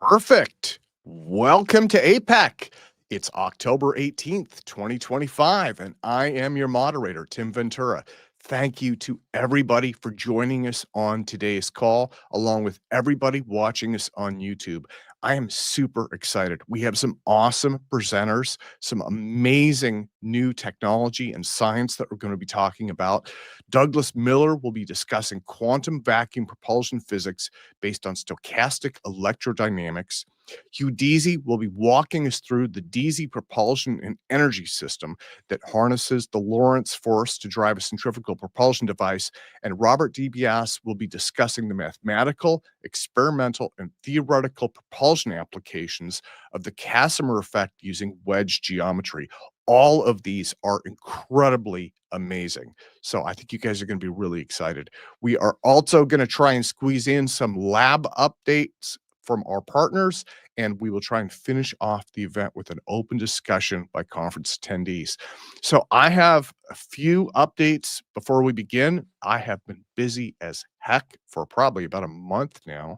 Perfect. Welcome to APEC. It's October 18th, 2025, and I am your moderator, Tim Ventura. Thank you to everybody for joining us on today's call, along with everybody watching us on YouTube. I am super excited. We have some awesome presenters, some amazing new technology and science that we're going to be talking about. Douglas Miller will be discussing quantum vacuum propulsion physics based on stochastic electrodynamics. Hugh Deasy will be walking us through the Deasy propulsion and energy system that harnesses the Lorentz force to drive a centrifugal propulsion device. And Robert DeBiase will be discussing the mathematical, experimental, and theoretical propulsion applications of the Casimir effect using wedge geometry. All of these are incredibly amazing. So I think you guys are going to be really excited. We are also going to try and squeeze in some lab updates from our partners, and we will try and finish off the event with an open discussion by conference attendees. So I have a few updates before we begin. I have been busy as heck for probably about a month now.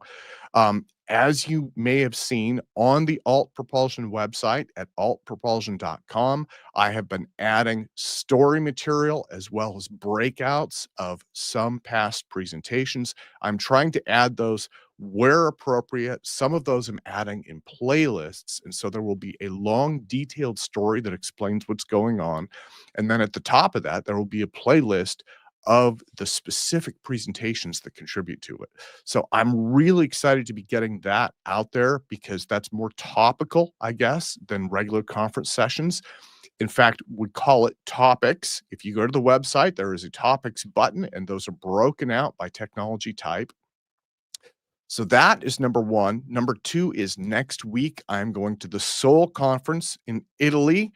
As you may have seen on the Alt Propulsion website at altpropulsion.com, I have been adding story material as well as breakouts of some past presentations. I'm trying to add those where appropriate. Some of those I'm adding in playlists, and so there will be a long, detailed story that explains what's going on. And then at the top of that, there will be a playlist of the specific presentations that contribute to it. So I'm really excited to be getting that out there because that's more topical, I guess, than regular conference sessions. In fact, we call it topics. If you go to the website, there is a topics button, and those are broken out by technology type. So that is number one. Number two is next week, I'm going to the Seoul conference in Italy.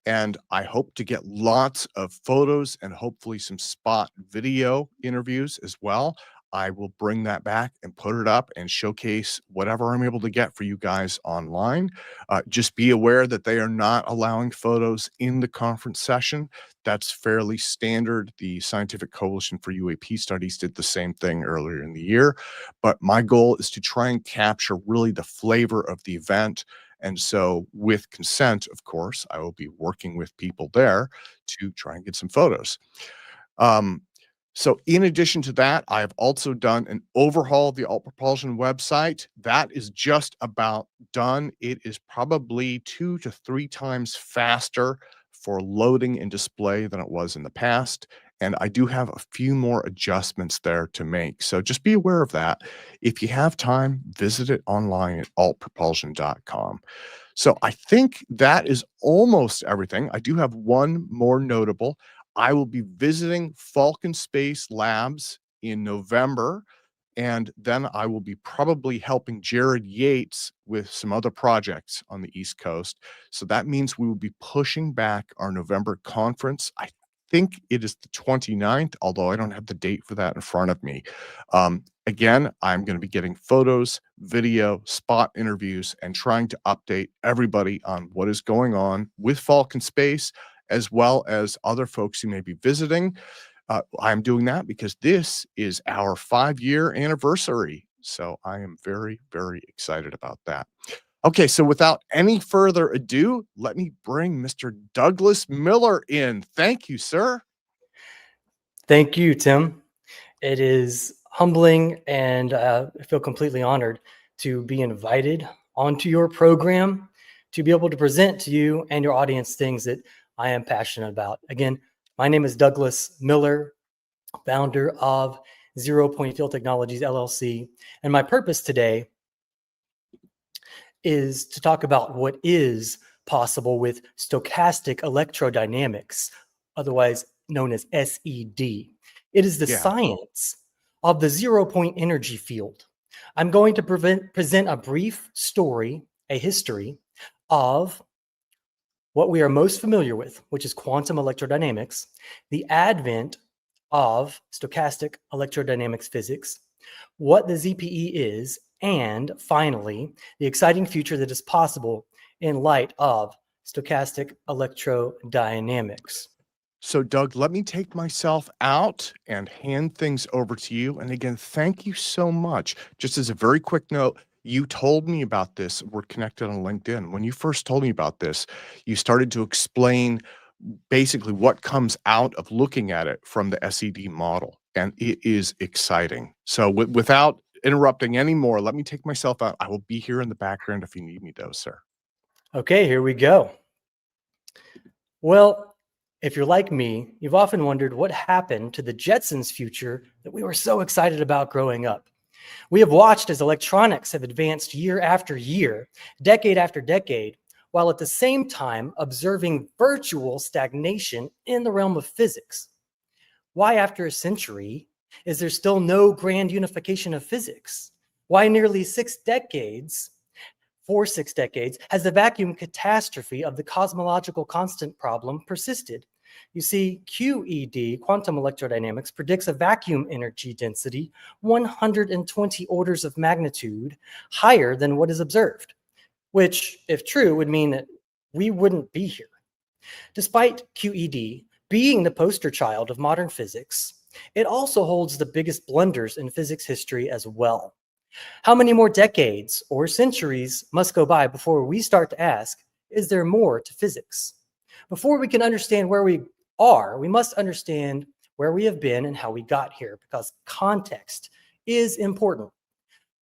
And I hope to get lots of photos and hopefully some spot video interviews as well. I will bring that back and put it up and showcase whatever I'm able to get for you guys online. Just be aware that they are not allowing photos in the conference session. That's fairly standard. The Scientific Coalition for UAP Studies did the same thing earlier in the year. But my goal is to try and capture really the flavor of the event. And so with consent, of course, I will be working with people there to try and get some photos. So in addition to that, I have also done an overhaul of the Alt Propulsion website. That is just about done. It is probably 2 to 3 times faster for loading and display than it was in the past. And I do have a few more adjustments there to make. So just be aware of that. If you have time, visit it online at altpropulsion.com. So I think that is almost everything. I do have one more notable. I will be visiting Falcon Space Labs in November, and then I will be probably helping Jared Yates with some other projects on the East Coast. So that means we will be pushing back our November conference. I think it is the 29th, although I don't have the date for that in front of me. Again, I'm going to be getting photos, video, spot interviews, and trying to update everybody on what is going on with Falcon Space, as well as other folks who may be visiting. I'm doing that because this is our 5-year anniversary. So I am very, very excited about that. Okay, so without any further ado, let me bring Mr. Douglas Miller in. Thank you, sir. Thank you, Tim. It is humbling, and I feel completely honored to be invited onto your program to be able to present to you and your audience things that I am passionate about. Again, my name is Douglas Miller, founder of 0 Point Field Technologies, LLC. And my purpose today is to talk about what is possible with stochastic electrodynamics, otherwise known as SED. It is the science of the 0 point energy field. I'm going to present a brief story, a history of what we are most familiar with, which is quantum electrodynamics, the advent of stochastic electrodynamics physics, what the ZPE is, and finally, the exciting future that is possible in light of stochastic electrodynamics. So, Doug, let me take myself out and hand things over to you. And again, thank you so much. Just as a very quick note, You told me about this. We're connected on LinkedIn. When you first told me about this, you started to explain basically what comes out of looking at it from the SED model, and it is exciting. So without interrupting anymore, let me take myself out. I will be here in the background if you need me though, sir. Okay, here we go. Well, if you're like me, you've often wondered what happened to the Jetsons' future that we were so excited about growing up. We have watched as electronics have advanced year after year, decade after decade, while at the same time observing virtual stagnation in the realm of physics. Why, after a century, is there still no grand unification of physics? Why nearly 6 decades, for 6 decades, has the vacuum catastrophe of the cosmological constant problem persisted? You see, QED, quantum electrodynamics, predicts a vacuum energy density 120 orders of magnitude higher than what is observed, which, if true, would mean that we wouldn't be here. Despite QED being the poster child of modern physics, it also holds the biggest blunders in physics history as well. How many more decades or centuries must go by before we start to ask, is there more to physics? Before we can understand where we are, we must understand where we have been and how we got here, because context is important.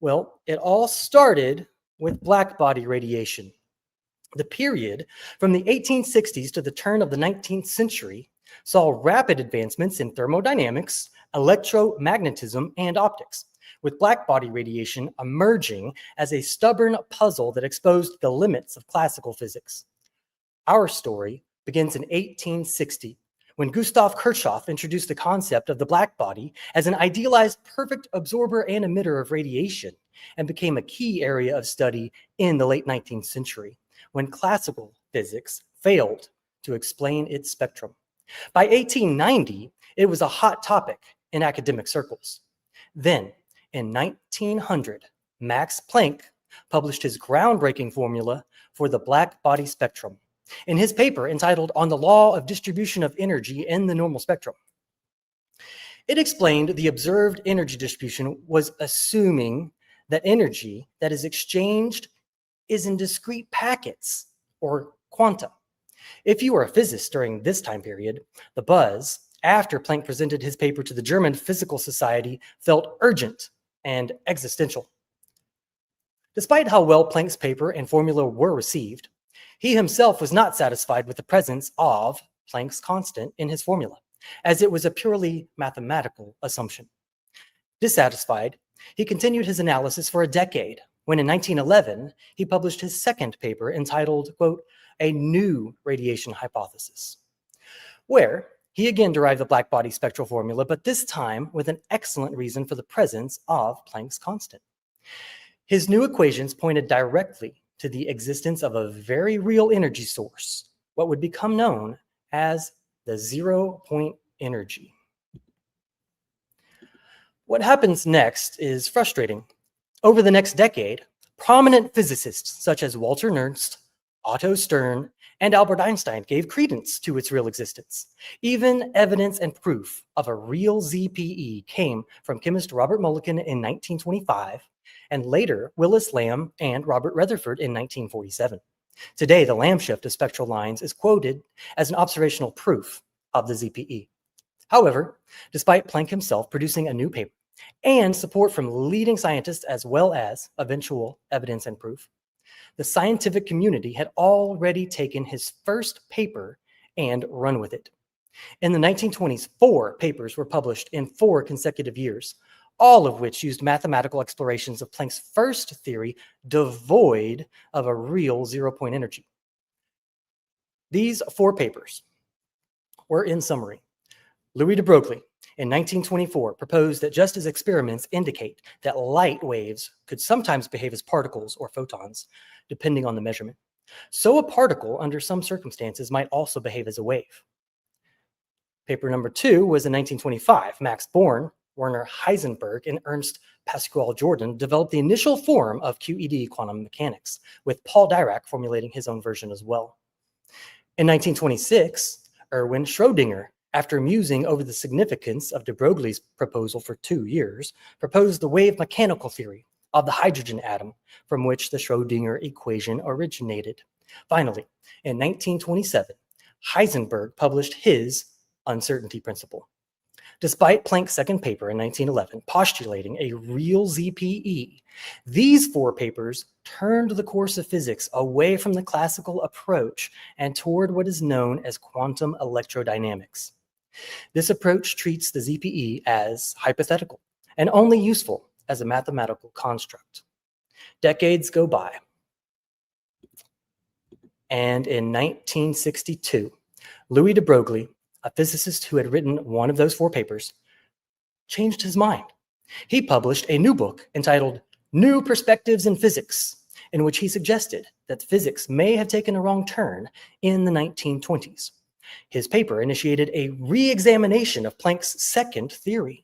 Well, it all started with blackbody radiation. The period from the 1860s to the turn of the 19th century saw rapid advancements in thermodynamics, electromagnetism, and optics, with blackbody radiation emerging as a stubborn puzzle that exposed the limits of classical physics. Our story begins in 1860, when Gustav Kirchhoff introduced the concept of the blackbody as an idealized perfect absorber and emitter of radiation, and became a key area of study in the late 19th century, when classical physics failed to explain its spectrum. By 1890, it was a hot topic in academic circles. Then, in 1900, Max Planck published his groundbreaking formula for the black-body spectrum in his paper entitled On the Law of Distribution of Energy in the Normal Spectrum. It explained the observed energy distribution was assuming that energy that is exchanged is in discrete packets, or quanta. If you were a physicist during this time period, the buzz after Planck presented his paper to the German Physical Society felt urgent and existential. Despite how well Planck's paper and formula were received, he himself was not satisfied with the presence of Planck's constant in his formula, as it was a purely mathematical assumption. Dissatisfied, he continued his analysis for a decade, when in 1911, he published his second paper entitled, quote, A New Radiation Hypothesis, where he again derived the blackbody spectral formula, but this time with an excellent reason for the presence of Planck's constant. His new equations pointed directly to the existence of a very real energy source, what would become known as the zero-point energy. What happens next is frustrating. Over the next decade, prominent physicists such as Walter Nernst, Otto Stern, and Albert Einstein gave credence to its real existence. Even evidence and proof of a real ZPE came from chemist Robert Mulliken in 1925, and later Willis Lamb and Robert Rutherford in 1947. Today, the Lamb shift of spectral lines is quoted as an observational proof of the ZPE. However, despite Planck himself producing a new paper and support from leading scientists as well as eventual evidence and proof, the scientific community had already taken his first paper and run with it. In the 1920s, 4 papers were published in 4 consecutive years, all of which used mathematical explorations of Planck's first theory devoid of a real zero-point energy. These 4 papers were, in summary, Louis de Broglie in 1924 proposed that just as experiments indicate that light waves could sometimes behave as particles or photons, depending on the measurement, so a particle under some circumstances might also behave as a wave. Paper number 2 was in 1925. Max Born, Werner Heisenberg, and Ernst Pascual Jordan developed the initial form of QED quantum mechanics, with Paul Dirac formulating his own version as well. In 1926, Erwin Schrödinger, after musing over the significance of de Broglie's proposal for 2 years, proposed the wave mechanical theory, of the hydrogen atom, from which the Schrödinger equation originated. Finally, in 1927, Heisenberg published his uncertainty principle. Despite Planck's second paper in 1911 postulating a real ZPE, these four papers turned the course of physics away from the classical approach and toward what is known as quantum electrodynamics. This approach treats the ZPE as hypothetical and only useful as a mathematical construct. Decades go by, and in 1962, Louis de Broglie, a physicist who had written one of those four papers, changed his mind. He published a new book entitled New Perspectives in Physics, in which he suggested that physics may have taken a wrong turn in the 1920s. His paper initiated a re-examination of Planck's second theory.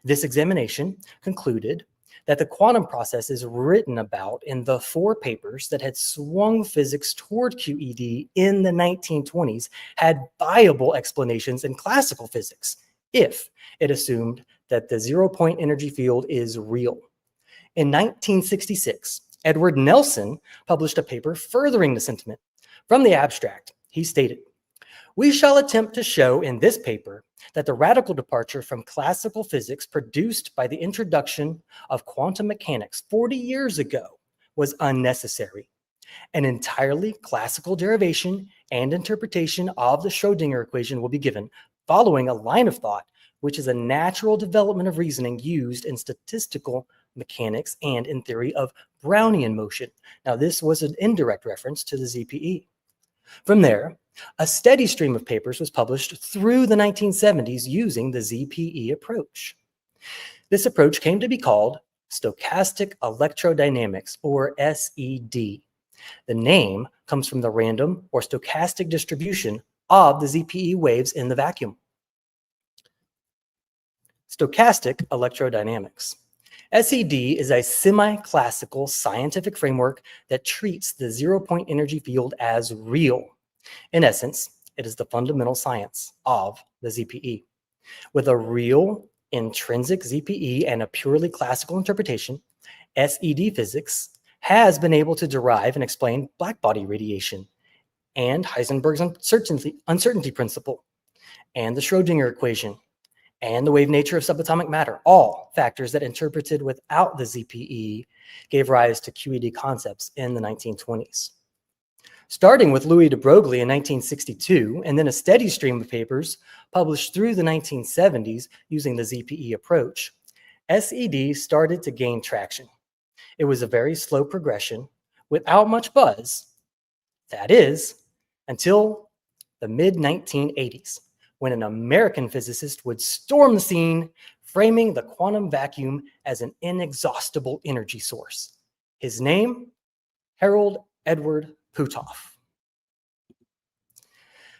This examination concluded that the quantum processes written about in the four papers that had swung physics toward QED in the 1920s had viable explanations in classical physics if it assumed that the zero-point energy field is real. In 1966, Edward Nelson published a paper furthering the sentiment. From the abstract, he stated, "We shall attempt to show in this paper that the radical departure from classical physics produced by the introduction of quantum mechanics 40 years ago was unnecessary. An entirely classical derivation and interpretation of the Schrödinger equation will be given, following a line of thought which is a natural development of reasoning used in statistical mechanics and in theory of Brownian motion." Now, this was an indirect reference to the ZPE. From there, a steady stream of papers was published through the 1970s using the ZPE approach. This approach came to be called Stochastic Electrodynamics, or SED. The name comes from the random or stochastic distribution of the ZPE waves in the vacuum. Stochastic Electrodynamics. SED is a semi-classical scientific framework that treats the zero-point energy field as real. In essence, it is the fundamental science of the ZPE. With a real intrinsic ZPE and a purely classical interpretation, SED physics has been able to derive and explain blackbody radiation and Heisenberg's uncertainty principle and the Schrödinger equation and the wave nature of subatomic matter, all factors that interpreted without the ZPE gave rise to QED concepts in the 1920s. Starting with Louis de Broglie in 1962, and then a steady stream of papers published through the 1970s using the ZPE approach, SED started to gain traction. It was a very slow progression without much buzz, that is, until the mid-1980s, when an American physicist would storm the scene, framing the quantum vacuum as an inexhaustible energy source. His name, Harold Edward Puthoff.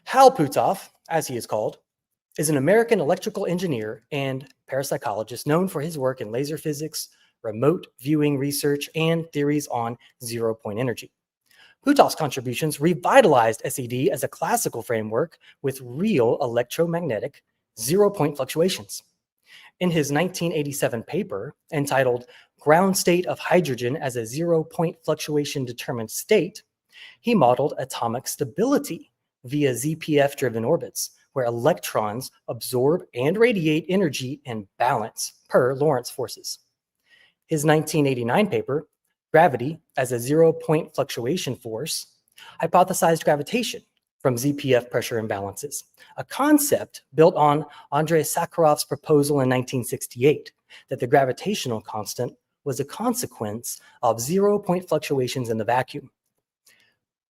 Hal Puthoff, as he is called, is an American electrical engineer and parapsychologist known for his work in laser physics, remote viewing research, and theories on zero-point energy. Puthoff's contributions revitalized SED as a classical framework with real electromagnetic zero-point fluctuations. In his 1987 paper entitled Ground State of Hydrogen as a Zero-Point Fluctuation Determined State, he modeled atomic stability via ZPF-driven orbits, where electrons absorb and radiate energy in balance per Lorentz forces. His 1989 paper, Gravity as a Zero-Point Fluctuation Force, hypothesized gravitation from ZPF pressure imbalances, a concept built on Andrei Sakharov's proposal in 1968 that the gravitational constant was a consequence of zero-point fluctuations in the vacuum.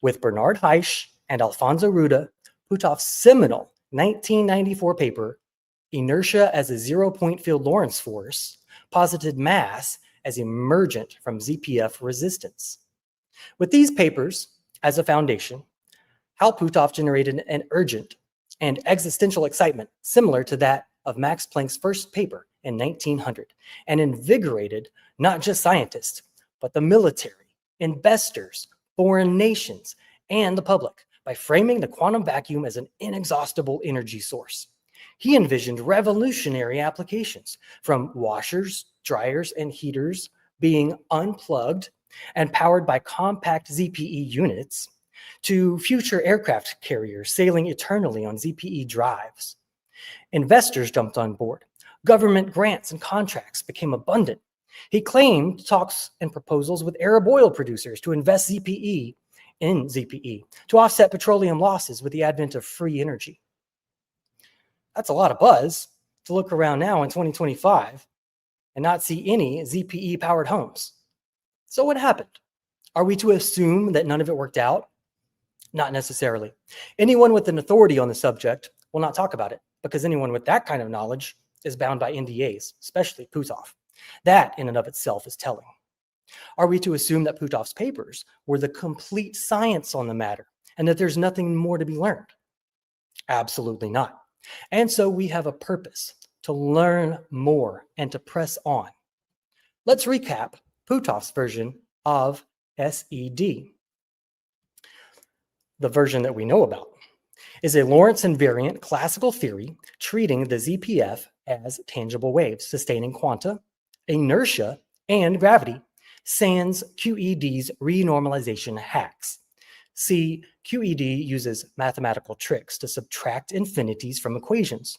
With Bernard Heisch and Alfonso Ruda, Puthoff's seminal 1994 paper, Inertia as a Zero-Point Field Lorentz Force, posited mass as emergent from ZPF resistance. With these papers as a foundation, Hal Puthoff generated an urgent and existential excitement similar to that of Max Planck's first paper in 1900, and invigorated not just scientists, but the military, investors, foreign nations, and the public by framing the quantum vacuum as an inexhaustible energy source. He envisioned revolutionary applications from washers, dryers, and heaters being unplugged and powered by compact ZPE units, to future aircraft carriers sailing eternally on ZPE drives. Investors jumped on board. Government grants and contracts became abundant. He claimed talks and proposals with Arab oil producers to invest ZPE in ZPE to offset petroleum losses with the advent of free energy. That's a lot of buzz to look around now in 2025 and not see any ZPE powered homes. So what happened? Are we to assume that none of it worked out? Not necessarily. Anyone with an authority on the subject will not talk about it, because anyone with that kind of knowledge is bound by NDAs, especially Puthoff. That in and of itself is telling. Are we to assume that Puthoff's papers were the complete science on the matter and that there's nothing more to be learned? Absolutely not. And so we have a purpose to learn more and to press on. Let's recap Puthoff's version of SED. The version that we know about is a Lorentz invariant classical theory treating the ZPF as tangible waves, sustaining quanta, inertia, and gravity, sans QED's renormalization hacks. See, QED uses mathematical tricks to subtract infinities from equations,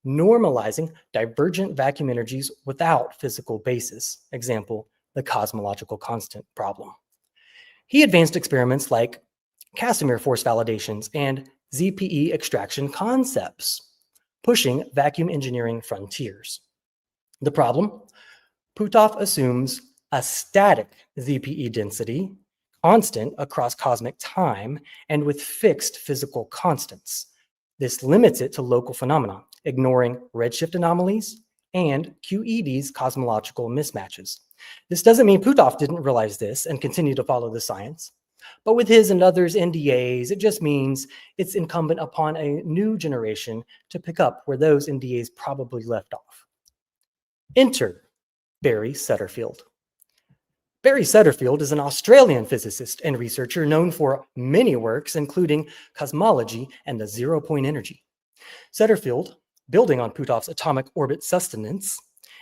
normalizing divergent vacuum energies without physical basis. Example, the cosmological constant problem. He advanced experiments like Casimir force validations and ZPE extraction concepts, pushing vacuum engineering frontiers. The problem? Puthoff assumes a static ZPE density, constant across cosmic time, and with fixed physical constants. This limits it to local phenomena, ignoring redshift anomalies and QED's cosmological mismatches. This doesn't mean Puthoff didn't realize this and continue to follow the science. But with his and others' NDAs, it just means it's incumbent upon a new generation to pick up where those NDAs probably left off. Enter Barry Setterfield. Barry Setterfield is an Australian physicist and researcher known for many works, including cosmology and the zero-point energy. Setterfield, building on Puthoff's atomic orbit sustenance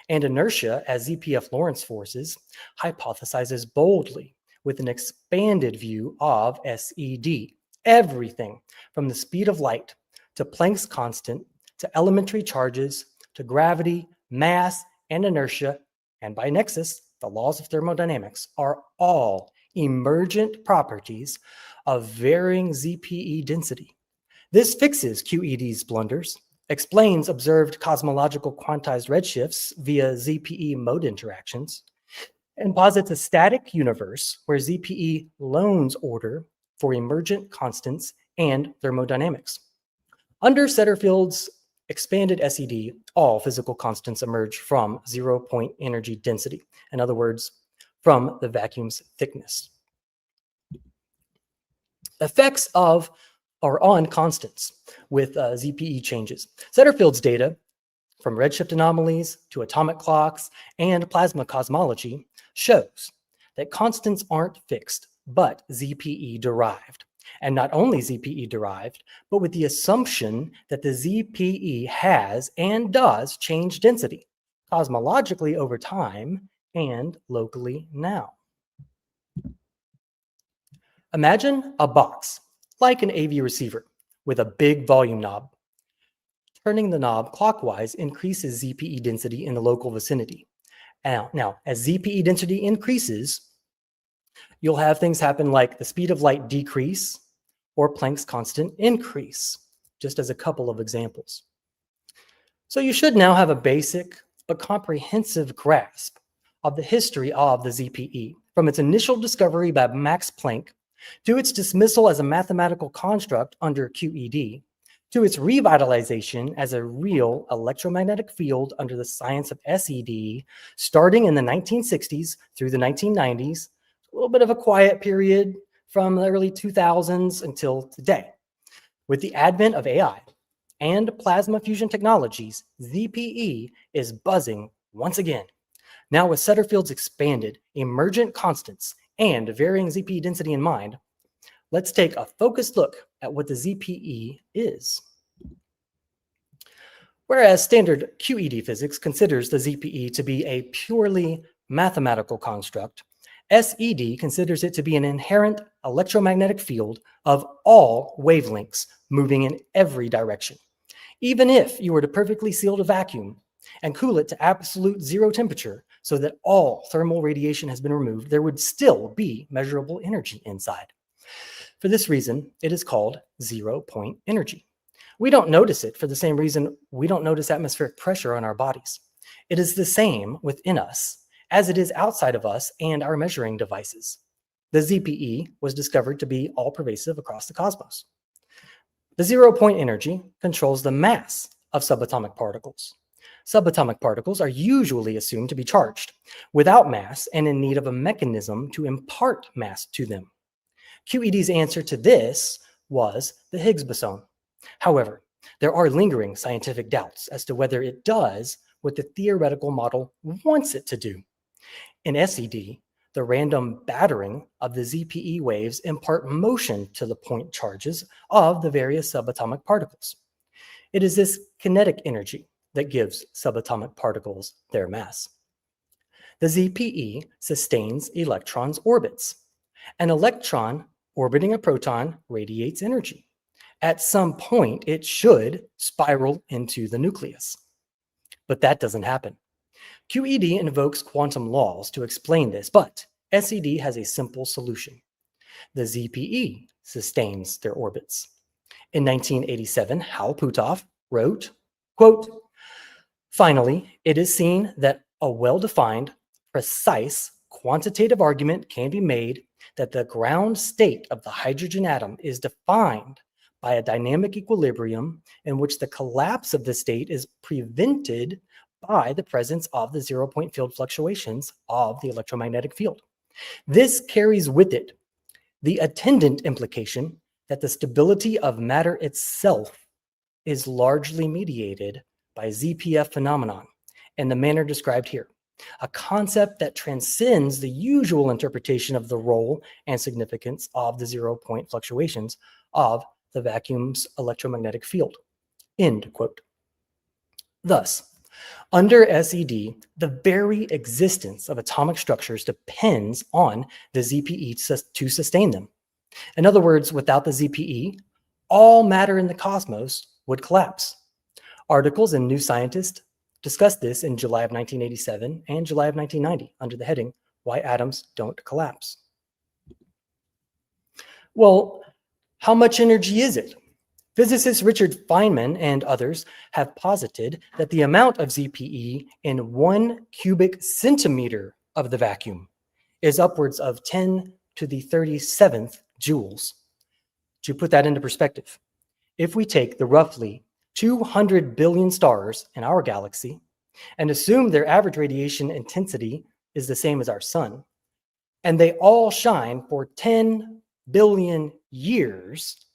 and inertia as ZPF Lorentz forces, hypothesizes boldly with an expanded view of SED, everything from the speed of light to Planck's constant to elementary charges to gravity, mass, and inertia, and by nexus, the laws of thermodynamics are all emergent properties of varying ZPE density. This fixes QED's blunders, explains observed cosmological quantized redshifts via ZPE mode interactions, and posits a static universe where ZPE loans order for emergent constants and thermodynamics. Under Setterfield's expanded SED, all physical constants emerge from zero-point energy density. In other words, from the vacuum's thickness. Effects of or on constants with ZPE changes. Setterfield's data, from redshift anomalies to atomic clocks and plasma cosmology, shows that constants aren't fixed, but ZPE derived. And not only ZPE derived, but with the assumption that the ZPE has and does change density, cosmologically over time and locally now. Imagine a box, like an AV receiver, with a big volume knob. Turning the knob clockwise increases ZPE density in the local vicinity. Now, as ZPE density increases, you'll have things happen like the speed of light decrease or Planck's constant increase, just as a couple of examples. So you should now have a basic but comprehensive grasp of the history of the ZPE, from its initial discovery by Max Planck to its dismissal as a mathematical construct under QED, to its revitalization as a real electromagnetic field under the science of SED, starting in the 1960s through the 1990s, a little bit of a quiet period from the early 2000s until today. With the advent of AI and plasma fusion technologies, ZPE is buzzing once again. Now with Setterfield's expanded emergent constants and varying ZPE density in mind, let's take a focused look at what the ZPE is. Whereas standard QED physics considers the ZPE to be a purely mathematical construct, SED considers it to be an inherent electromagnetic field of all wavelengths moving in every direction. Even if you were to perfectly seal a vacuum and cool it to absolute zero temperature so that all thermal radiation has been removed, there would still be measurable energy inside. For this reason, it is called zero-point energy. We don't notice it for the same reason we don't notice atmospheric pressure on our bodies. It is the same within us as it is outside of us and our measuring devices. The ZPE was discovered to be all-pervasive across the cosmos. The zero-point energy controls the mass of subatomic particles. Subatomic particles are usually assumed to be charged, without mass and in need of a mechanism to impart mass to them. QED's answer to this was the Higgs boson. However, there are lingering scientific doubts as to whether it does what the theoretical model wants it to do. In SED, the random battering of the ZPE waves impart motion to the point charges of the various subatomic particles. It is this kinetic energy that gives subatomic particles their mass. The ZPE sustains electrons' orbits. An electron orbiting a proton radiates energy. At some point, it should spiral into the nucleus. But that doesn't happen. QED invokes quantum laws to explain this, but SED has a simple solution. The ZPE sustains their orbits. In 1987, Hal Puthoff wrote, quote, "Finally, it is seen that a well-defined, precise, quantitative argument can be made that the ground state of the hydrogen atom is defined by a dynamic equilibrium in which the collapse of the state is prevented by the presence of the zero-point field fluctuations of the electromagnetic field. This carries with it the attendant implication that the stability of matter itself is largely mediated by ZPF phenomenon in the manner described here, a concept that transcends the usual interpretation of the role and significance of the zero-point fluctuations of the vacuum's electromagnetic field." End quote. Thus, under SED, the very existence of atomic structures depends on the ZPE to sustain them. In other words, without the ZPE, all matter in the cosmos would collapse. Articles in New Scientist discussed this in July of 1987 and July of 1990 under the heading, "Why Atoms Don't Collapse." Well, how much energy is it? Physicist Richard Feynman and others have posited that the amount of ZPE in 1 cubic centimeter of the vacuum is upwards of 10 to the 37th joules. To put that into perspective, if we take the roughly 200 billion stars in our galaxy and assume their average radiation intensity is the same as our sun, and they all shine for 10 billion years,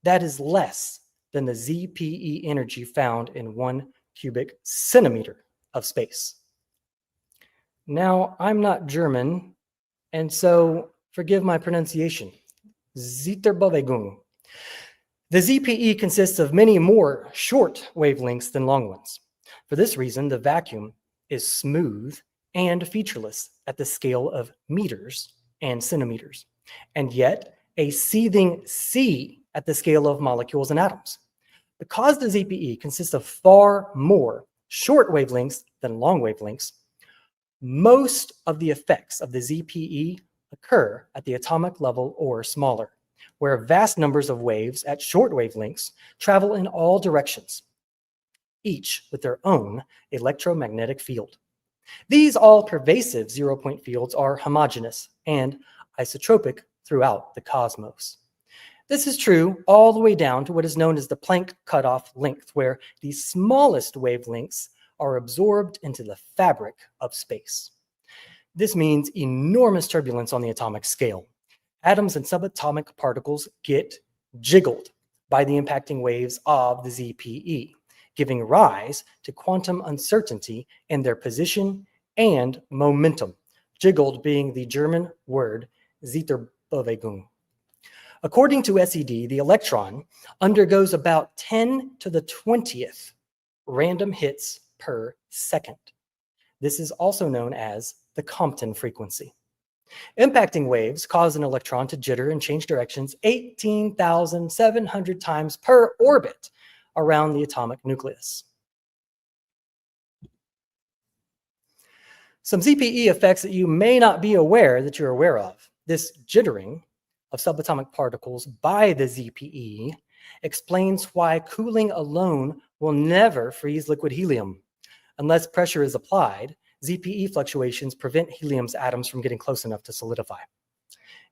that is less than the ZPE energy found in 1 cubic centimeter of space. Now, I'm not German, and so forgive my pronunciation. Zitterbewegung. The ZPE consists of many more short wavelengths than long ones. For this reason, the vacuum is smooth and featureless at the scale of meters and centimeters, and yet a seething sea at the scale of molecules and atoms. Because the ZPE consists of far more short wavelengths than long wavelengths, most of the effects of the ZPE occur at the atomic level or smaller, where vast numbers of waves at short wavelengths travel in all directions, each with their own electromagnetic field. These all-pervasive zero-point fields are homogeneous and isotropic throughout the cosmos. This is true all the way down to what is known as the Planck cutoff length, where the smallest wavelengths are absorbed into the fabric of space. This means enormous turbulence on the atomic scale. Atoms and subatomic particles get jiggled by the impacting waves of the ZPE, giving rise to quantum uncertainty in their position and momentum, jiggled being the German word zitterbewegung. According to SED, the electron undergoes about 10 to the 20th random hits per second. This is also known as the Compton frequency. Impacting waves cause an electron to jitter and change directions 18,700 times per orbit around the atomic nucleus. Some ZPE effects that you may not be aware that you're aware of. This jittering of subatomic particles by the ZPE explains why cooling alone will never freeze liquid helium. Unless pressure is applied, ZPE fluctuations prevent helium's atoms from getting close enough to solidify.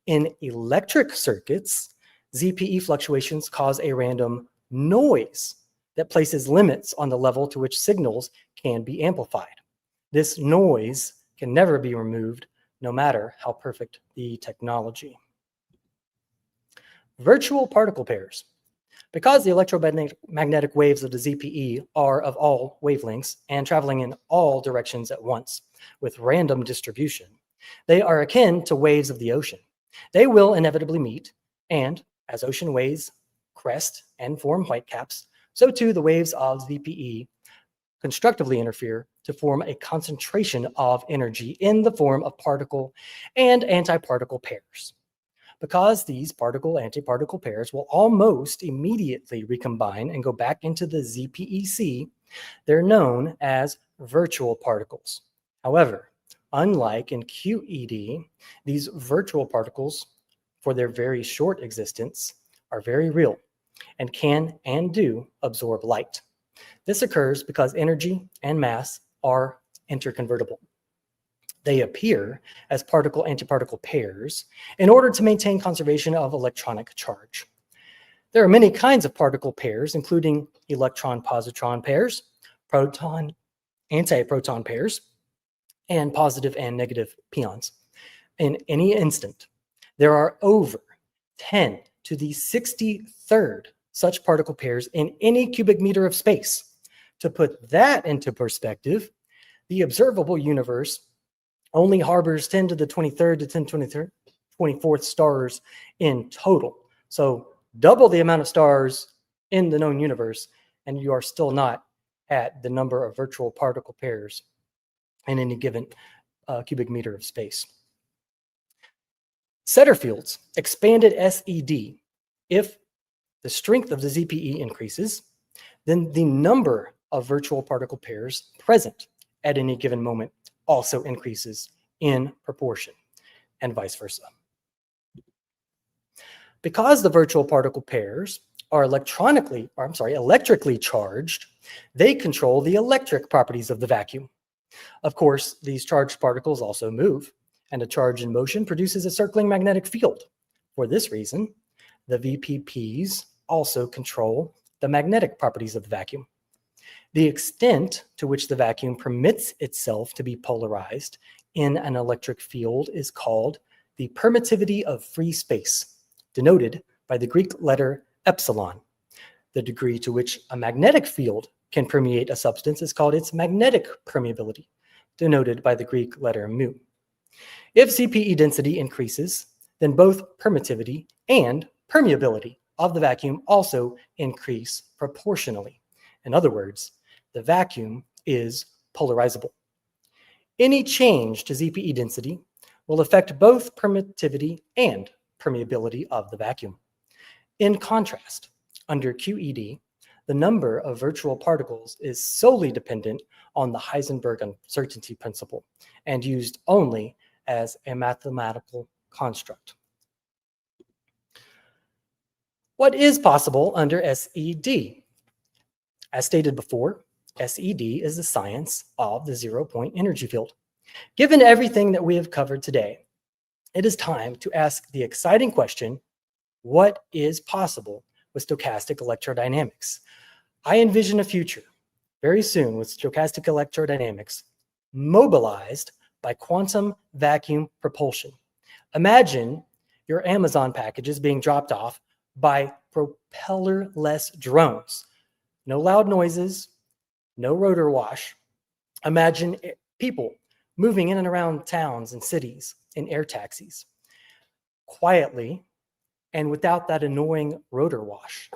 In electric circuits, ZPE fluctuations cause a random noise that places limits on the level to which signals can be amplified. This noise can never be removed, no matter how perfect the technology. Virtual particle pairs. Because the electromagnetic waves of the ZPE are of all wavelengths and traveling in all directions at once with random distribution, they are akin to waves of the ocean. They will inevitably meet, and as ocean waves crest and form whitecaps, so too the waves of ZPE constructively interfere to form a concentration of energy in the form of particle and antiparticle pairs. Because these particle-antiparticle pairs will almost immediately recombine and go back into the ZPEC, they're known as virtual particles. However, unlike in QED, these virtual particles, for their very short existence, are very real and can and do absorb light. This occurs because energy and mass are interconvertible. They appear as particle-antiparticle pairs in order to maintain conservation of electronic charge. There are many kinds of particle pairs, including electron-positron pairs, proton-antiproton pairs, and positive and negative pions. In any instant, there are over 10 to the 63rd such particle pairs in any cubic meter of space. To put that into perspective, the observable universe only harbors 10 to the 23rd to 10 to 24th stars in total. So double the amount of stars in the known universe, and you are still not at the number of virtual particle pairs in any given cubic meter of space. Setterfield's expanded SED. If the strength of the ZPE increases, then the number of virtual particle pairs present at any given moment also increases in proportion, and vice versa. Because the virtual particle pairs are electrically charged, they control the electric properties of the vacuum. Of course, these charged particles also move, and a charge in motion produces a circling magnetic field. For this reason, the VPPs also control the magnetic properties of the vacuum. The extent to which the vacuum permits itself to be polarized in an electric field is called the permittivity of free space, denoted by the Greek letter epsilon. The degree to which a magnetic field can permeate a substance is called its magnetic permeability, denoted by the Greek letter mu. If ZPE density increases, then both permittivity and permeability of the vacuum also increase proportionally. In other words, the vacuum is polarizable. Any change to ZPE density will affect both permittivity and permeability of the vacuum. In contrast, under QED, the number of virtual particles is solely dependent on the Heisenberg uncertainty principle and used only as a mathematical construct. What is possible under SED? As stated before, SED is the science of the zero-point energy field. Given everything that we have covered today, it is time to ask the exciting question, what is possible with stochastic electrodynamics? I envision a future very soon with stochastic electrodynamics mobilized by quantum vacuum propulsion. Imagine your Amazon packages being dropped off by propeller-less drones. No loud noises, no rotor wash. Imagine people moving in and around towns and cities in air taxis, quietly and without that annoying rotor wash.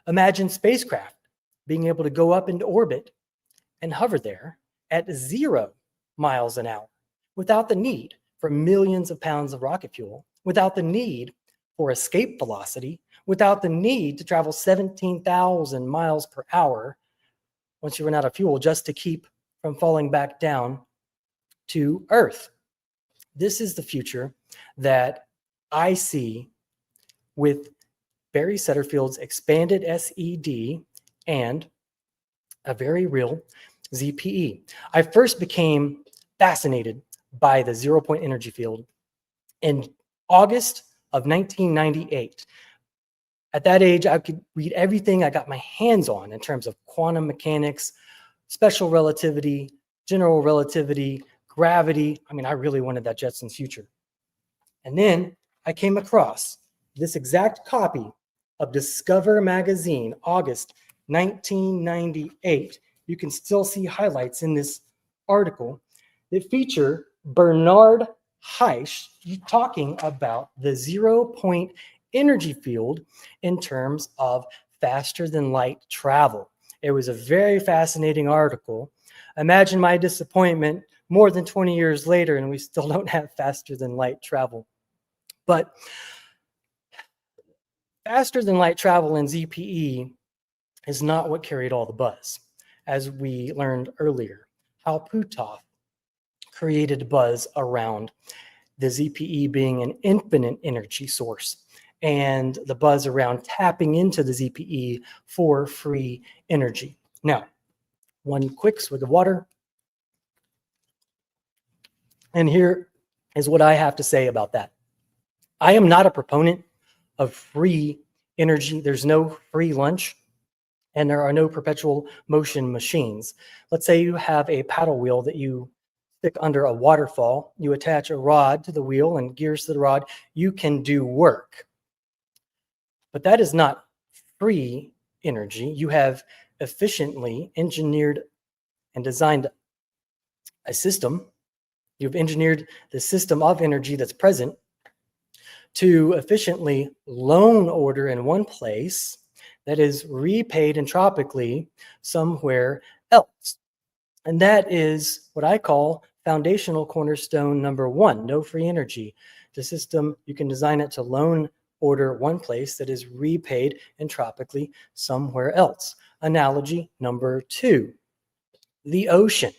Imagine spacecraft being able to go up into orbit and hover there at 0 miles an hour without the need for millions of pounds of rocket fuel, without the need for escape velocity, without the need to travel 17,000 miles per hour once you run out of fuel just to keep from falling back down to Earth. This is the future that I see with Barry Setterfield's expanded SED and a very real ZPE. I first became fascinated by the zero-point energy field in August of 1998. At that age, I could read everything I got my hands on in terms of quantum mechanics, special relativity, general relativity, gravity. I mean, I really wanted that Jetsons future. And then I came across this exact copy of Discover magazine, August 1998. You can still see highlights in this article that feature Bernard Heisch talking about the zero-point energy field in terms of faster than light travel. It was a very fascinating article. Imagine my disappointment more than 20 years later, and we still don't have faster than light travel. But faster than light travel in ZPE is not what carried all the buzz. As we learned earlier, how Puthoff created buzz around the ZPE being an infinite energy source, and the buzz around tapping into the ZPE for free energy. Now, one quick swig of water. And here is what I have to say about that. I am not a proponent of free energy. There's no free lunch, and there are no perpetual motion machines. Let's say you have a paddle wheel that you stick under a waterfall. You attach a rod to the wheel and gears to the rod. You can do work. But that is not free energy. You have efficiently engineered and designed a system. You've engineered the system of energy that's present to efficiently loan order in one place that is repaid entropically somewhere else. And that is what I call foundational cornerstone number one, no free energy. The system, you can design it to loan order one place that is repaid entropically somewhere else. Analogy number two, the ocean.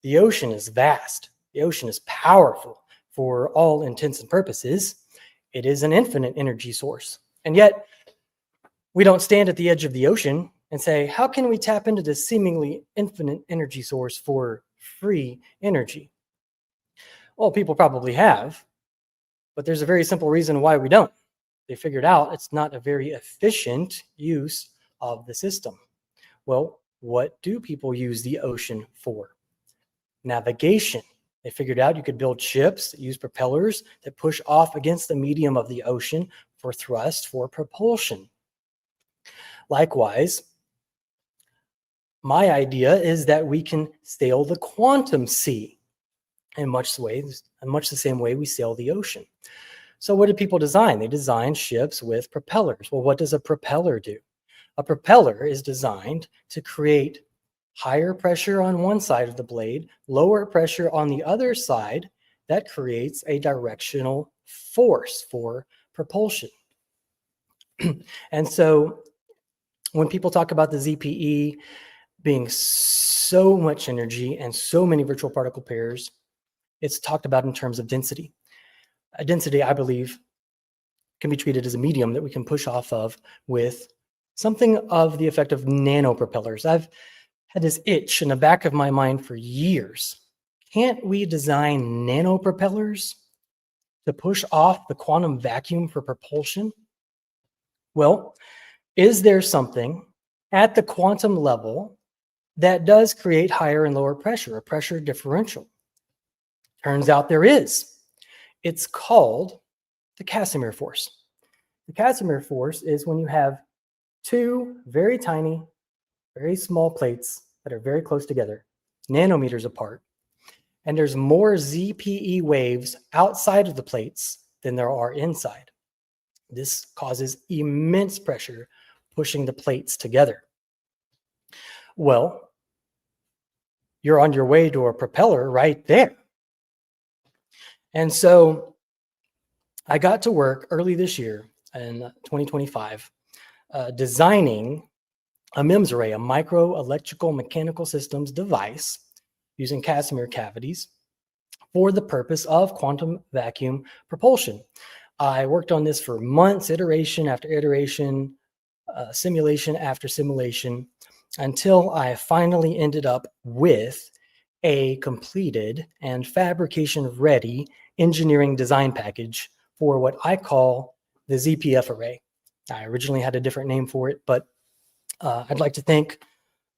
The ocean is vast. The ocean is powerful for all intents and purposes. It is an infinite energy source. And yet, we don't stand at the edge of the ocean and say, how can we tap into this seemingly infinite energy source for free energy? Well, people probably have, but there's a very simple reason why we don't. They figured out it's not a very efficient use of the system. Well, what do people use the ocean for? Navigation. They figured out you could build ships that use propellers that push off against the medium of the ocean for thrust, for propulsion. Likewise, my idea is that we can sail the quantum sea in much the same way we sail the ocean. So what did people design? They designed ships with propellers. Well, what does a propeller do? A propeller is designed to create higher pressure on one side of the blade, lower pressure on the other side. That creates a directional force for propulsion. And so when people talk about the ZPE being so much energy and so many virtual particle pairs, it's talked about in terms of density. A density, I believe, can be treated as a medium that we can push off of with something of the effect of nanopropellers. I've had this itch in the back of my mind for years. Can't we design nanopropellers to push off the quantum vacuum for propulsion? Well, is there something at the quantum level that does create higher and lower pressure, a pressure differential? Turns out there is. It's called the Casimir force. The Casimir force is when you have two very tiny, very small plates that are very close together, nanometers apart, and there's more ZPE waves outside of the plates than there are inside. This causes immense pressure pushing the plates together. Well, you're on your way to a propeller right there. And so I got to work early this year in 2025 designing a MEMS array, a micro electrical mechanical systems device using Casimir cavities for the purpose of quantum vacuum propulsion. I worked on this for months, iteration after iteration, simulation after simulation, until I finally ended up with a completed and fabrication ready engineering design package for what I call the ZPF array. I originally had a different name for it, but I'd like to thank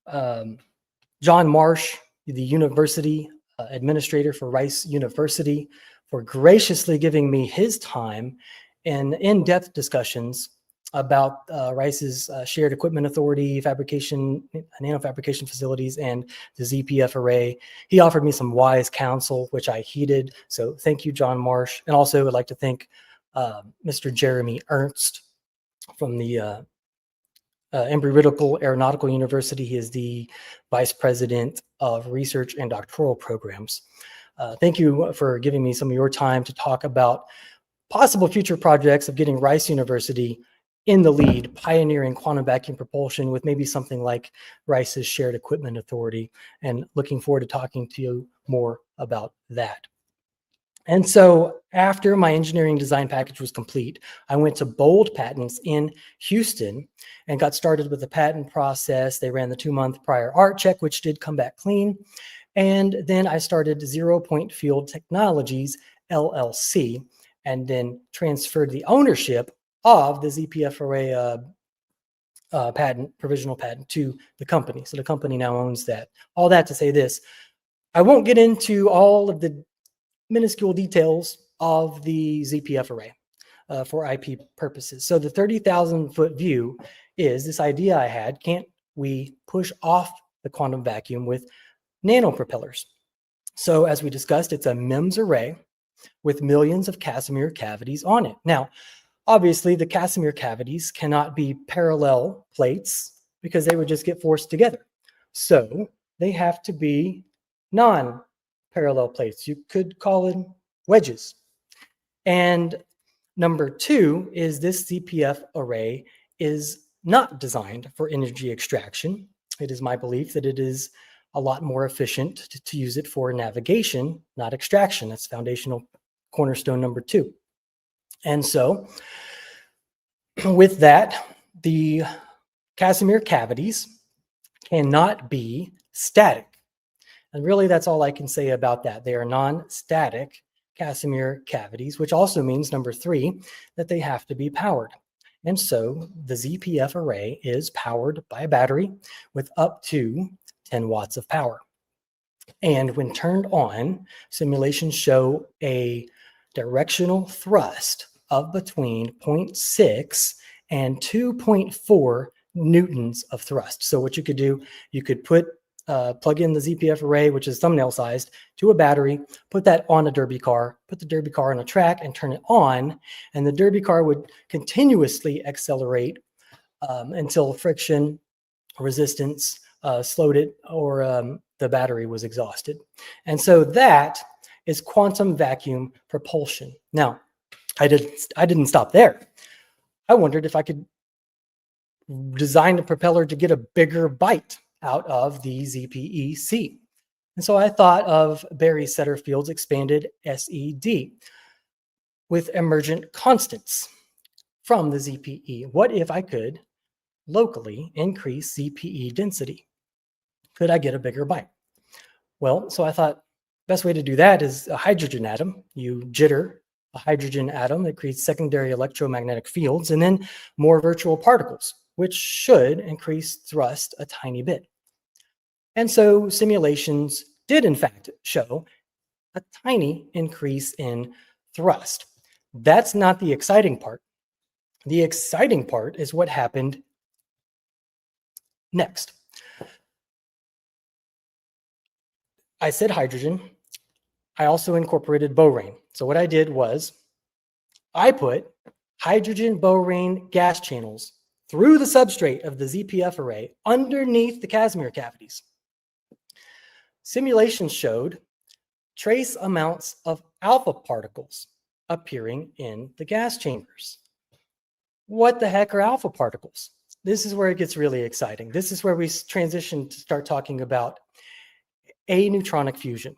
John Marsh, the university administrator for Rice University, for graciously giving me his time and in-depth discussions about Rice's shared equipment authority, fabrication, nanofabrication facilities, and the ZPF array. He offered me some wise counsel, which I heeded. So thank you, John Marsh. And also I'd like to thank Mr. Jeremy Ernst from the Embry-Riddle Aeronautical University. He is the Vice President of Research and Doctoral Programs. Thank you for giving me some of your time to talk about possible future projects of getting Rice University in the lead, pioneering quantum vacuum propulsion with maybe something like Rice's Shared Equipment Authority, and looking forward to talking to you more about that. And so after my engineering design package was complete, I went to Bold Patents in Houston and got started with the patent process. They ran the 2-month prior art check, which did come back clean. And then I started 0 Point Field Technologies, LLC, and then transferred the ownership of the ZPF array provisional patent to the company. So the company now owns that. All that to say this, I won't get into all of the minuscule details of the ZPF array for IP purposes. So the 30,000 foot view is this idea I had: can't we push off the quantum vacuum with nanopropellers? So as we discussed, it's a MEMS array with millions of Casimir cavities on it. Now, obviously, the Casimir cavities cannot be parallel plates because they would just get forced together. So they have to be non-parallel plates. You could call them wedges. And number two is this ZPF array is not designed for energy extraction. It is my belief that it is a lot more efficient to use it for navigation, not extraction. That's foundational cornerstone number 2. And so with that, the Casimir cavities cannot be static. And really, that's all I can say about that. They are non-static Casimir cavities, which also means, number 3, that they have to be powered. And so the ZPF array is powered by a battery with up to 10 watts of power. And when turned on, simulations show a directional thrust of between 0.6 and 2.4 newtons of thrust. So what you could do, you could plug in the ZPF array, which is thumbnail sized, to a battery, put that on a derby car, put the derby car on a track and turn it on, and the derby car would continuously accelerate until friction resistance slowed it, or the battery was exhausted. And so that is quantum vacuum propulsion. Now, I didn't stop there. I wondered if I could design a propeller to get a bigger bite out of the ZPEC. And so I thought of Barry Setterfield's expanded SED with emergent constants from the ZPE. What if I could locally increase ZPE density? Could I get a bigger bite? Well, so I thought best way to do that is a hydrogen atom. You jitter a hydrogen atom that creates secondary electromagnetic fields, and then more virtual particles, which should increase thrust a tiny bit. And so simulations did in fact show a tiny increase in thrust. That's not the exciting part. The exciting part is what happened next. I said hydrogen. I also incorporated borane. So what I did was I put hydrogen borane gas channels through the substrate of the ZPF array underneath the Casimir cavities. Simulations showed trace amounts of alpha particles appearing in the gas chambers. What the heck are alpha particles? This is where it gets really exciting. This is where we transition to start talking about aneutronic fusion.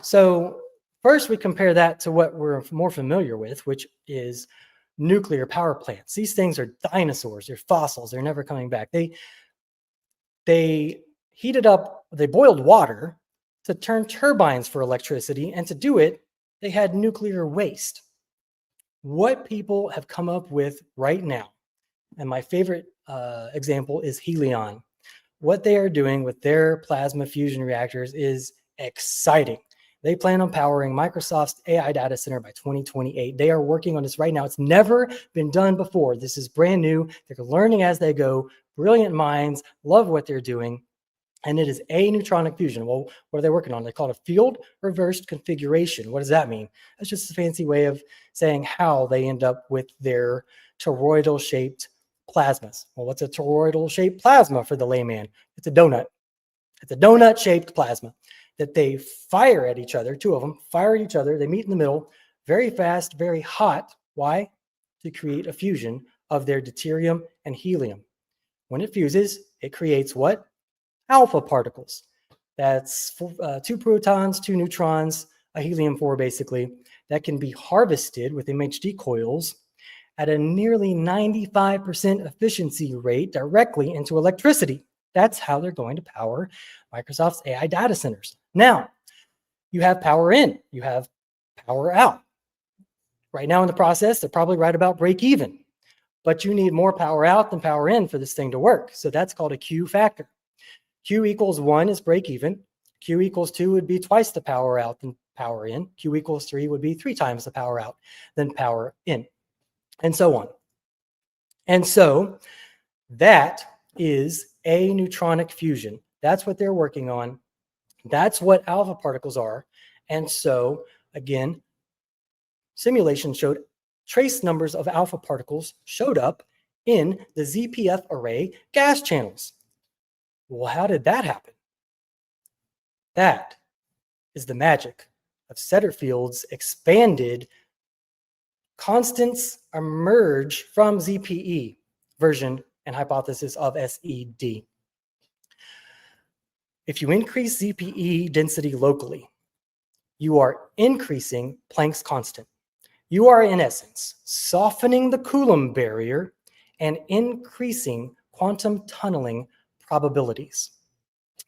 So first we compare that to what we're more familiar with, which is nuclear power plants. These things are dinosaurs, they're fossils, they're never coming back. They heated up, they boiled water to turn turbines for electricity, and to do it, they had nuclear waste. What people have come up with right now, and my favorite example is Helion. What they are doing with their plasma fusion reactors is exciting. They plan on powering Microsoft's AI data center by 2028. They are working on this right now. It's never been done before. This is brand new. They're learning as they go. Brilliant minds, love what they're doing. And it is aneutronic fusion. Well, what are they working on? They call it a field reversed configuration. What does that mean? That's just a fancy way of saying how they end up with their toroidal shaped plasmas. Well, what's a toroidal shaped plasma for the layman? It's a donut. It's a donut shaped plasma that they fire at each other. Two of them fire at each other. They meet in the middle, very fast, very hot. Why? To create a fusion of their deuterium and helium. When it fuses, it creates what? Alpha particles. That's 2 protons, 2 neutrons, a helium-4 basically, that can be harvested with MHD coils at a nearly 95% efficiency rate directly into electricity. That's how they're going to power Microsoft's AI data centers. Now, you have power in, you have power out. Right now in the process, they're probably right about break even, but you need more power out than power in for this thing to work. So that's called a Q factor. Q equals 1 is break even. Q equals 2 would be twice the power out than power in. Q equals 3 would be 3 times the power out than power in, and so on. And so that is aneutronic fusion. That's what they're working on. That's what alpha particles are. And so again, simulation showed trace numbers of alpha particles showed up in the ZPF array gas channels. Well, how did that happen? That is the magic of Setterfield's expanded constants emerge from ZPE version and hypothesis of SED. If you increase ZPE density locally, you are increasing Planck's constant. You are, in essence, softening the Coulomb barrier and increasing quantum tunneling probabilities.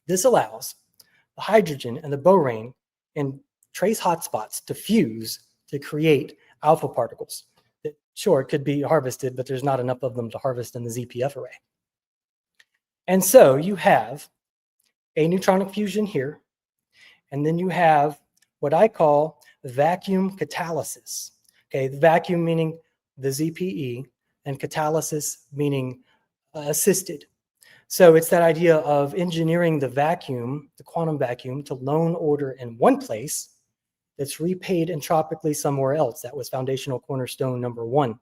This allows the hydrogen and the borane in trace hotspots to fuse to create alpha particles that, sure, could be harvested, but there's not enough of them to harvest in the ZPF array. And so you have aneutronic fusion here, and then you have what I call vacuum catalysis. Okay, the vacuum meaning the ZPE, and catalysis meaning assisted. So it's that idea of engineering the vacuum, the quantum vacuum, to lone order in one place that's repaid entropically somewhere else. That was foundational cornerstone number 1.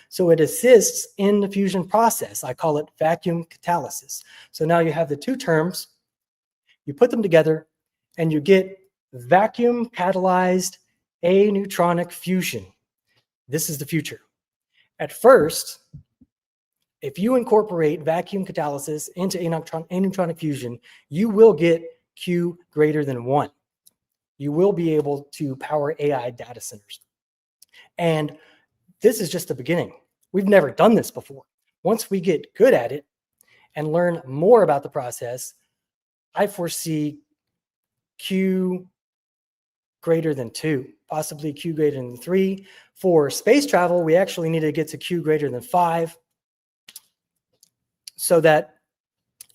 So it assists in the fusion process. I call it vacuum catalysis. So now you have the two terms, you put them together, and you get vacuum catalyzed aneutronic fusion. This is the future. At first, if you incorporate vacuum catalysis into aneutronic fusion, you will get Q greater than 1. You will be able to power AI data centers. And this is just the beginning. We've never done this before. Once we get good at it and learn more about the process, I foresee Q greater than 2, possibly Q greater than 3. For space travel, we actually need to get to Q greater than 5 so that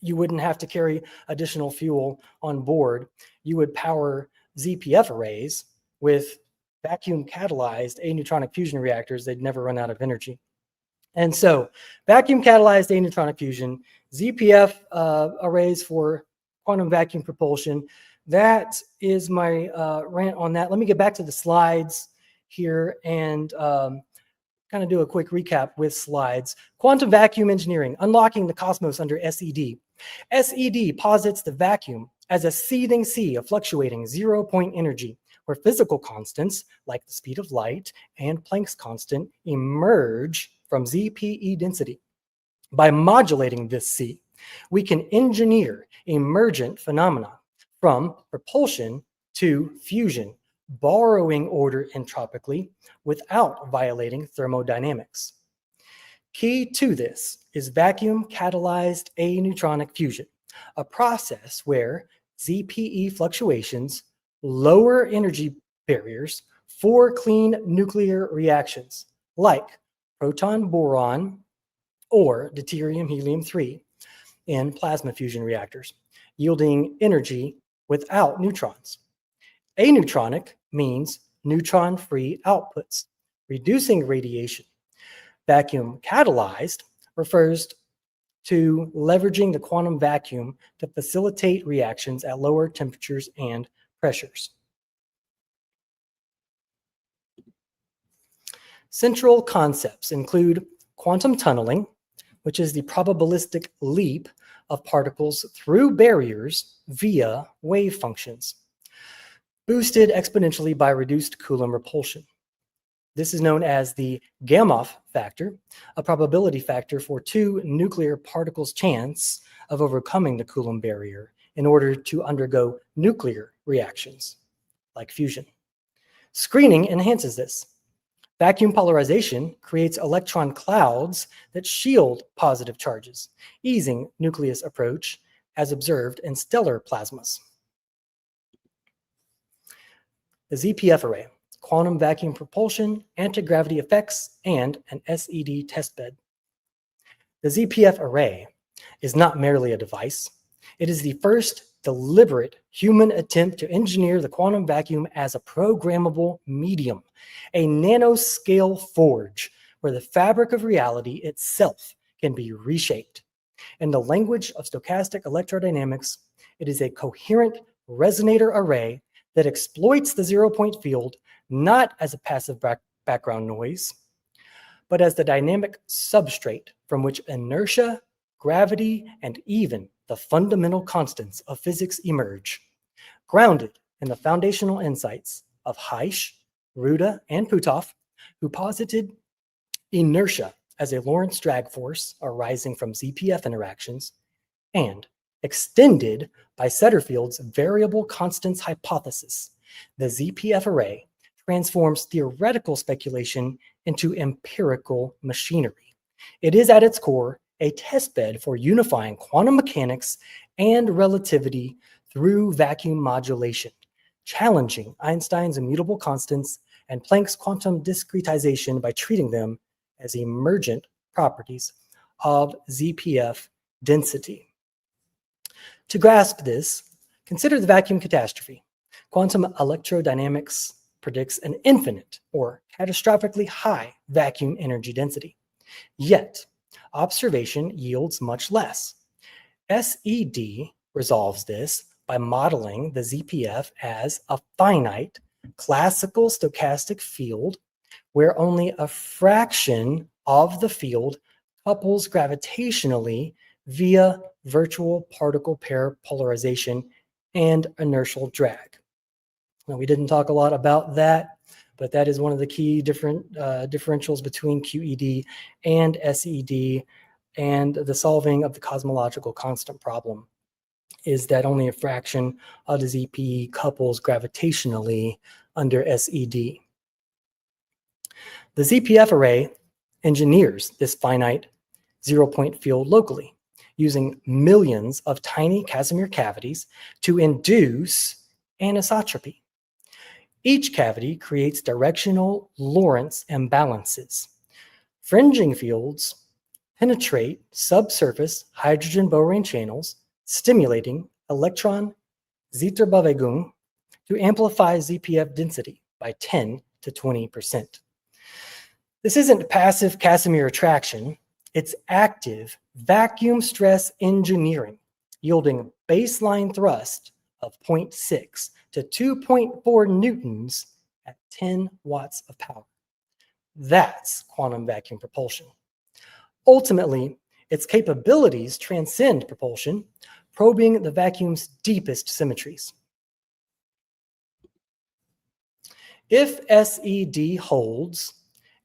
you wouldn't have to carry additional fuel on board. You would power ZPF arrays with vacuum catalyzed aneutronic fusion reactors. They'd never run out of energy. And so vacuum catalyzed aneutronic fusion, ZPF arrays for quantum vacuum propulsion. That is my rant on that. Let me get back to the slides here and kind of do a quick recap with slides. Quantum vacuum engineering, unlocking the cosmos under SED. SED posits the vacuum as a seething sea of fluctuating 0-point energy where physical constants like the speed of light and Planck's constant emerge from ZPE density. By modulating this C, we can engineer emergent phenomena from propulsion to fusion, borrowing order entropically without violating thermodynamics. Key to this is vacuum catalyzed aneutronic fusion, a process where ZPE fluctuations lower energy barriers for clean nuclear reactions like proton-boron or deuterium-helium-3 in plasma fusion reactors, yielding energy without neutrons. Aneutronic means neutron-free outputs, reducing radiation. Vacuum catalyzed refers to leveraging the quantum vacuum to facilitate reactions at lower temperatures and pressures. Central concepts include quantum tunneling, which is the probabilistic leap of particles through barriers via wave functions, boosted exponentially by reduced Coulomb repulsion. This is known as the Gamow factor, a probability factor for two nuclear particles' chance of overcoming the Coulomb barrier in order to undergo nuclear reactions, like fusion. Screening enhances this. Vacuum polarization creates electron clouds that shield positive charges, easing nucleus approach as observed in stellar plasmas. The ZPF array, quantum vacuum propulsion, anti-gravity effects, and an SED testbed. The ZPF array is not merely a device. It is the first deliberate human attempt to engineer the quantum vacuum as a programmable medium, a nanoscale forge where the fabric of reality itself can be reshaped. In the language of stochastic electrodynamics, it is a coherent resonator array that exploits the zero-point field not as a passive background noise, but as the dynamic substrate from which inertia, gravity, and even the fundamental constants of physics emerge, grounded in the foundational insights of Heisch, Ruda, and Puthoff, who posited inertia as a Lorentz drag force arising from ZPF interactions, and extended by Setterfield's variable constants hypothesis. The ZPF array transforms theoretical speculation into empirical machinery. It is at its core a testbed for unifying quantum mechanics and relativity through vacuum modulation, challenging Einstein's immutable constants and Planck's quantum discretization by treating them as emergent properties of ZPF density. To grasp this, consider the vacuum catastrophe. Quantum electrodynamics predicts an infinite or catastrophically high vacuum energy density. Yet, observation yields much less. SED resolves this by modeling the ZPF as a finite classical stochastic field where only a fraction of the field couples gravitationally via virtual particle pair polarization and inertial drag. Now, we didn't talk a lot about that, but that is one of the key differentials between QED and SED, and the solving of the cosmological constant problem is that only a fraction of the ZPE couples gravitationally under SED. The ZPF array engineers this finite zero-point field locally, using millions of tiny Casimir cavities to induce anisotropy. Each cavity creates directional Lorentz imbalances. Fringing fields penetrate subsurface hydrogen-boron channels, stimulating electron zitterbewegung to amplify ZPF density by 10 to 20%. This isn't passive Casimir attraction, it's active vacuum stress engineering, yielding baseline thrust of 0.6 to 2.4 newtons at 10 watts of power. That's quantum vacuum propulsion. Ultimately, its capabilities transcend propulsion, probing the vacuum's deepest symmetries. If SED holds,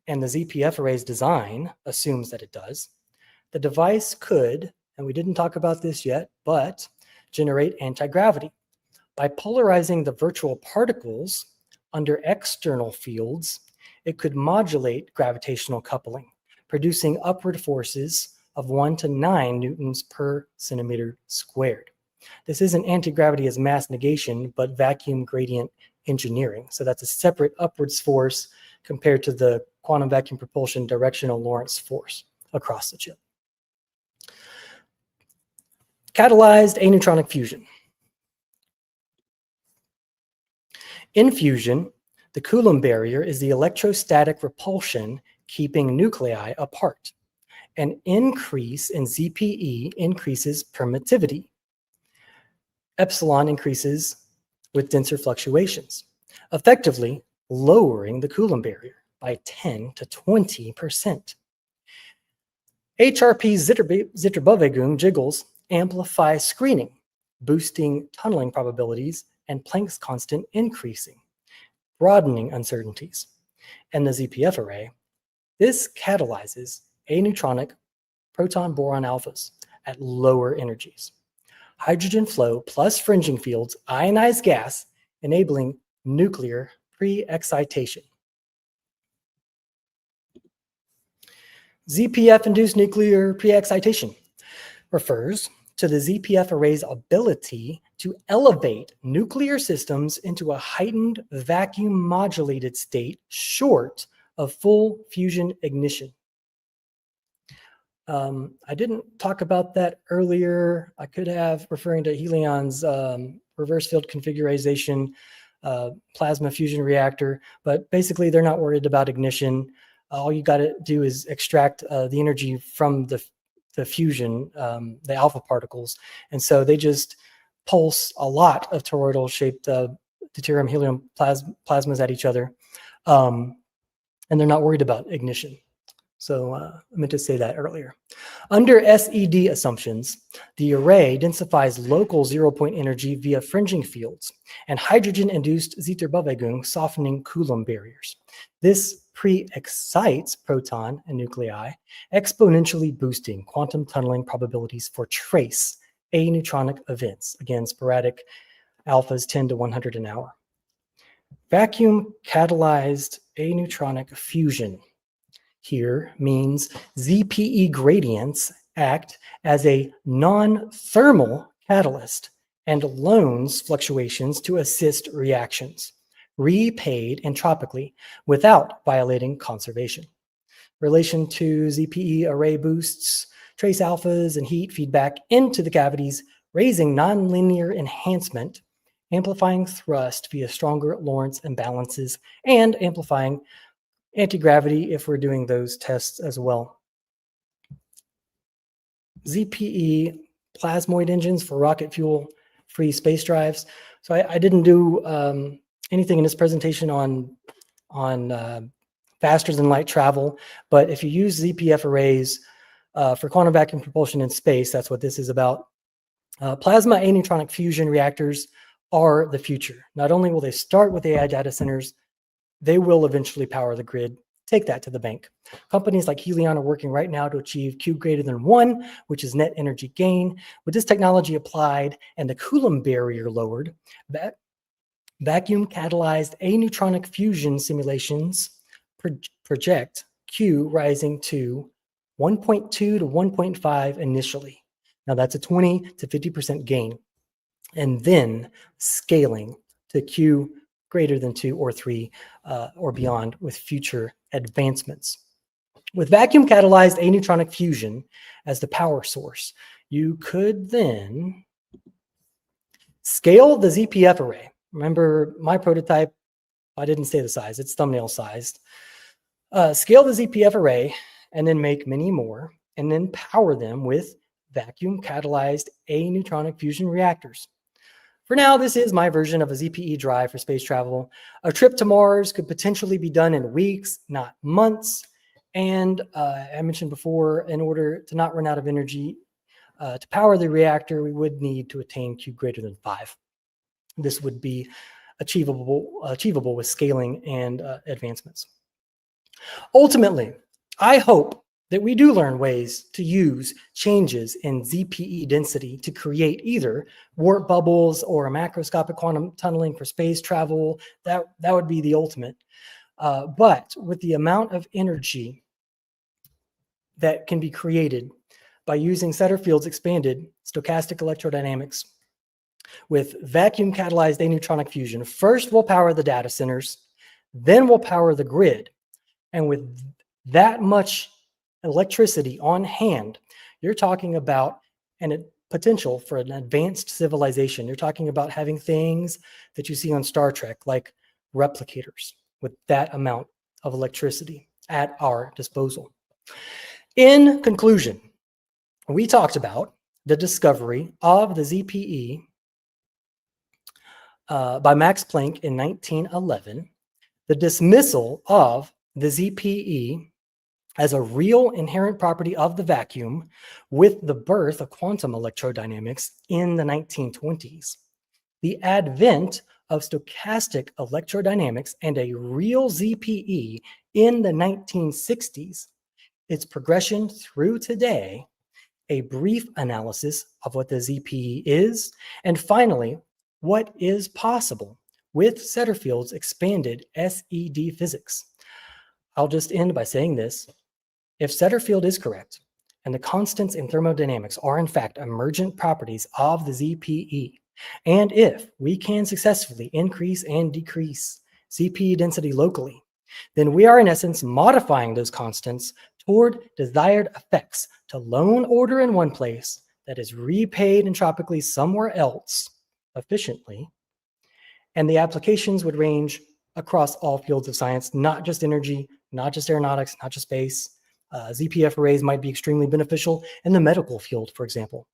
and the ZPF array's design assumes that it does, the device could, and we didn't talk about this yet, but generate anti-gravity. By polarizing the virtual particles under external fields, it could modulate gravitational coupling, producing upward forces of 1 to 9 newtons per centimeter squared. This isn't anti-gravity as mass negation, but vacuum gradient engineering. So that's a separate upwards force compared to the quantum vacuum propulsion directional Lorentz force across the chip. Catalyzed aneutronic fusion. In fusion, the Coulomb barrier is the electrostatic repulsion keeping nuclei apart. An increase in ZPE increases permittivity. Epsilon increases with denser fluctuations, effectively lowering the Coulomb barrier by 10 to 20%. HRP zitterbewegung jiggles amplify screening, boosting tunneling probabilities and Planck's constant increasing, broadening uncertainties. And the ZPF array, this catalyzes aneutronic proton-boron alphas at lower energies. Hydrogen flow plus fringing fields ionize gas, enabling nuclear pre-excitation. ZPF-induced nuclear pre-excitation refers to the ZPF array's ability to elevate nuclear systems into a heightened vacuum-modulated state short of full fusion ignition. I didn't talk about that earlier. I could have, referring to Helion's reverse field configuration plasma fusion reactor, but basically they're not worried about ignition. All you got to do is extract the energy from the fusion, the alpha particles. And so they just pulse a lot of toroidal-shaped deuterium helium plasmas at each other. And they're not worried about ignition. So I meant to say that earlier. Under SED assumptions, the array densifies local zero-point energy via fringing fields and hydrogen-induced zitterbewegung, softening Coulomb barriers. This pre-excites proton and nuclei, exponentially boosting quantum tunneling probabilities for trace aneutronic events, again, sporadic alphas 10 to 100 an hour. Vacuum catalyzed aneutronic fusion here means ZPE gradients act as a non-thermal catalyst and loans fluctuations to assist reactions, repaid entropically without violating conservation. Relation to ZPE array boosts, trace alphas and heat feedback into the cavities, raising nonlinear enhancement, amplifying thrust via stronger Lorentz imbalances, and amplifying anti-gravity if we're doing those tests as well. ZPE Plasmoid Engines for rocket fuel-free space drives. So I didn't do anything in this presentation on faster than light travel, but if you use ZPF arrays for quantum vacuum propulsion in space, that's what this is about. Plasma aneutronic fusion reactors are the future. Not only will they start with AI data centers, they will eventually power the grid. Take that to the bank. Companies like Helion are working right now to achieve Q greater than 1, which is net energy gain. With this technology applied and the Coulomb barrier lowered, vacuum catalyzed aneutronic fusion simulations project Q rising to 1.2 to 1.5 initially. Now that's a 20 to 50% gain, and then scaling to Q greater than 2 or 3 or beyond with future advancements. With vacuum catalyzed aneutronic fusion as the power source, you could then scale the ZPF array. Remember my prototype, I didn't say the size, it's thumbnail sized. Scale the ZPF array and then make many more and then power them with vacuum catalyzed aneutronic fusion reactors. For now, this is my version of a ZPE drive for space travel. A trip to Mars could potentially be done in weeks, not months. And I mentioned before, in order to not run out of energy to power the reactor, we would need to attain Q greater than 5. This would be achievable with scaling and advancements. Ultimately, I hope that we do learn ways to use changes in ZPE density to create either warp bubbles or a macroscopic quantum tunneling for space travel. That would be the ultimate. But with the amount of energy that can be created by using Setterfield's expanded stochastic electrodynamics with vacuum catalyzed aneutronic fusion, first we'll power the data centers, then we'll power the grid. And with that much electricity on hand, you're talking about a potential for an advanced civilization. You're talking about having things that you see on Star Trek, like replicators, with that amount of electricity at our disposal. In conclusion, we talked about the discovery of the ZPE by Max Planck in 1911, the dismissal of the ZPE as a real inherent property of the vacuum with the birth of quantum electrodynamics in the 1920s, the advent of stochastic electrodynamics and a real ZPE in the 1960s, its progression through today, a brief analysis of what the ZPE is, and finally, what is possible with Setterfield's expanded SED physics. I'll just end by saying this. If Setterfield is correct, and the constants in thermodynamics are in fact emergent properties of the ZPE, and if we can successfully increase and decrease ZPE density locally, then we are in essence modifying those constants toward desired effects to lone order in one place that is repaid entropically somewhere else efficiently. And the applications would range across all fields of science, not just energy, not just aeronautics, not just space. ZPF arrays might be extremely beneficial in the medical field, for example.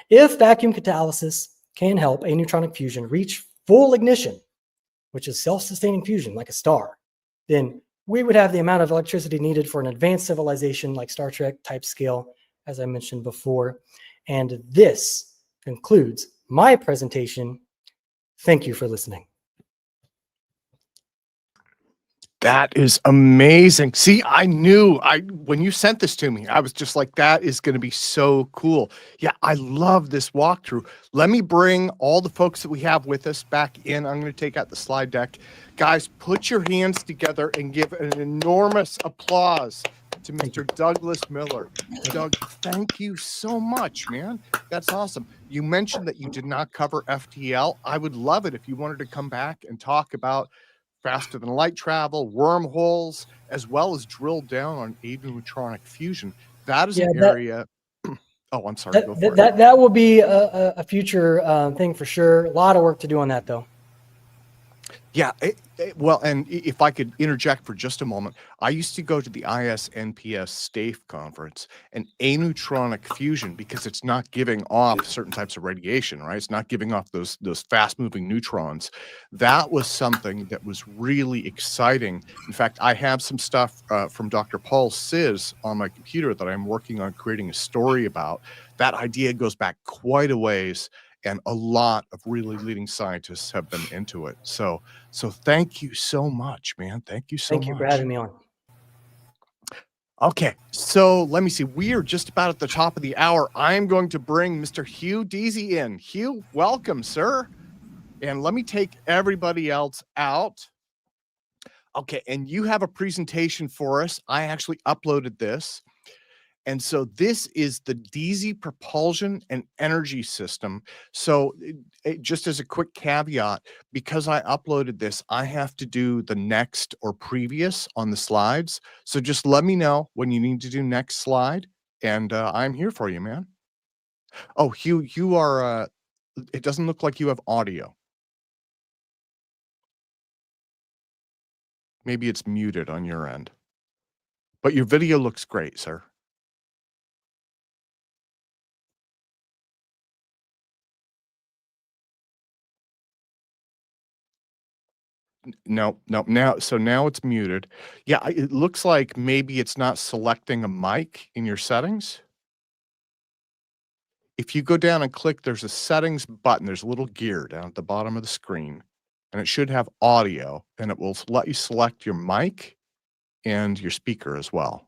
If vacuum catalysis can help aneutronic fusion reach full ignition, which is self-sustaining fusion like a star, then we would have the amount of electricity needed for an advanced civilization like Star Trek type scale, as I mentioned before. And this concludes my presentation. Thank you for listening. That is amazing. See, I knew when you sent this to me, I was just like, that is going to be so cool. Yeah, I love this walkthrough. Let me bring all the folks that we have with us back in. I'm going to take out the slide deck. Guys, put your hands together and give an enormous applause to Mr. Douglas Miller. Doug, thank you so much, man. That's awesome. You mentioned that you did not cover FTL. I would love it if you wanted to come back and talk about faster than light travel, wormholes, as well as drill down on aneutronic fusion. That is an area. Oh, I'm sorry. Go for it. That will be a future thing for sure. A lot of work to do on that, though. Yeah, well, and if I could interject for just a moment, I used to go to the ISNPS STAFE conference, and aneutronic fusion, because it's not giving off certain types of radiation, right? It's not giving off those fast-moving neutrons. That was something that was really exciting. In fact, I have some stuff from Dr. Paul Sis on my computer that I'm working on creating a story about. That idea goes back quite a ways, and a lot of really leading scientists have been into it. So thank you so much, man. Thank you so much. Thank you for having me on. Okay, so let me see. We are just about at the top of the hour. I'm going to bring Mr. Hugh Deasy in. Hugh, welcome, sir. And let me take everybody else out. Okay, and you have a presentation for us. I actually uploaded this. And so this is the Deasy propulsion and energy system. So just as a quick caveat, because I uploaded this, I have to do the next or previous on the slides. So just let me know when you need to do next slide, and I'm here for you, man. Oh, Hugh, you are, it doesn't look like you have audio. Maybe it's muted on your end. But your video looks great, sir. No, now it's muted. Yeah, it looks like maybe it's not selecting a mic in your settings. If you go down and click, there's a settings button. There's a little gear down at the bottom of the screen. and it should have audio, and it will let you select your mic and your speaker as well.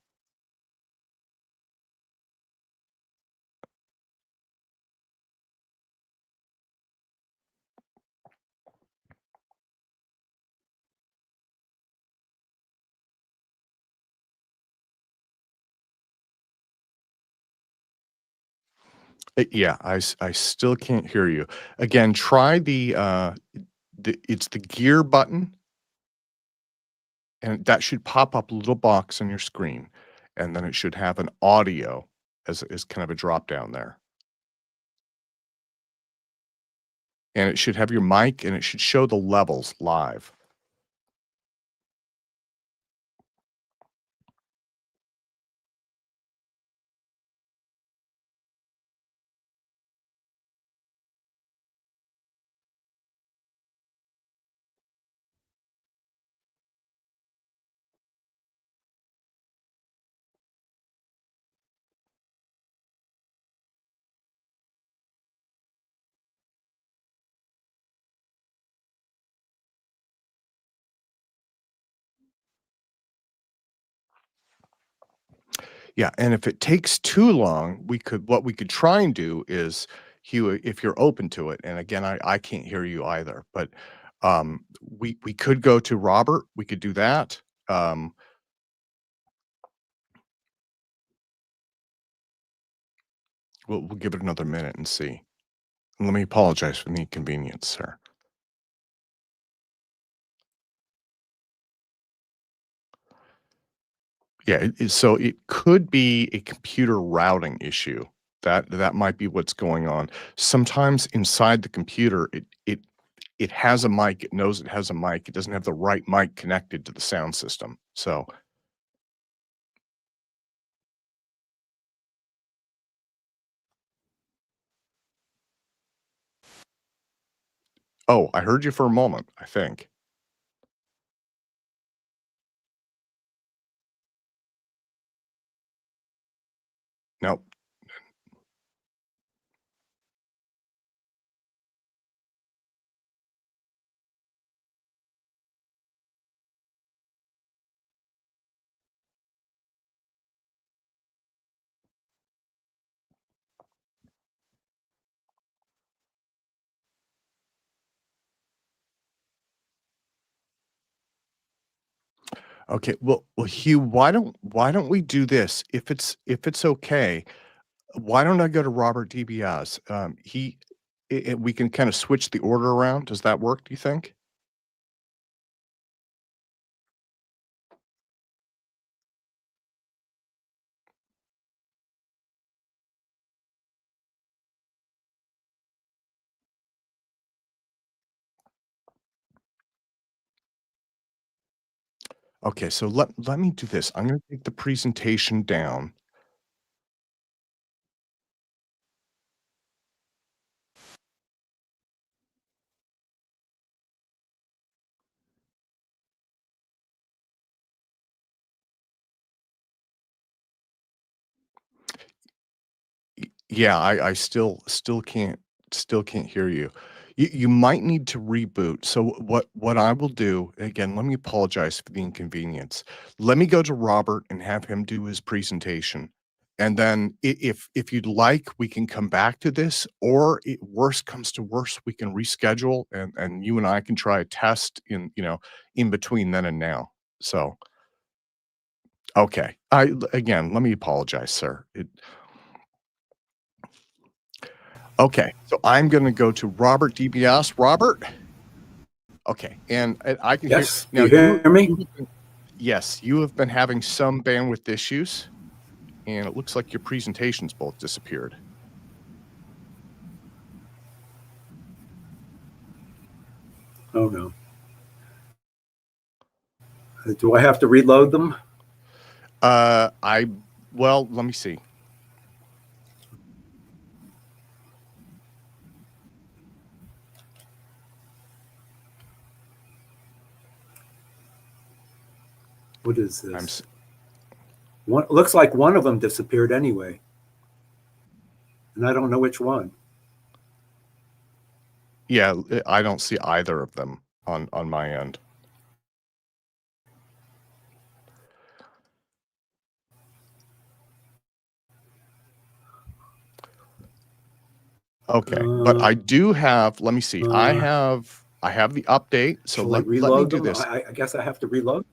Yeah, I still can't hear you. Again, try it's the gear button, and that should pop up a little box on your screen, and then it should have an audio as kind of a drop down there. And it should have your mic, and it should show the levels live. Yeah, and if it takes too long, what we could try and do is, Hugh, if you're open to it, and again, I can't hear you either, but we could go to Robert. We could do that. We'll give it another minute and see. And let me apologize for the inconvenience, sir. Yeah, so it could be a computer routing issue. That might be what's going on. Sometimes inside the computer, it has a mic. It knows it has a mic. It doesn't have the right mic connected to the sound system. So, oh, I heard you for a moment, I think. No. Okay. Well, Hugh, why don't we do this? If it's okay, why don't I go to Robert DeBiase? We can kind of switch the order around. Does that work, do you think? Okay, so let me do this. I'm gonna take the presentation down. Yeah, I still can't hear you. You might need to reboot. So what I will do, again, let me apologize for the inconvenience. Let me go to Robert and have him do his presentation. And then if you'd like, we can come back to this, or worst comes to worst, we can reschedule and you and I can try a test in between then and now. So, okay. Again, let me apologize, sir. Okay, so I'm gonna go to Robert DeBiase. Robert? Okay, and I can hear Yes, now you hear me? yes, you have been having some bandwidth issues, and it looks like your presentations both disappeared. Oh no. Do I have to reload them? Well, let me see. What is I'm this? One looks like one of them disappeared anyway. And I don't know which one. Yeah, I don't see either of them. on my end. Okay, but I do have, let me see. I have the update. So let me do this. I guess I have to reload.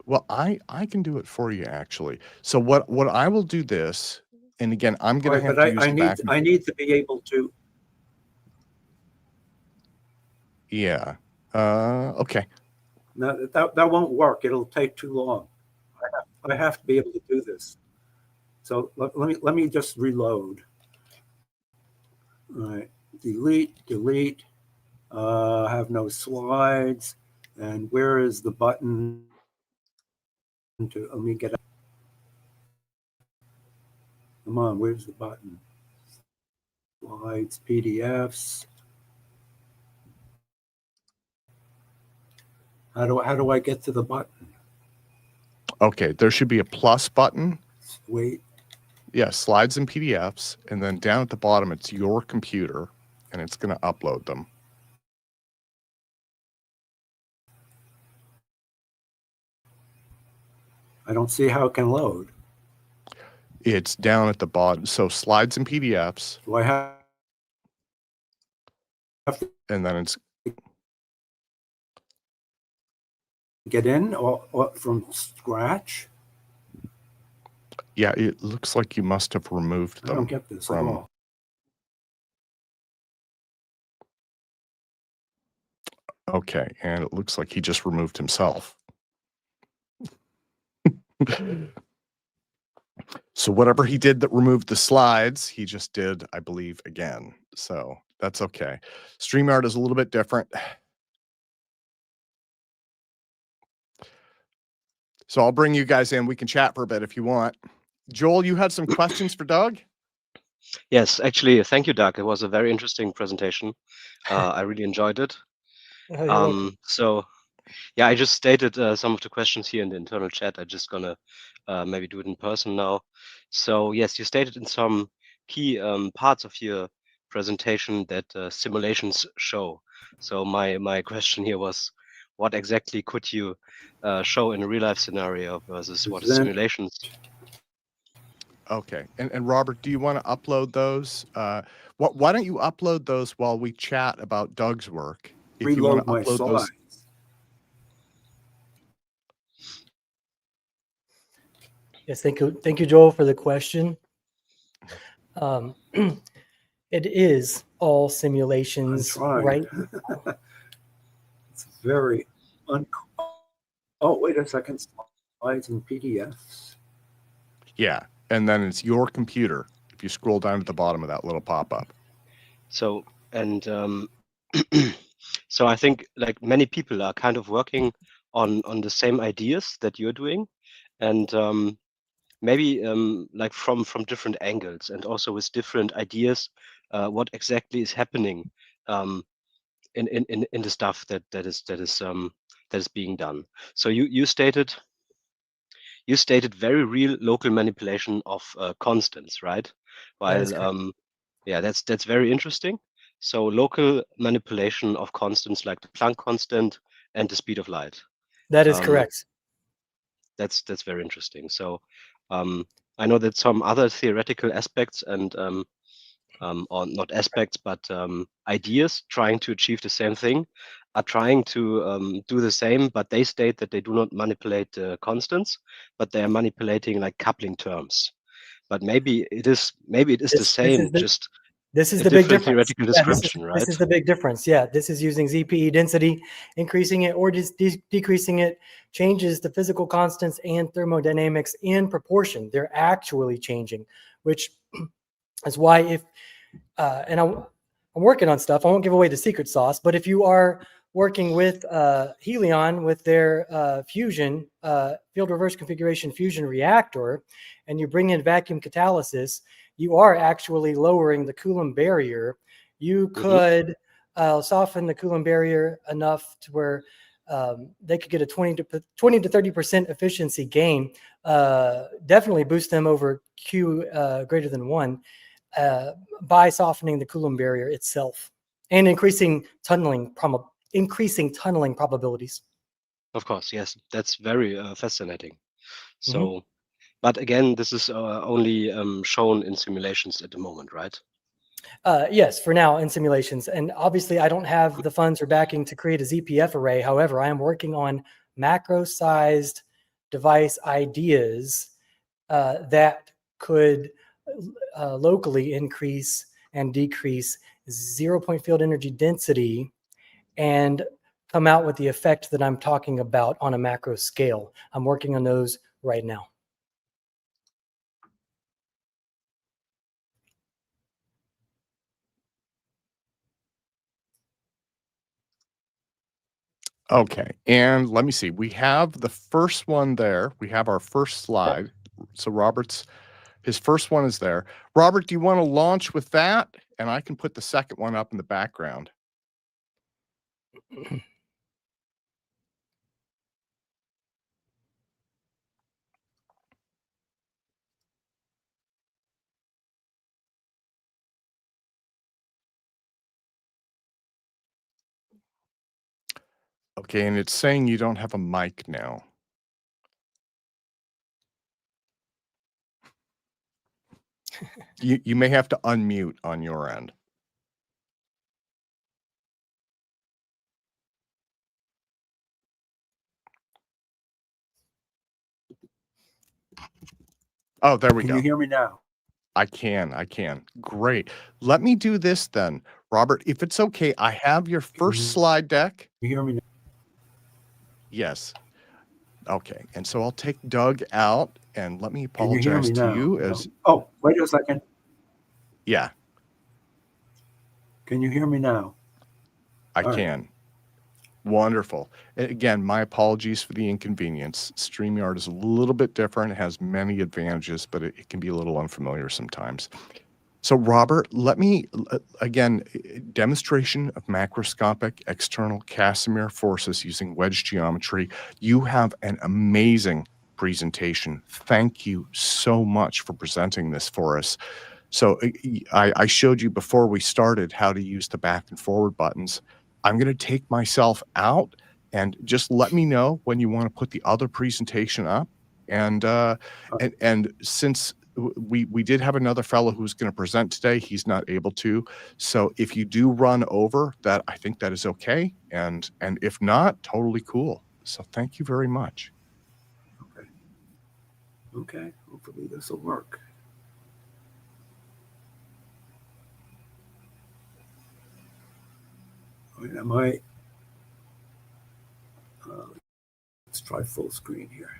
Well, I can do it for you actually. So what I will do this, and again, I'm going to have to use the vacuum. I need to be able to. Yeah. Okay. No, that won't work. It'll take too long. I have to be able to do this. So let me just reload. All right, delete. I have no slides. And where is the button to let me get? Come on, where's the button? Slides, PDFs. How do I get to the button? Okay, there should be a plus button. Wait. Yeah, slides and PDFs, and then down at the bottom, it's your computer, and it's going to upload them. I don't see how it can load. It's down at the bottom. So slides and PDFs. Do I have to? And then it's get in or from scratch? Yeah, it looks like you must have removed them. I don't get this at all. Okay, and it looks like he just removed himself. So whatever he did that removed the slides, he just did, I believe, again. So that's okay. StreamYard is a little bit different. So I'll bring you guys in. We can chat for a bit if you want. Joel, you had some questions for Doug? Yes, actually, thank you, Doug. It was a very interesting presentation. I really enjoyed it. So, yeah, I just stated some of the questions here in the internal chat. I'm just gonna maybe do it in person now. So, yes, you stated in some key parts of your presentation that simulations show. So my question here was, what exactly could you show in a real-life scenario versus what is simulations? Okay, and Robert, do you want to upload those? Why don't you upload those while we chat about Doug's work? If you want to upload those. Yes, thank you, Joel, for the question. It is all simulations, right? It's very oh, wait a second. Slides and PDFs. Yeah, and then it's your computer. If you scroll down to the bottom of that little pop-up. So, and so I think like many people are kind of working on the same ideas that you're doing, and maybe like from different angles, and also with different ideas, what exactly is happening in the stuff that is being done. So you stated very real local manipulation of constants, right? While yeah, that's very interesting. So local manipulation of constants like the Planck constant and the speed of light. That is correct. That's very interesting. So I know that some other theoretical aspects and or not aspects, but ideas trying to achieve the same thing are trying to do the same, but they state that they do not manipulate constants, but they are manipulating like coupling terms. But maybe it is the same, just this is the big difference. Theoretical description, right? This is the big difference. Yeah, this is using ZPE density, increasing it or decreasing it, changes the physical constants and thermodynamics in proportion. They're actually changing, which is why if, and I'm working on stuff, I won't give away the secret sauce, but if you are working with Helion with their fusion, field reverse configuration fusion reactor, and you bring in vacuum catalysis, you are actually lowering the Coulomb barrier. You could soften the Coulomb barrier enough to where they could get a 20 to 30% efficiency gain. Definitely boost them over Q greater than 1 by softening the Coulomb barrier itself and increasing tunneling increasing tunneling probabilities. Of course, yes, that's very fascinating. So, but again, this is only shown in simulations at the moment, right? Yes, for now in simulations. And obviously, I don't have the funds or backing to create a ZPF array. However, I am working on macro-sized device ideas that could locally increase and decrease 0-point field energy density and come out with the effect that I'm talking about on a macro scale. I'm working on those right now. Okay, and let me see. We have the first one there. We have our first slide. So his first one is there. Robert, do you want to launch with that? And I can put the second one up in the background. Okay, and it's saying you don't have a mic now. You may have to unmute on your end. Oh, there we Can go. you hear me now? I can. Great. Let me do this then. Robert, if it's okay, I have your first slide deck. Can you hear me now? Yes. Okay. And so I'll take Doug out and let me Can you hear apologize me to now? you No. as Oh, wait a second. yeah, Can you hear me now? I All right. can. Wonderful. Again, my apologies for the inconvenience. StreamYard is a little bit different. It has many advantages, but it can be a little unfamiliar sometimes. So Robert, let me, again, demonstration of macroscopic external Casimir forces using wedge geometry. You have an amazing presentation. Thank you so much for presenting this for us. So I showed you before we started how to use the back and forward buttons. I'm going to take myself out and just let me know when you want to put the other presentation up. And since we did have another fellow who's going to present today, he's not able to. So if you do run over that, I think that is okay. And if not, totally cool. So thank you very much. Okay. Hopefully this will work. Am I? Let's try full screen here.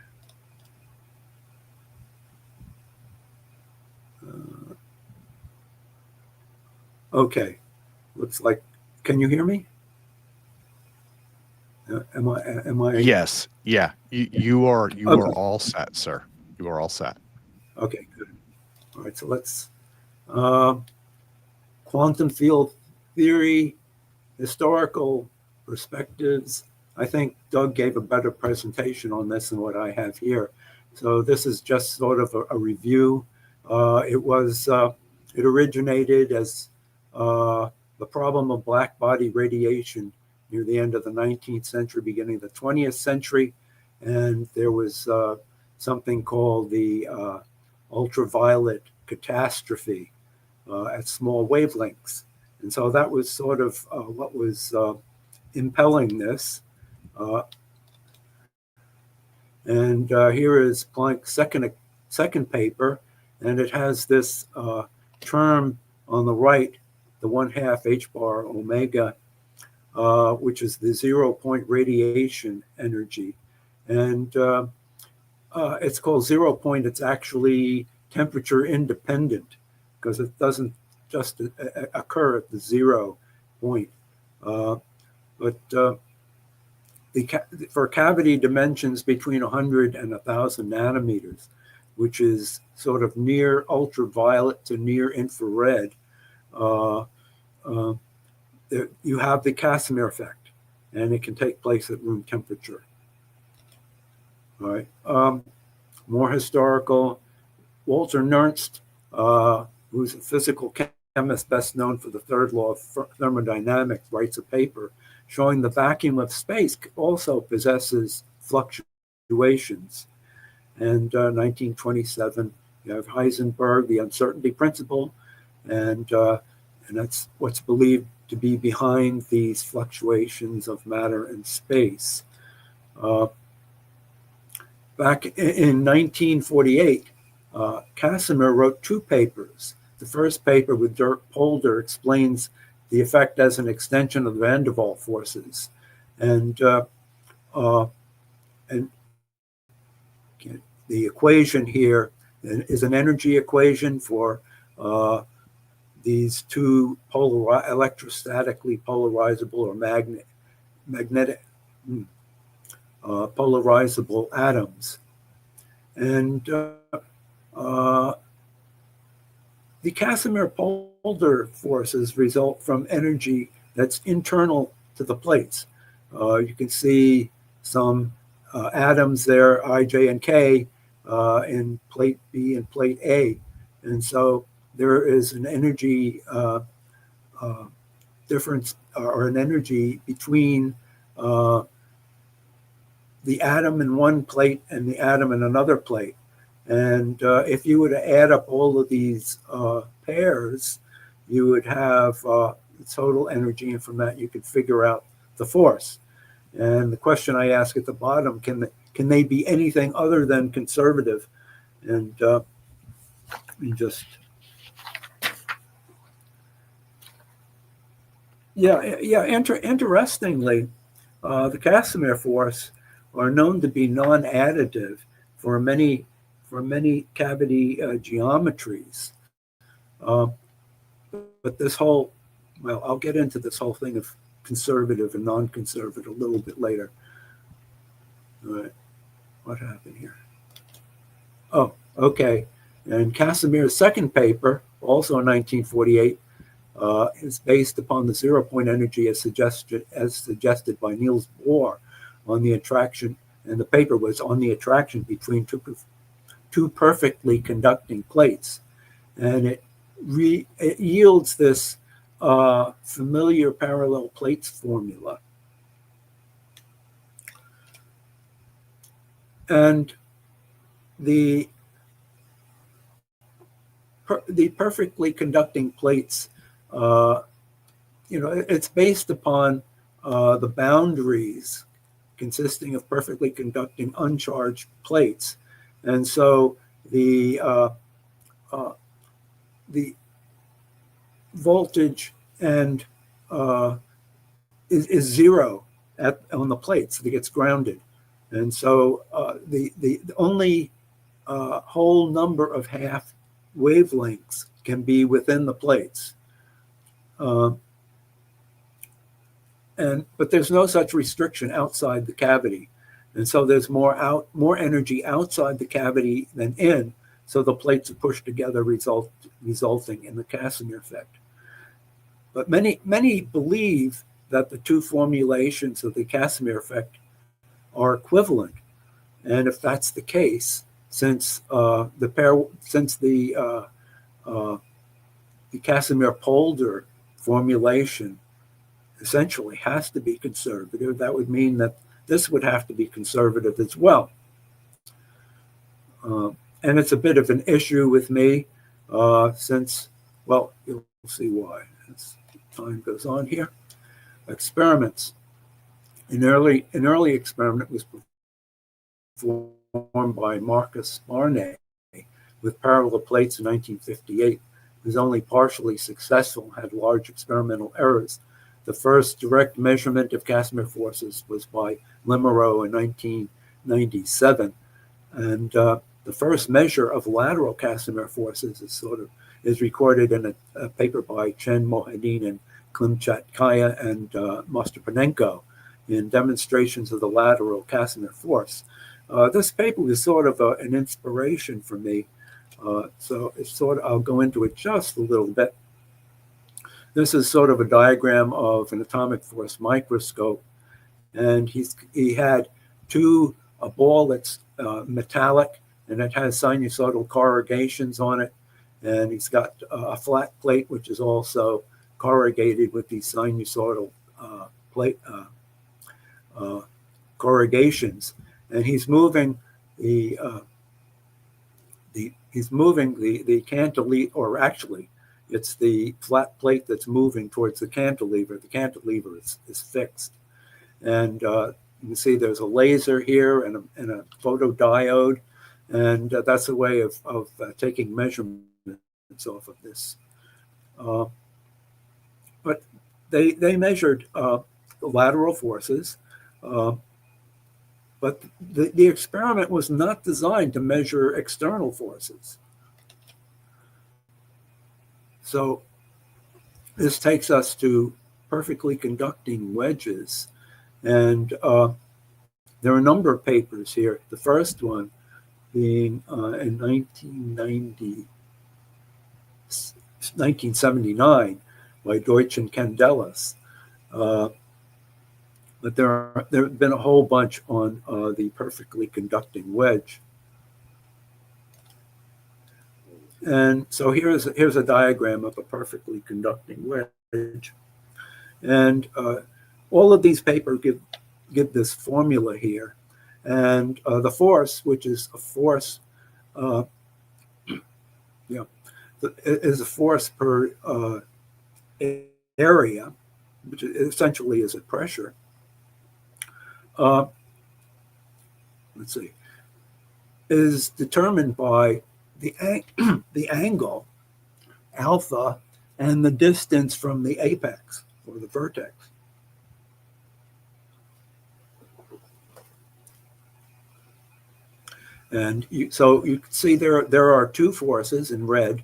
Okay. Looks like. Can you hear me? Am I? Yes. Yeah. You are Okay. all set, sir. You are all set. Okay. Good. All right. So let's. Quantum field theory, historical perspectives. I think Doug gave a better presentation on this than what I have here. So this is just sort of a review. It originated as the problem of black body radiation near the end of the 19th century, beginning of the 20th century. And there was something called the ultraviolet catastrophe at small wavelengths. And so that was sort of what was impelling this. And here is Planck's second paper, and it has this term on the right, the 1/2 h bar omega, which is the 0-point radiation energy. And it's called 0 point. It's actually temperature independent because it doesn't just occur at the 0 point. For cavity dimensions between 100 and 1,000 nanometers, which is sort of near ultraviolet to near infrared, you have the Casimir effect, and it can take place at room temperature. All right. More historical. Walter Nernst, who's a physical chemist best known for the third law of thermodynamics, writes a paper showing the vacuum of space also possesses fluctuations. And 1927, you have Heisenberg, the uncertainty principle, and that's what's believed to be behind these fluctuations of matter and space. Back in 1948, Casimir wrote 2 papers. The first paper with Dirk Polder explains the effect as an extension of the van der Waals forces. And the equation here is an energy equation for these 2 electrostatically polarizable or magnetic polarizable atoms. And the Casimir-Polder forces result from energy that's internal to the plates. You can see some atoms there, I, J, and K, in plate B and plate A. And so there is an energy difference, or an energy between the atom in one plate and the atom in another plate. And if you were to add up all of these pairs, you would have the total energy, and from that you could figure out the force. And the question I ask at the bottom, can they be anything other than conservative? And interestingly, the Casimir force are known to be non-additive for many cavity geometries. But this whole, well, I'll get into this whole thing of conservative and non-conservative a little bit later. All right, what happened here? Oh, okay. And Casimir's second paper, also in 1948, is based upon the zero-point energy as suggested by Niels Bohr on the attraction, and the paper was on the attraction between two perfectly conducting plates. And it yields this familiar parallel plates formula. And the perfectly conducting plates, it's based upon the boundaries consisting of perfectly conducting uncharged plates. And so the voltage and is zero on the plates. It gets grounded. And so the only whole number of half wavelengths can be within the plates. But there's no such restriction outside the cavity. And so there's more energy outside the cavity than in. So the plates are pushed together, resulting in the Casimir effect. But many believe that the 2 formulations of the Casimir effect are equivalent. And if that's the case, since the Casimir-Polder formulation essentially has to be conservative, that would mean that this would have to be conservative as well. And it's a bit of an issue with me since, well, you'll see why as time goes on here. Experiments. An early experiment was performed by Marcus Barnay with parallel plates in 1958. It was only partially successful, had large experimental errors. The first direct measurement of Casimir forces was by Lemereau in 1997. And the first measure of lateral Casimir forces is recorded in a paper by Chen Mohedin and Klimchatkaya and Mostopenenko in demonstrations of the lateral Casimir force. This paper was sort of an inspiration for me. So it's I'll go into it just a little bit. This is sort of a diagram of an atomic force microscope. And he had a ball that's metallic, and it has sinusoidal corrugations on it. And he's got a flat plate, which is also corrugated with these sinusoidal plate corrugations, and he's moving the cantilever, or actually, it's the flat plate that's moving towards the cantilever. The cantilever is fixed, and you can see there's a laser here and a photodiode, and that's a way of taking measurements off of this. But they measured lateral forces, but the experiment was not designed to measure external forces. So this takes us to perfectly conducting wedges. And there are a number of papers here. The first one being in 1979 by Deutsch and Candelas. But there have been a whole bunch on the perfectly conducting wedge. And so here's a diagram of a perfectly conducting wedge. And all of these papers give this formula here. And the force, which is a force, is a force per area, which essentially is a pressure. Let's see, is determined by the angle alpha and the distance from the apex or the vertex. And so you can see there are two forces in red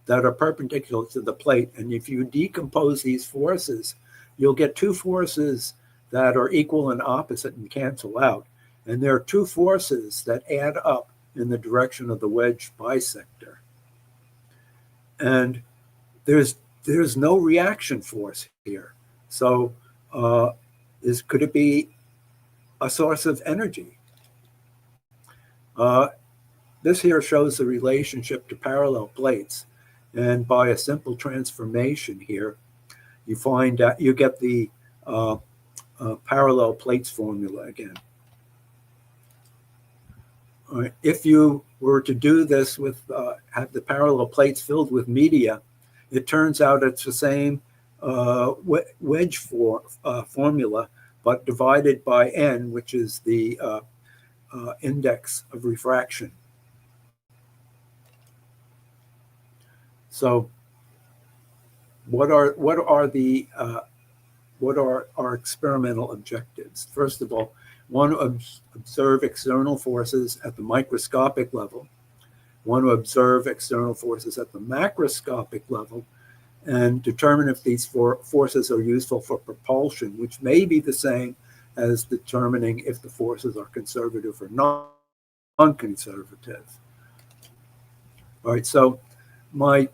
that are perpendicular to the plate. And if you decompose these forces, you'll get two forces that are equal and opposite and cancel out. And there are two forces that add up in the direction of the wedge bisector. And there's no reaction force here. So could it be a source of energy? This here shows the relationship to parallel plates. And by a simple transformation here, you find out you get the parallel plates formula again. All right. If you were to do this with have the parallel plates filled with media, it turns out it's the same wedge formula, but divided by n, which is the index of refraction. So, what are our experimental objectives? First of all, one, observe external forces at the microscopic level. One, observe external forces at the macroscopic level, and determine if these forces are useful for propulsion, which may be the same as determining if the forces are conservative or non-conservative. All right, so my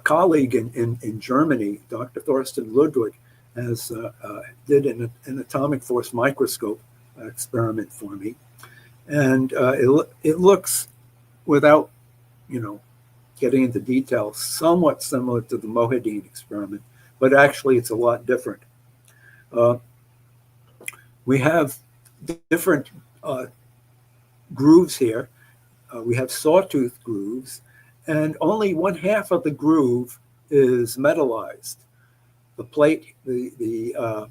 colleague in Germany, Dr. Thorsten Ludwig, did an atomic force microscope experiment for me, and it looks, without getting into details, somewhat similar to the Mohideen experiment, but actually it's a lot different. We have different grooves here. We have sawtooth grooves, and only one half of the groove is metallized. The plate, the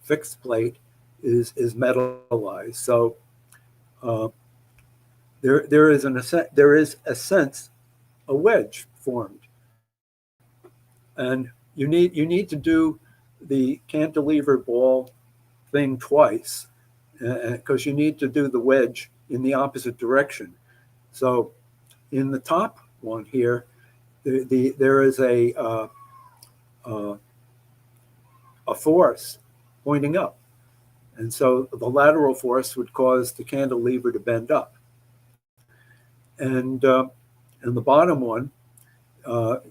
fixed plate, is metallized. So there is a sense a wedge formed, and you need to do the cantilever ball thing twice because you need to do the wedge in the opposite direction. So in the top one here, there is a force pointing up, and so the lateral force would cause the cantilever to bend up. And the bottom one,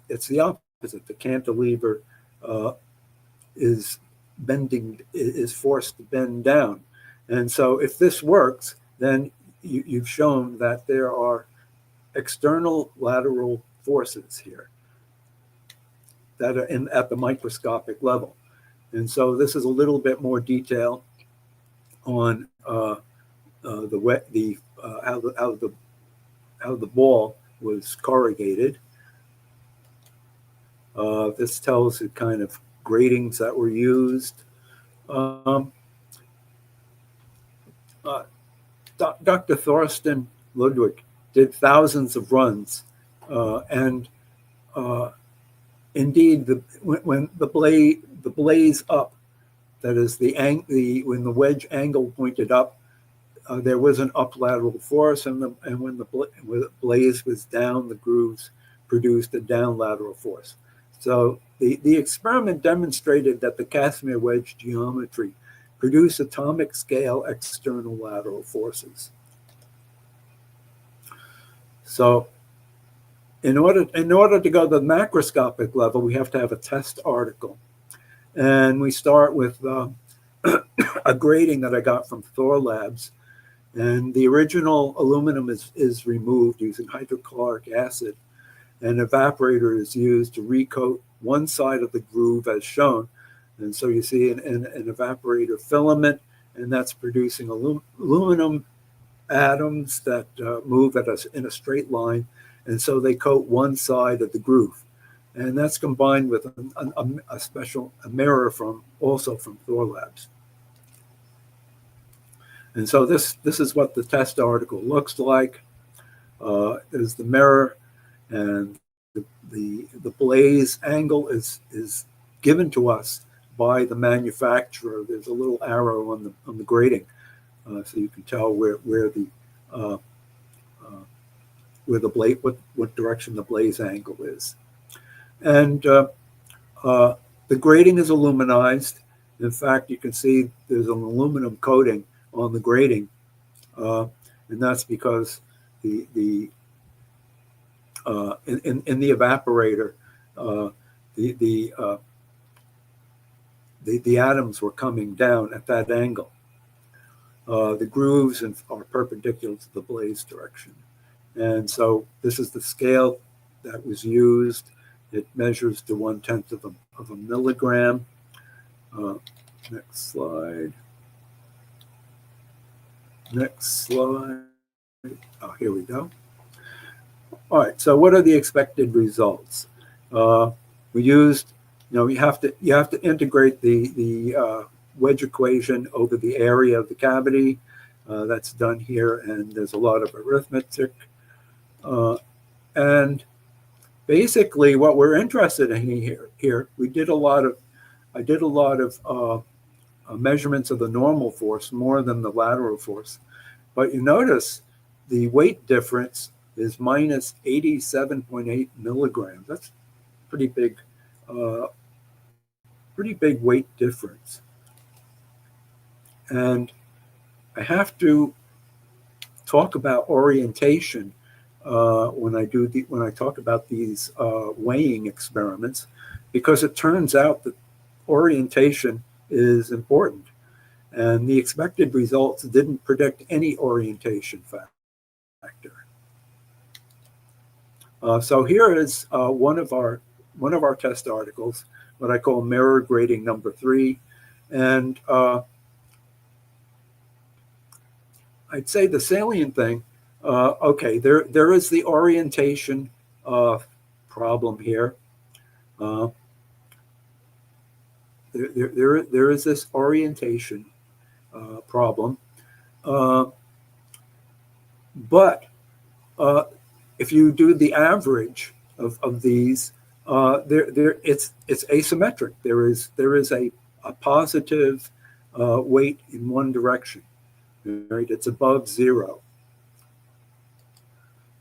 it's the opposite. The cantilever is forced to bend down. And so if this works, then you've shown that there are external lateral forces here that are at the microscopic level. And so this is a little bit more detail on how the ball was corrugated. This tells the kind of gratings that were used. Dr. Thorsten Ludwig did thousands of runs, and indeed, when the blaze up, that is when the wedge angle pointed up, there was an up lateral force, and when the blaze was down, the grooves produced a down lateral force. So the experiment demonstrated that the Casimir wedge geometry produced atomic scale external lateral forces. So in order to go to the macroscopic level, we have to have a test article. And we start with a grating that I got from Thor Labs. And the original aluminum is removed using hydrochloric acid. An evaporator is used to recoat one side of the groove as shown. And so you see an evaporator filament, and that's producing aluminum atoms that move in a straight line. And so they coat one side of the groove. And that's combined with a mirror also from Thor Labs. And so this is what the test article looks like. There's the mirror, and the blaze angle is given to us by the manufacturer. There's a little arrow on the grating, so you can tell what direction the blaze angle is. And the grating is aluminized. In fact, you can see there's an aluminum coating on the grating, and that's because in the evaporator, the atoms were coming down at that angle. The grooves are perpendicular to the blaze direction, and so this is the scale that was used. It measures to 1/10 of a milligram. Next slide. Next slide. Oh, here we go. All right. So, what are the expected results? We used, you have to integrate the wedge equation over the area of the cavity. That's done here, and there's a lot of arithmetic. And basically, what we're interested in here, I did a lot of measurements of the normal force more than the lateral force. But you notice the weight difference is minus 87.8 milligrams. That's pretty big weight difference. And I have to talk about orientation when I talk about these weighing experiments, because it turns out that orientation is important, and the expected results didn't predict any orientation factor. So here is one of our test articles, what I call mirror grating number 3, and I'd say the salient thing. Okay, there is the orientation problem here. There is this orientation problem, but if you do the average of these, it's asymmetric. There is a positive weight in one direction. Right, it's above 0.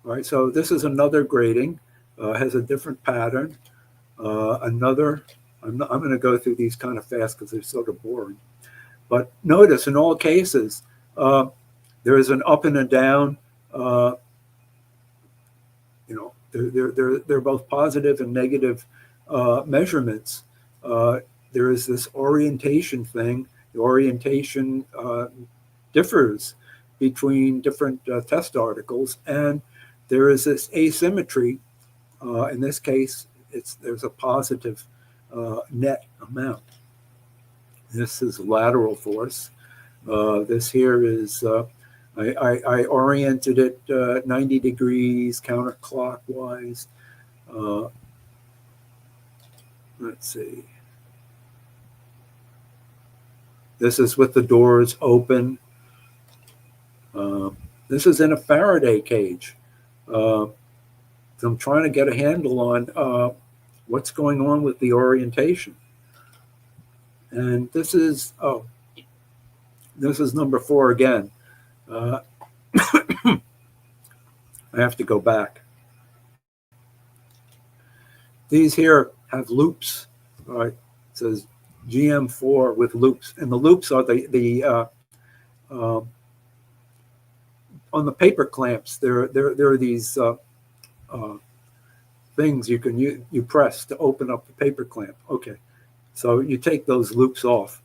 All right, so this is another grating, has a different pattern. I'm going to go through these kind of fast because they're sort of boring. But notice in all cases, there is an up and a down. They're both positive and negative measurements. There is this orientation thing. The orientation differs between different test articles, and there is this asymmetry. In this case, there's a positive net amount. This is lateral force. This here is, I oriented it 90 degrees counterclockwise. Let's see. This is with the doors open. This is in a Faraday cage. So I'm trying to get a handle on what's going on with the orientation. And this is, this is number 4 again. I have to go back. These here have loops. All right, it says GM4 with loops, and the loops are on the paper clamps. There are these things you press to open up the paper clamp. Okay, so you take those loops off,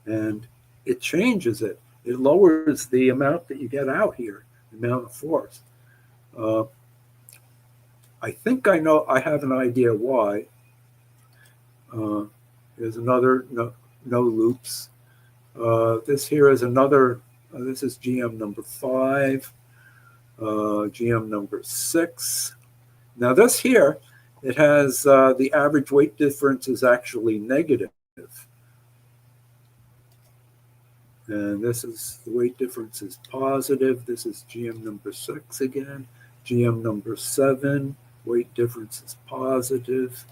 and it changes it. It lowers the amount that you get out here, the amount of force. I think I have an idea why. Here's another no loops. This here is another, this is GM number 5, GM number 6. Now this here, it has the average weight difference is actually negative. And this is, the weight difference is positive. This is GM number 6 again. GM number 7, weight difference is positive.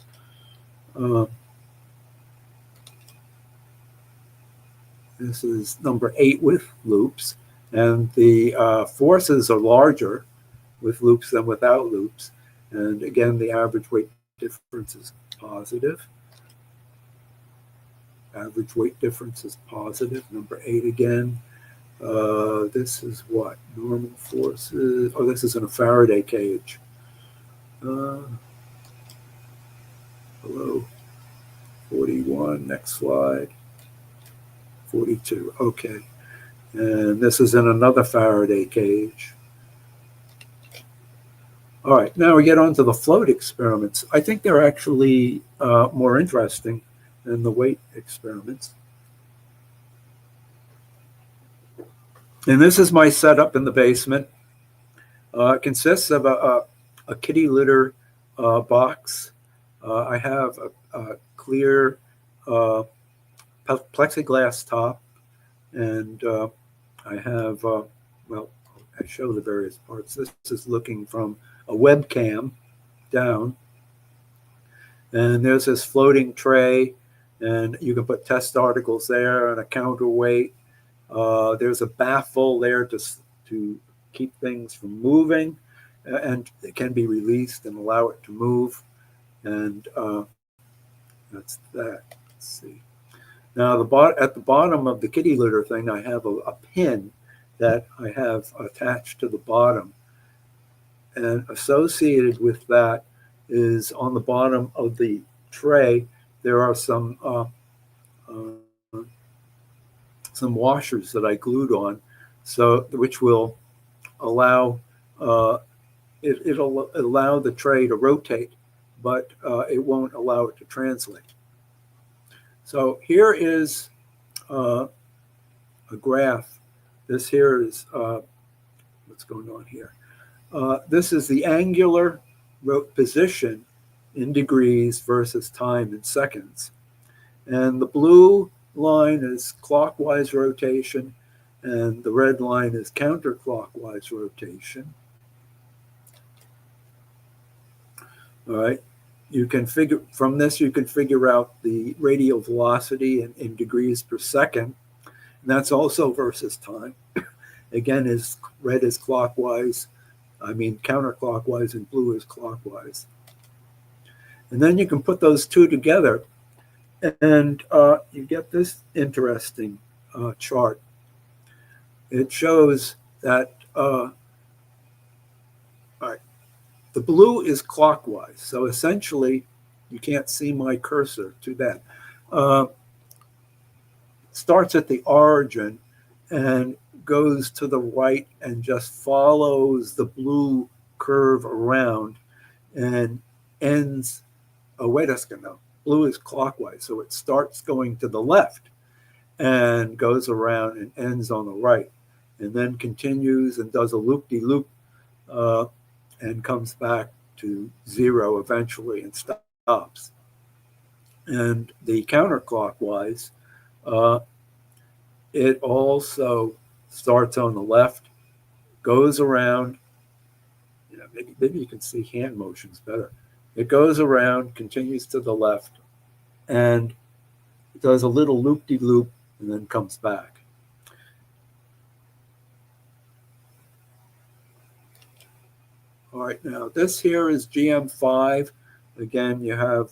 This is number 8 with loops. And the forces are larger with loops than without loops. And again, the average weight difference is positive. Average weight difference is positive. Number 8 again. This is what? Normal forces. Oh, this is in a Faraday cage. Hello. 41. Next slide. 42. Okay. And this is in another Faraday cage. All right. Now we get on to the float experiments. I think they're actually more interesting than the weight experiments. And this is my setup in the basement. It consists of a kitty litter box. I have a clear plexiglass top, and I have, well, I show the various parts. This is looking from a webcam down. And there's this floating tray, and you can put test articles there and a counterweight. There's a baffle there to keep things from moving, and it can be released and allow it to move. And that's that. Let's see. Now, at the bottom of the kitty litter thing, I have a pin that I have attached to the bottom. And associated with that is on the bottom of the tray, there are some washers that I glued on, so which will allow it'll allow the tray to rotate, but it won't allow it to translate. So here is a graph. This here is what's going on here. This is the angular position in degrees versus time in seconds. And the blue line is clockwise rotation, and the red line is counterclockwise rotation. All right. You can figure, from this, you can figure out the radial velocity in degrees per second. And that's also versus time. Again, red is clockwise, counterclockwise, and blue is clockwise. And then you can put those two together, and you get this interesting chart. It shows that the blue is clockwise. So essentially, you can't see my cursor, too bad. Starts at the origin and goes to the right and just follows the blue curve around and ends, blue is clockwise, so it starts going to the left. and goes around and ends on the right, and then continues and does a loop-de-loop and comes back to zero eventually and stops. And the counterclockwise, it also starts on the left, goes around, maybe you can see hand motions better. It goes around, continues to the left, and does a little loop-de-loop and then comes back. All right, now this here is GM5. Again, you have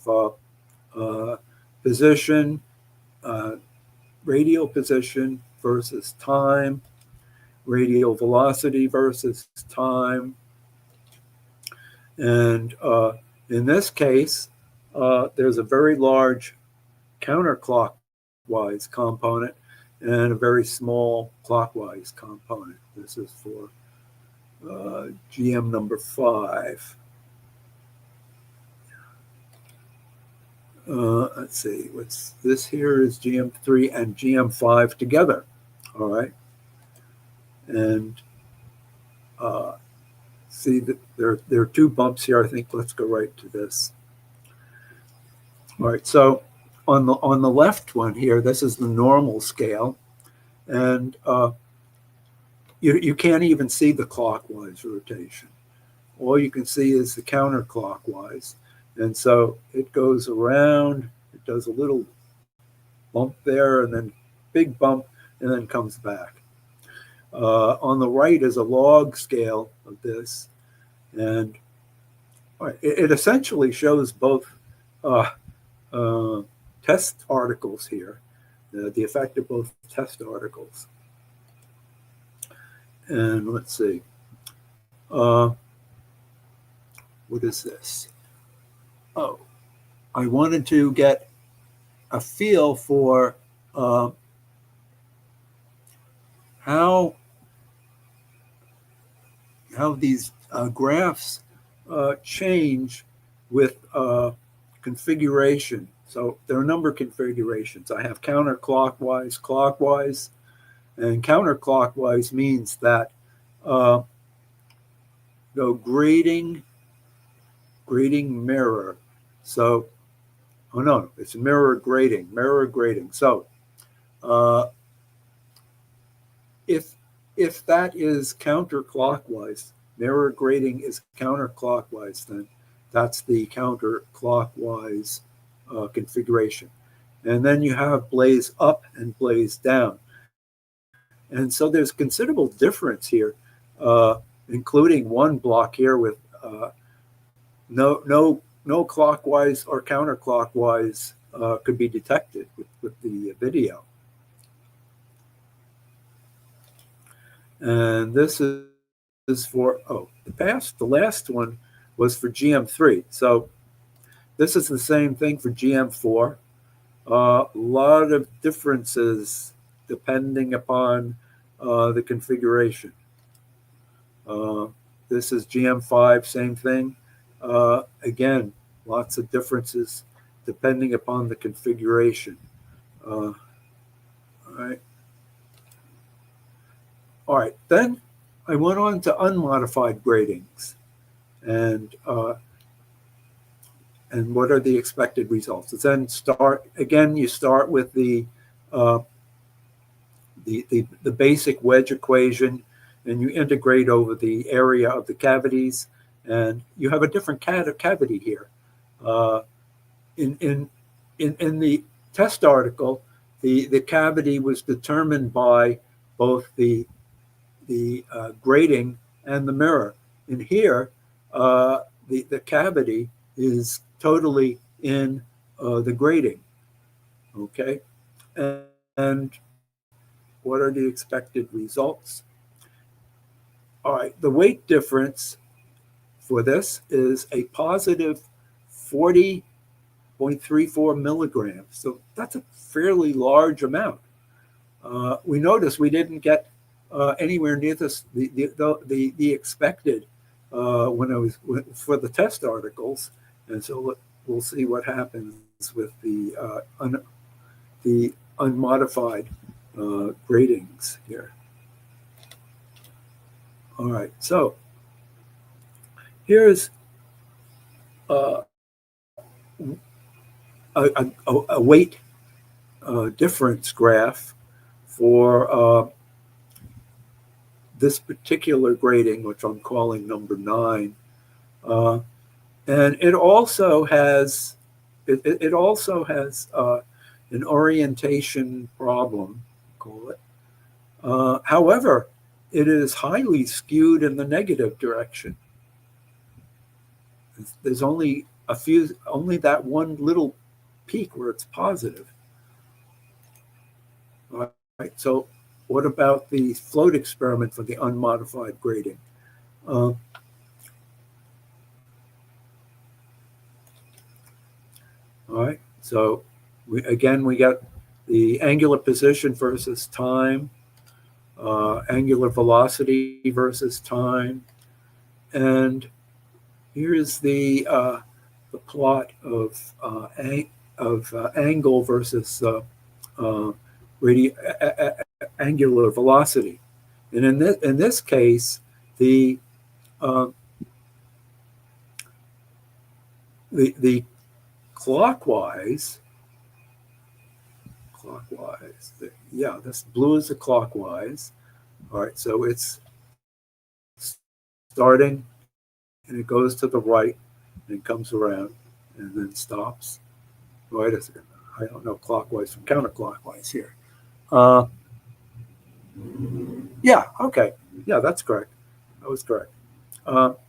position, radial position versus time, radial velocity versus time. And in this case, there's a very large counterclockwise component and a very small clockwise component. This is for GM number 5. Let's see, what's this here is GM3 and GM5 together. All right. And see that there are 2 bumps here. I think let's go right to this. All right, so on the left one here, this is the normal scale, and you can't even see the clockwise rotation. All you can see is the counterclockwise, and so it goes around. It does a little bump there, and then big bump, and then comes back. On the right is a log scale of this, and it essentially shows both test articles here, the effect of both test articles. And let's see, what is this? Oh, I wanted to get a feel for how these graphs change with configuration. So there are a number of configurations. I have counterclockwise, clockwise, and counterclockwise means that go grading, mirror. So, oh no, it's mirror grading. So if that is counterclockwise, mirror grading is counterclockwise, then that's the counterclockwise configuration. And then you have blaze up and blaze down. And so there's considerable difference here, including one block here with no clockwise or counterclockwise could be detected with the video. And this is for, the last one was for GM3. So this is the same thing for GM4. A lot of differences depending upon the configuration. This is GM5, same thing. Again, lots of differences depending upon the configuration. All right, then I went on to unmodified gradings, and what are the expected results? And then you start with the basic wedge equation, and you integrate over the area of the cavities, and you have a different cavity here. In the test article, the cavity was determined by both the grating and the mirror. In here, the cavity is totally in the grating. Okay, and what are the expected results? All right, the weight difference for this is a positive 40.34 milligrams. So that's a fairly large amount. We noticed we didn't get anywhere near this the expected when I was for the test articles, and so we'll see what happens with the unmodified gratings here. All right, so here's a weight difference graph for this particular grating, which I'm calling number 9, and it also has an orientation problem, call it. However, it is highly skewed in the negative direction. There's only that one little peak where it's positive. All right, so what about the float experiment for the unmodified grating? All right, so we got the angular position versus time, angular velocity versus time, and here's the plot of angle versus angular velocity, and in this case, the clockwise, yeah, this blue is the clockwise. All right, so it's starting and it goes to the right and it comes around and then stops. Wait a second, I don't know clockwise from counterclockwise here. Yeah, okay, yeah, that's correct. That was correct. All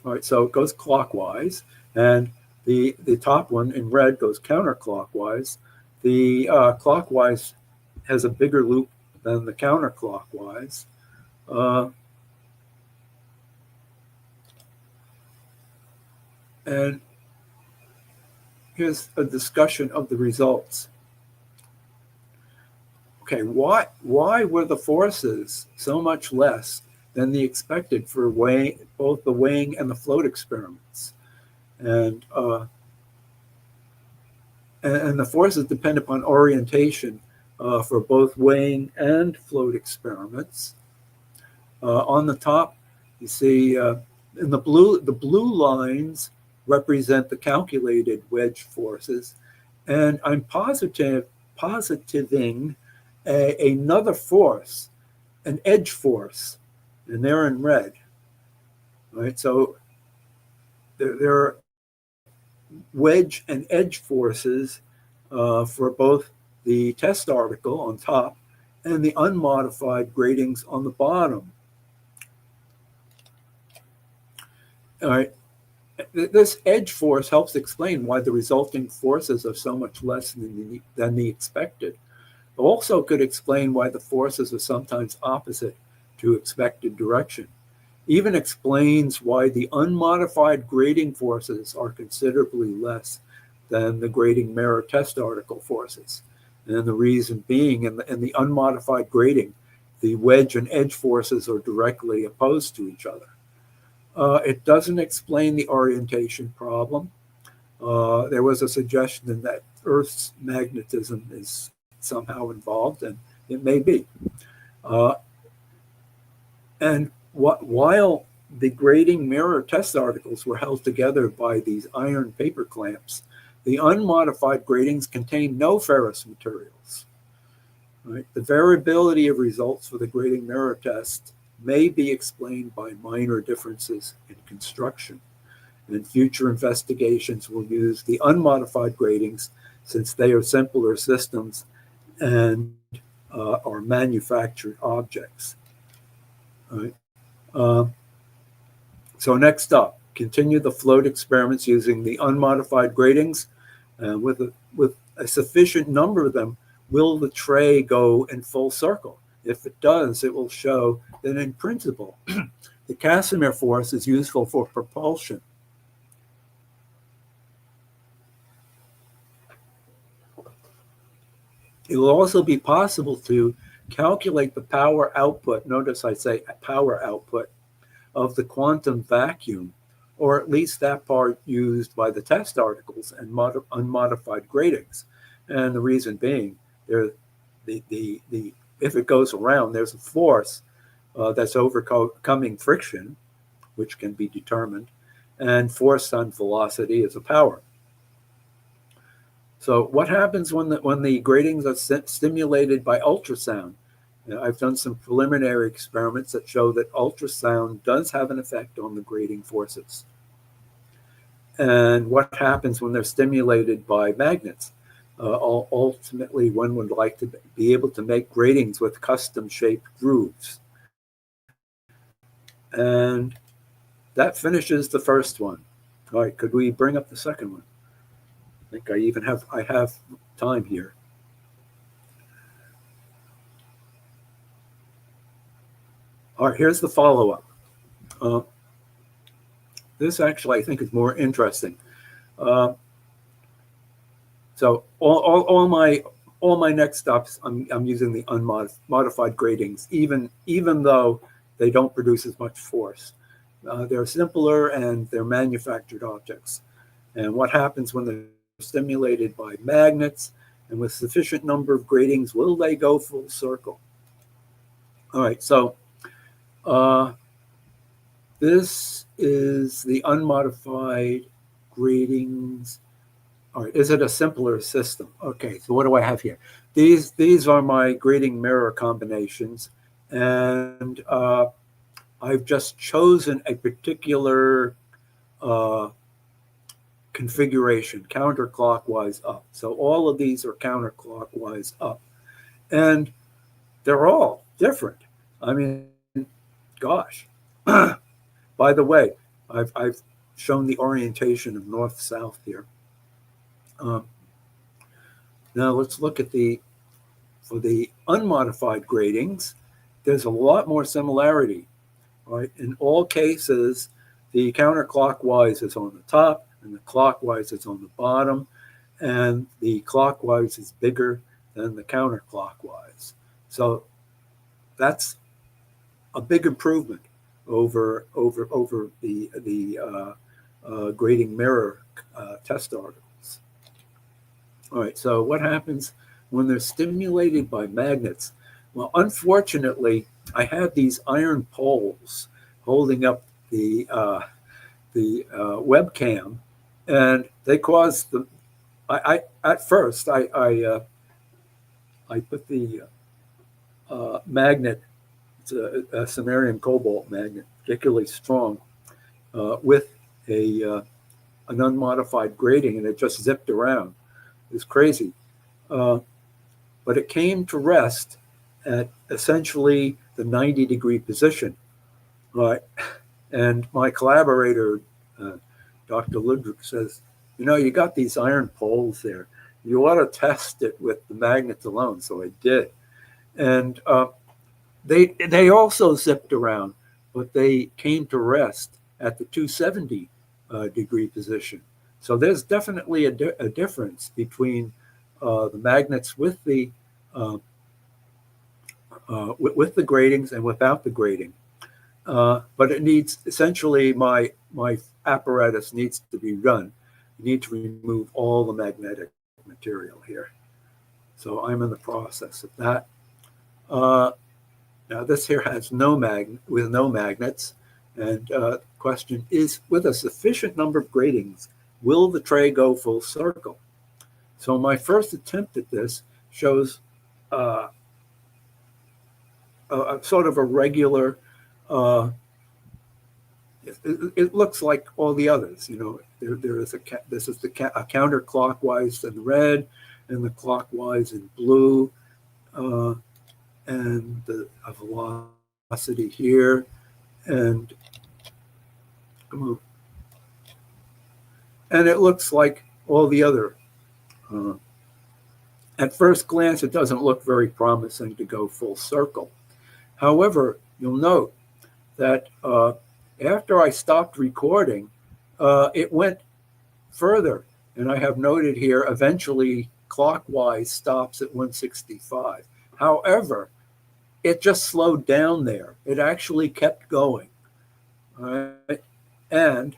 right, so it goes clockwise, and the top one in red goes counterclockwise. The clockwise has a bigger loop than the counterclockwise. And here's a discussion of the results. Okay, why were the forces so much less than the expected for both the weighing and the float experiments? And the forces depend upon orientation for both weighing and float experiments. On the top, you see in the blue lines represent the calculated wedge forces, and I'm positiving another force, an edge force, and they're in red. All right, so there are wedge and edge forces for both the test article on top and the unmodified gratings on the bottom. All right, this edge force helps explain why the resulting forces are so much less than the expected. It also could explain why the forces are sometimes opposite to expected direction. Even explains why the unmodified grating forces are considerably less than the grating mirror test article forces. And the reason being, in the unmodified grating, the wedge and edge forces are directly opposed to each other. It doesn't explain the orientation problem. There was a suggestion that Earth's magnetism is somehow involved, and it may be. And while the grating mirror test articles were held together by these iron paper clamps, the unmodified gratings contain no ferrous materials. Right? The variability of results for the grating mirror test may be explained by minor differences in construction. And future investigations will use the unmodified gratings since they are simpler systems and are manufactured objects. All right. So next up, continue the float experiments using the unmodified gratings. With a sufficient number of them, will the tray go in full circle? If it does, it will show that in principle, the Casimir force is useful for propulsion. It will also be possible to calculate the power output, notice I say power output, of the quantum vacuum, or at least that part used by the test articles and unmodified gratings. And the reason being, if it goes around, there's a force that's overcoming friction, which can be determined, and force on velocity is a power. So what happens when the gratings are stimulated by ultrasound? I've done some preliminary experiments that show that ultrasound does have an effect on the grating forces. And what happens when they're stimulated by magnets? Ultimately, one would like to be able to make gratings with custom-shaped grooves. And that finishes the first one. All right, could we bring up the second one? I think I have time here. All right, here's the follow-up. This actually, I think, is more interesting. So all my next steps, I'm using the unmodified gratings, even though they don't produce as much force. They're simpler and they're manufactured objects. And what happens when they're stimulated by magnets and with sufficient number of gratings, will they go full circle? All right, so this is the unmodified gratings. All right, is it a simpler system? Okay, so what do I have here? These are my grating mirror combinations, and I've just chosen a particular configuration, counterclockwise up. So all of these are counterclockwise up, and they're all different. I mean, gosh. By the way, I've shown the orientation of north-south here. Now let's look at for the unmodified gratings, there's a lot more similarity. Right? In all cases, the counterclockwise is on the top and the clockwise is on the bottom, and the clockwise is bigger than the counterclockwise. So that's a big improvement over the grating mirror test articles. All right, so what happens when they're stimulated by magnets? Well, unfortunately, I had these iron poles holding up the webcam, and they caused the. At first I put the magnet. It's a samarium cobalt magnet, particularly strong, with an unmodified grating, and it just zipped around. It was crazy. But it came to rest at essentially the 90-degree position. Right? And my collaborator, Dr. Ludwig, says, you got these iron poles there. You ought to test it with the magnets alone. So I did. And they also zipped around, but they came to rest at the 270 degree position. So there's definitely a difference between the magnets with the gratings and without the grating. But it needs, essentially, my apparatus needs to be run. You need to remove all the magnetic material here. So I'm in the process of that. Now this here has no magnets, and the question is, with a sufficient number of gratings, will the tray go full circle? So my first attempt at this shows a sort of a regular. It looks like all the others. There is this is a counterclockwise in red, and the clockwise in blue. And a velocity here, and it looks like all the other. At first glance, it doesn't look very promising to go full circle. However, you'll note that after I stopped recording, it went further, and I have noted here, eventually clockwise stops at 165. However, it just slowed down there. It actually kept going. All right? And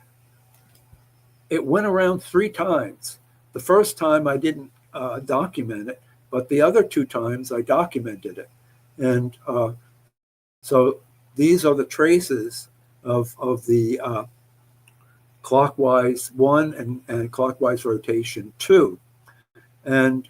it went around 3 times. The first time I document it, but the other 2 times I documented it. And so these are the traces of the clockwise 1 and clockwise rotation 2. And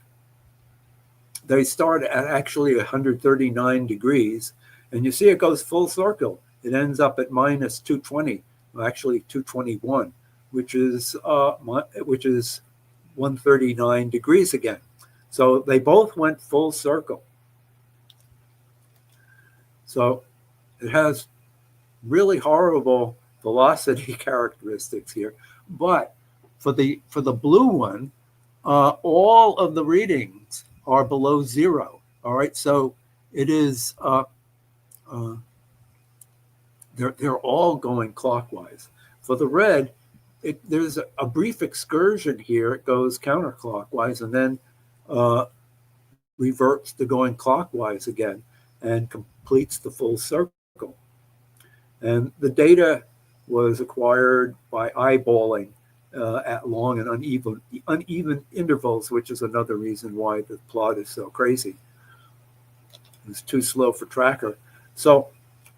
they start at actually 139 degrees. And you see it goes full circle. It ends up at minus 220, well, actually 221, which is 139 degrees again. So they both went full circle. So it has really horrible velocity characteristics here. But for the blue one, all of the readings are below 0. All right, so it is they're all going clockwise. For the red, there's a brief excursion here. It goes counterclockwise and then reverts to going clockwise again and completes the full circle. And the data was acquired by eyeballing at long and uneven intervals, which is another reason why the plot is so crazy. It's too slow for tracker. So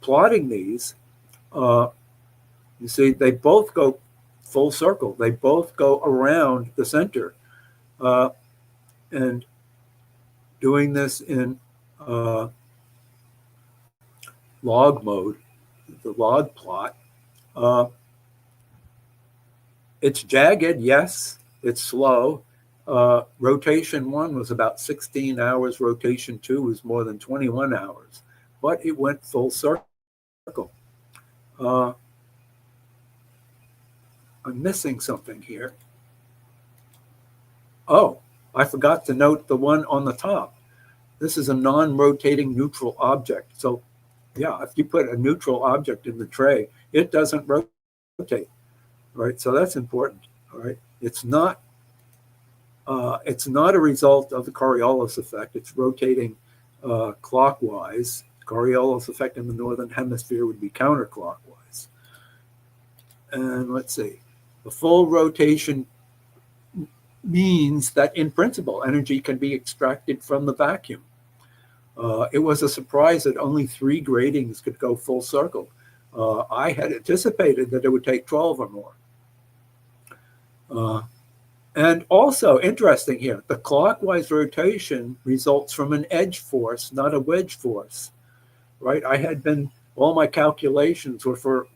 plotting these, you see, they both go full circle. They both go around the center. And doing this in log mode, the log plot, it's jagged, yes, it's slow. Rotation 1 was about 16 hours. Rotation 2 was more than 21 hours. But it went full circle. I'm missing something here. Oh, I forgot to note the one on the top. This is a non-rotating neutral object. So, yeah, if you put a neutral object in the tray, it doesn't rotate. Right, so that's important. All right, it's not a result of the Coriolis effect. It's rotating clockwise. Coriolis effect in the northern hemisphere would be counterclockwise. And let's see, the full rotation means that in principle, energy can be extracted from the vacuum. It was a surprise that only 3 gratings could go full circle. I had anticipated that it would take 12 or more. And also interesting here, the clockwise rotation results from an edge force, not a wedge force, right? All my calculations were for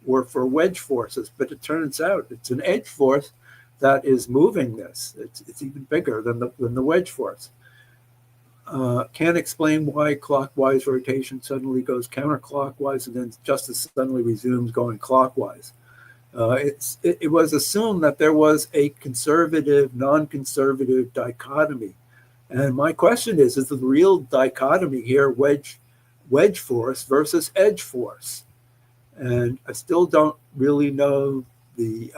wedge forces, but it turns out it's an edge force that is moving this. It's even bigger than the wedge force. Can't explain why clockwise rotation suddenly goes counterclockwise and then just as suddenly resumes going clockwise. It was assumed that there was a conservative, non-conservative dichotomy. And my question is the real dichotomy here wedge force versus edge force? And I still don't really know the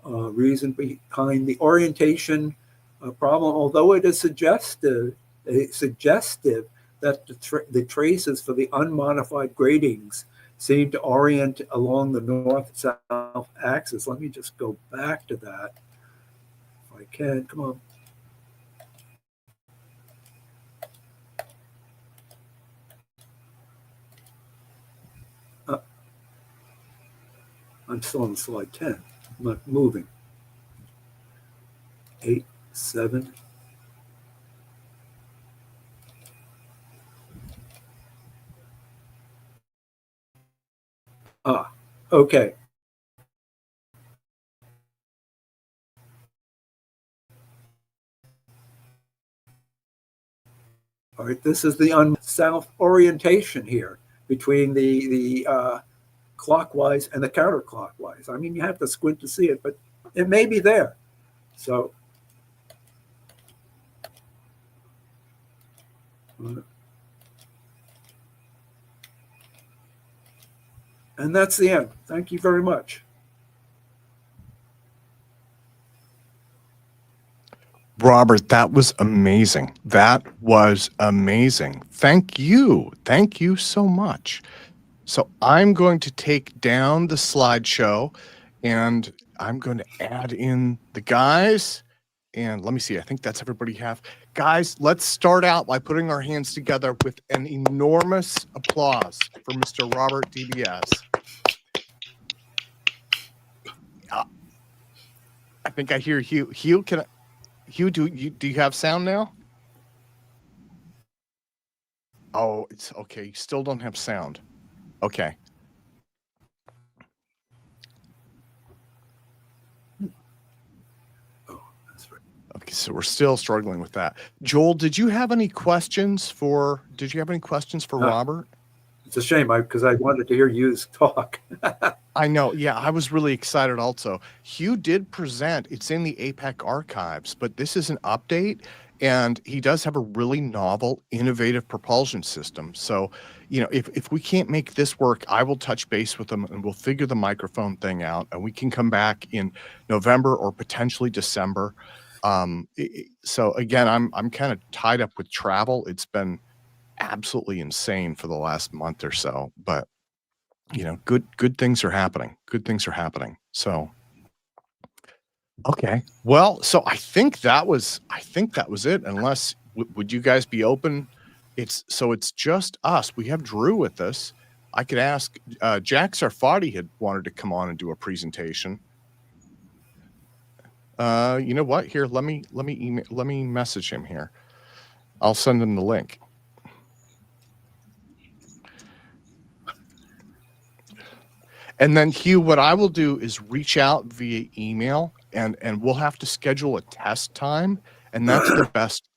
reason behind the orientation problem, although it is suggestive that the traces for the unmodified gratings seem to orient along the north-south axis. Let me just go back to that if I can. Come on. I'm still on slide 10. I'm not moving. 8, 7. Okay. All right, this is the south orientation here between the clockwise and the counterclockwise. I mean, you have to squint to see it, but it may be there. So, and that's the end. Thank you very much. Robert, that was amazing. That was amazing. Thank you. Thank you so much. So I'm going to take down the slideshow and I'm going to add in the guys And let me see. I think that's everybody have. Guys, let's start out by putting our hands together with an enormous applause for Mr. Robert DeBiase. I think I hear Hugh. Hugh, do you have sound now? Oh, it's okay. You still don't have sound. Okay. Okay, so we're still struggling with that. Joel, did you have any questions for Robert? It's a shame because I wanted to hear you talk. I know. Yeah, I was really excited also. Hugh did present. It's in the APEC archives, but this is an update, and he does have a really novel, innovative propulsion system. So, if we can't make this work, I will touch base with him, and we'll figure the microphone thing out, and we can come back in November or potentially December. So again, I'm kind of tied up with travel. It's been absolutely insane for the last month or so, but good things are happening. Good things are happening. So, okay. Well, so I think that was it. Unless would you guys be open? It's just us. We have Drew with us. I could ask, Jack Sarfatti had wanted to come on and do a presentation. You know what? Here, let me message him here. I'll send him the link. And then Hugh, what I will do is reach out via email, and we'll have to schedule a test time, and that's the best.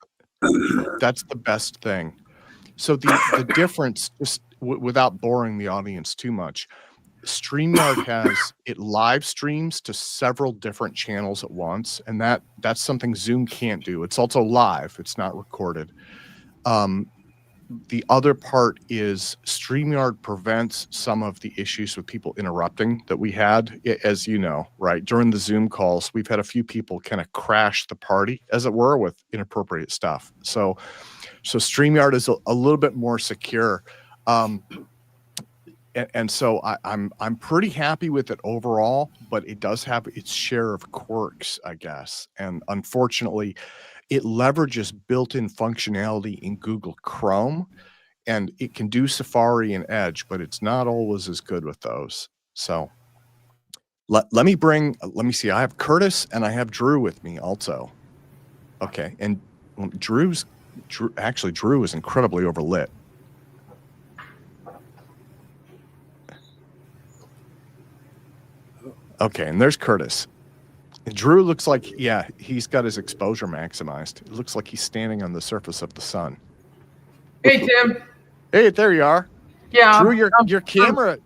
That's the best thing. So the difference, just without boring the audience too much, StreamYard has it live streams to several different channels at once, and that's something Zoom can't do. It's also live; it's not recorded. The other part is StreamYard prevents some of the issues with people interrupting that we had, as you know, right? During the Zoom calls, we've had a few people kind of crash the party, as it were, with inappropriate stuff. So StreamYard is a little bit more secure. And so I'm pretty happy with it overall, but it does have its share of quirks, I guess. And unfortunately, it leverages built-in functionality in Google Chrome, and it can do Safari and Edge, but it's not always as good with those. So let me see. I have Curtis and I have Drew with me also. Okay, and Drew is incredibly overlit. Okay, and there's Curtis. Drew looks like, yeah, he's got his exposure maximized. It looks like he's standing on the surface of the sun. Hey, Tim. Hey, there you are. Yeah. Drew, your camera.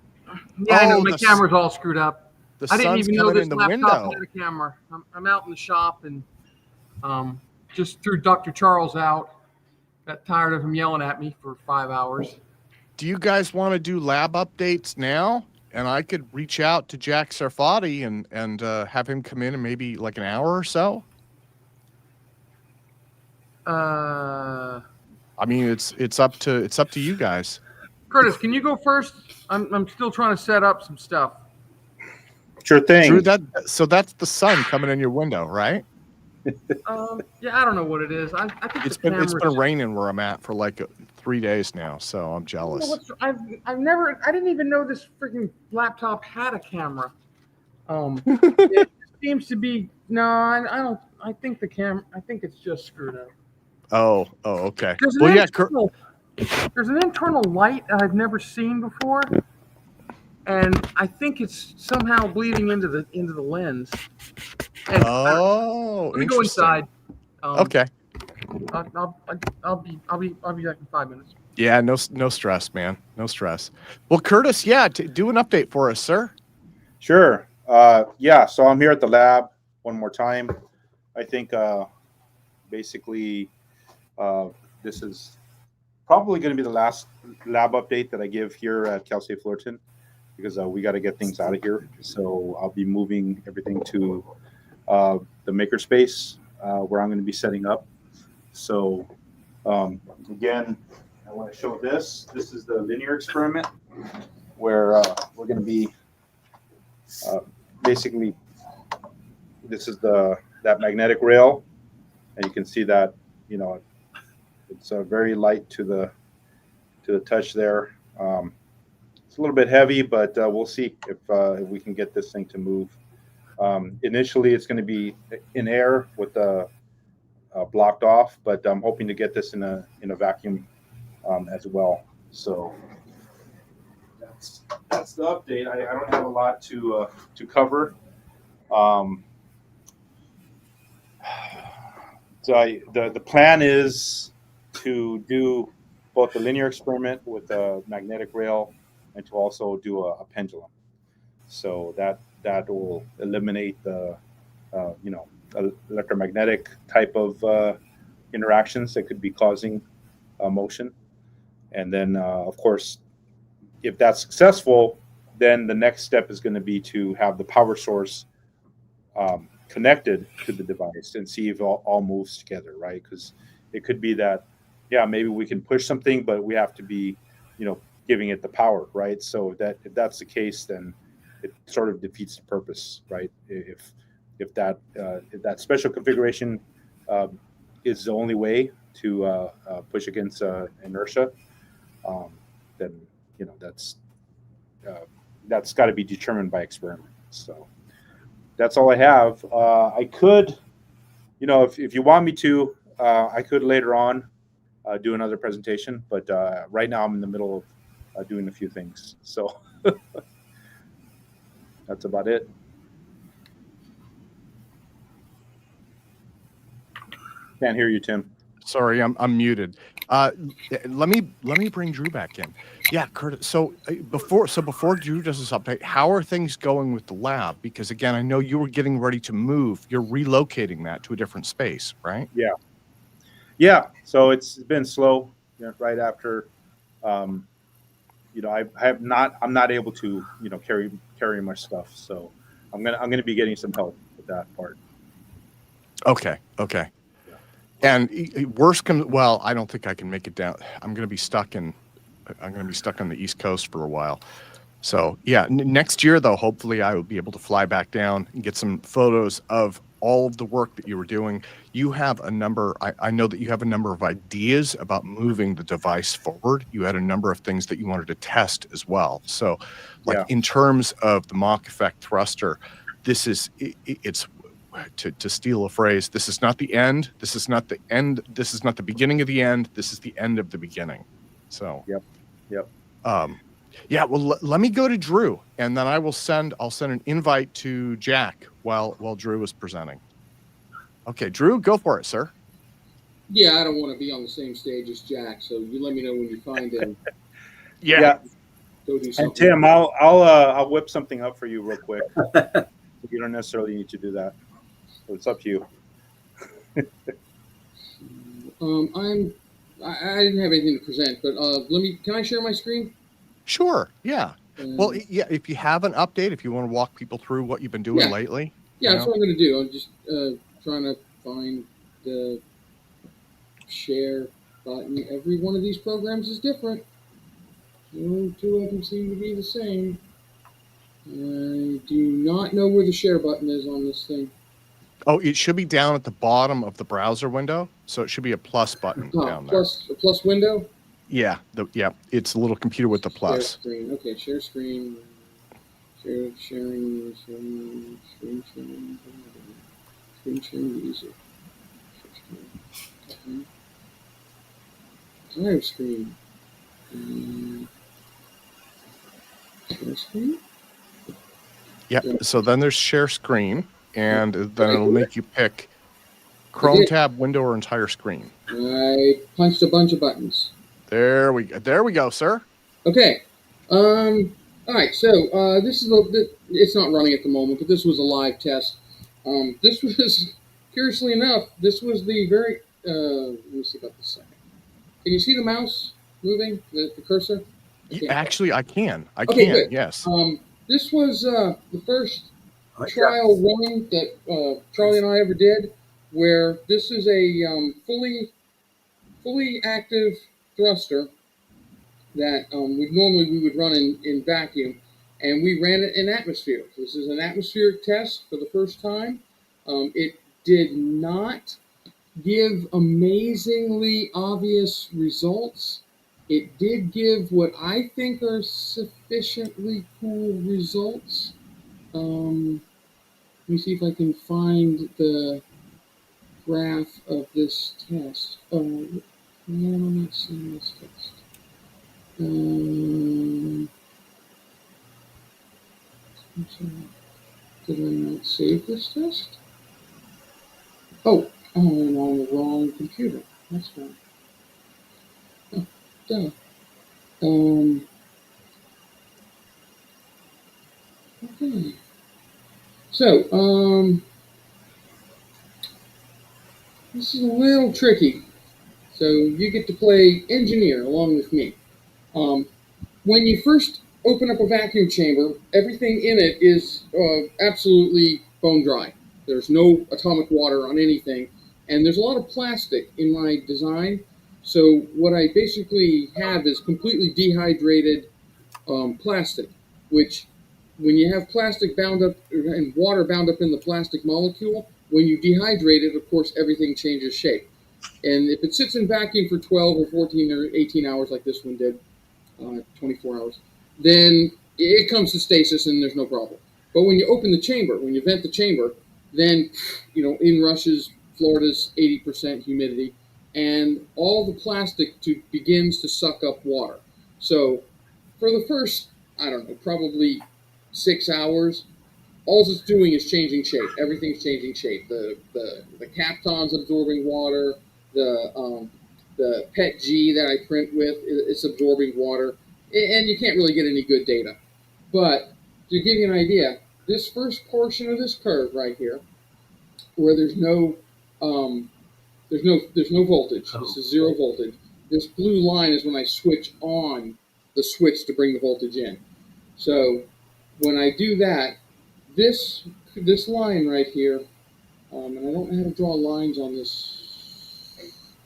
I know my camera's all screwed up. I didn't even know this laptop had a camera. I'm out in the shop and just threw Dr. Charles out. Got tired of him yelling at me for 5 hours. Do you guys want to do lab updates now? And I could reach out to Jack Sarfatti and have him come in maybe like an hour or so. I mean, it's up to you guys. Curtis, can you go first? I'm still trying to set up some stuff. Sure thing. Drew, so that's the sun coming in your window, right? Yeah, I don't know what it is. I think it's been raining where I'm at for like 3 days now, so I'm jealous. I didn't even know this freaking laptop had a camera. It seems to be I don't. I think the camera. I think it's just screwed up. Oh, okay. There's an internal light I've never seen before, and I think it's somehow bleeding into the lens. And let me go inside. Okay. I'll be back in 5 minutes. Yeah, no stress, man. No stress. Well, Curtis, yeah, do an update for us, sir. Sure. Yeah, so I'm here at the lab one more time. I think basically this is probably going to be the last lab update that I give here at Cal State Fullerton, because we got to get things out of here. So I'll be moving everything to the makerspace where I'm going to be setting up. So again, I want to show this. This is the linear experiment where we're going to be basically, this is that magnetic rail and you can see that, you know, it's very light to the touch there. It's a little bit heavy, but we'll see if we can get this thing to move. Initially, it's going to be in air with the blocked off, but I'm hoping to get this in a vacuum as well. So that's the update. I don't have a lot to cover. So the plan is to do both the linear experiment with a magnetic rail and to also do a pendulum. So that will eliminate the you know, electromagnetic type of interactions that could be causing motion. And then of course, if that's successful, then the next step is going to be to have the power source connected to the device and see if it all moves together, right? Because it could be that, yeah, maybe we can push something, but we have to be, you know, giving it the power, right? So if that's the case, then it sort of defeats the purpose, right? If that special configuration is the only way to push against inertia, then, you know, that's got to be determined by experiment. So that's all I have. I could, you know, if you want me to, I could later on do another presentation, but right now I'm in the middle of doing a few things. So that's about it. Can't hear you, Tim. Sorry, I'm muted. Let me bring Drew back in. Yeah, Curtis. So before Drew does this update, how are things going with the lab? Because again, I know you were getting ready to move. You're relocating that to a different space, right? Yeah. So it's been slow. You know, right after, you know, I'm not able to, you know, carry my stuff. So I'm gonna be getting some help with that part. Okay. And worst comes, well, I don't think I can make it down. I'm going to be stuck on the East Coast for a while. So yeah, next year though, hopefully I will be able to fly back down and get some photos of all of the work that you were doing. You have a number, I know that you have a number of ideas about moving the device forward. You had a number of things that you wanted to test as well. So like in terms of the Mach effect thruster, it's to steal a phrase, this is not the end. This is not the end. This is not the beginning of the end. This is the end of the beginning. So, Yep. Yeah. Well, let me go to Drew, and then I'll send an invite to Jack while Drew is presenting. Okay, Drew, go for it, sir. Yeah, I don't want to be on the same stage as Jack, so you let me know when you find him. Yeah. Go do something. And Tim, I'll whip something up for you real quick. You don't necessarily need to do that. So it's up to you. I didn't have anything to present, but can I share my screen? Sure. Yeah. Well, yeah. If you have an update, if you want to walk people through what you've been doing lately. Yeah, that's what I'm going to do. I'm just trying to find the share button. Every one of these programs is different. No two of them seem to be the same. I do not know where the share button is on this thing. Oh, it should be down at the bottom of the browser window. So it should be a plus button down there. A plus window? Yeah. It's a little computer with the plus. Share screen. Okay, share screen. Sharing user. Entire screen. Share screen? Yep. So then there's share screen, and then it'll make you pick Chrome tab, window, or entire screen. I punched a bunch of buttons. There we go, sir. Okay. All right. So this is it's not running at the moment, but this was a live test. This was, curiously enough, this was the very. Let me see about this second. Can you see the mouse moving? The cursor? Actually, I can. Okay, good. Yes. This was the first trial run that Charlie and I ever did, where this is a fully active thruster that we would run in vacuum, and we ran it in atmosphere. This is an atmospheric test for the first time. It did not give amazingly obvious results. It did give what I think are sufficiently cool results. Let me see if I can find the graph of this test. Oh, no, I'm not seeing this test. I'm sorry. Did I not save this test? Oh, I'm on the wrong computer. That's fine. Oh, duh. Okay. So, this is a little tricky. So you get to play engineer along with me. When you first open up a vacuum chamber, everything in it is absolutely bone dry. There's no atomic water on anything, and there's a lot of plastic in my design. So what I basically have is completely dehydrated plastic, which when you have plastic bound up and water bound up in the plastic molecule, when you dehydrate it, of course, everything changes shape. And if it sits in vacuum for 12 or 14 or 18 hours like this one did, 24 hours, then it comes to stasis and there's no problem. But when you open the chamber, when you vent the chamber, then, in rushes Florida's 80% humidity, and all the plastic begins to suck up water. So for the first, I don't know, probably 6 hours, all it's doing is changing shape. Everything's changing shape. The Kapton's absorbing water. The PET G that I print with is absorbing water, and you can't really get any good data. But to give you an idea, this first portion of this curve right here, where there's no voltage. This is 0 voltage. This blue line is when I switch on the switch to bring the voltage in. So when I do that, this line right here, and I don't know how to draw lines on this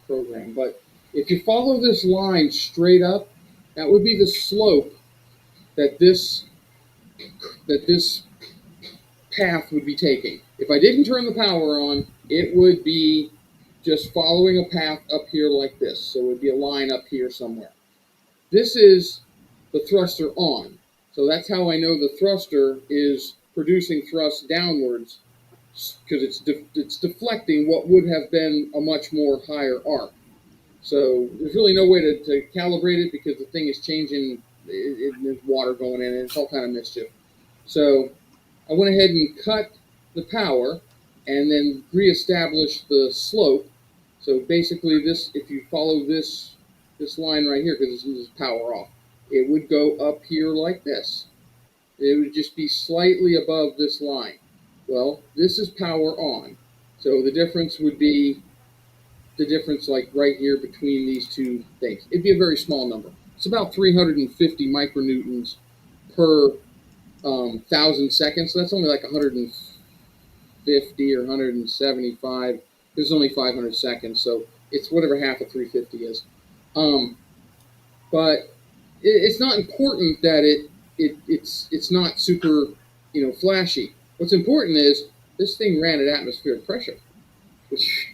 program, but if you follow this line straight up, that would be the slope that this path would be taking. If I didn't turn the power on, it would be just following a path up here like this. So it would be a line up here somewhere. This is the thruster on. So that's how I know the thruster is producing thrust downwards, because it's deflecting what would have been a much more higher arc. So there's really no way to calibrate it because the thing is changing. There's water going in, and it's all kind of mischief. So I went ahead and cut the power and then reestablished the slope. So basically this, if you follow this line right here, because this is power off, it would go up here like this. It would just be slightly above this line. Well, this is power on. So the difference would be the difference like right here between these two things. It'd be a very small number. It's about 350 micronewtons per 1,000 seconds. So that's only like 150 or 175. There's only 500 seconds, so it's whatever half of 350 is. But it's not important that it's not super, flashy. What's important is this thing ran at atmospheric pressure, which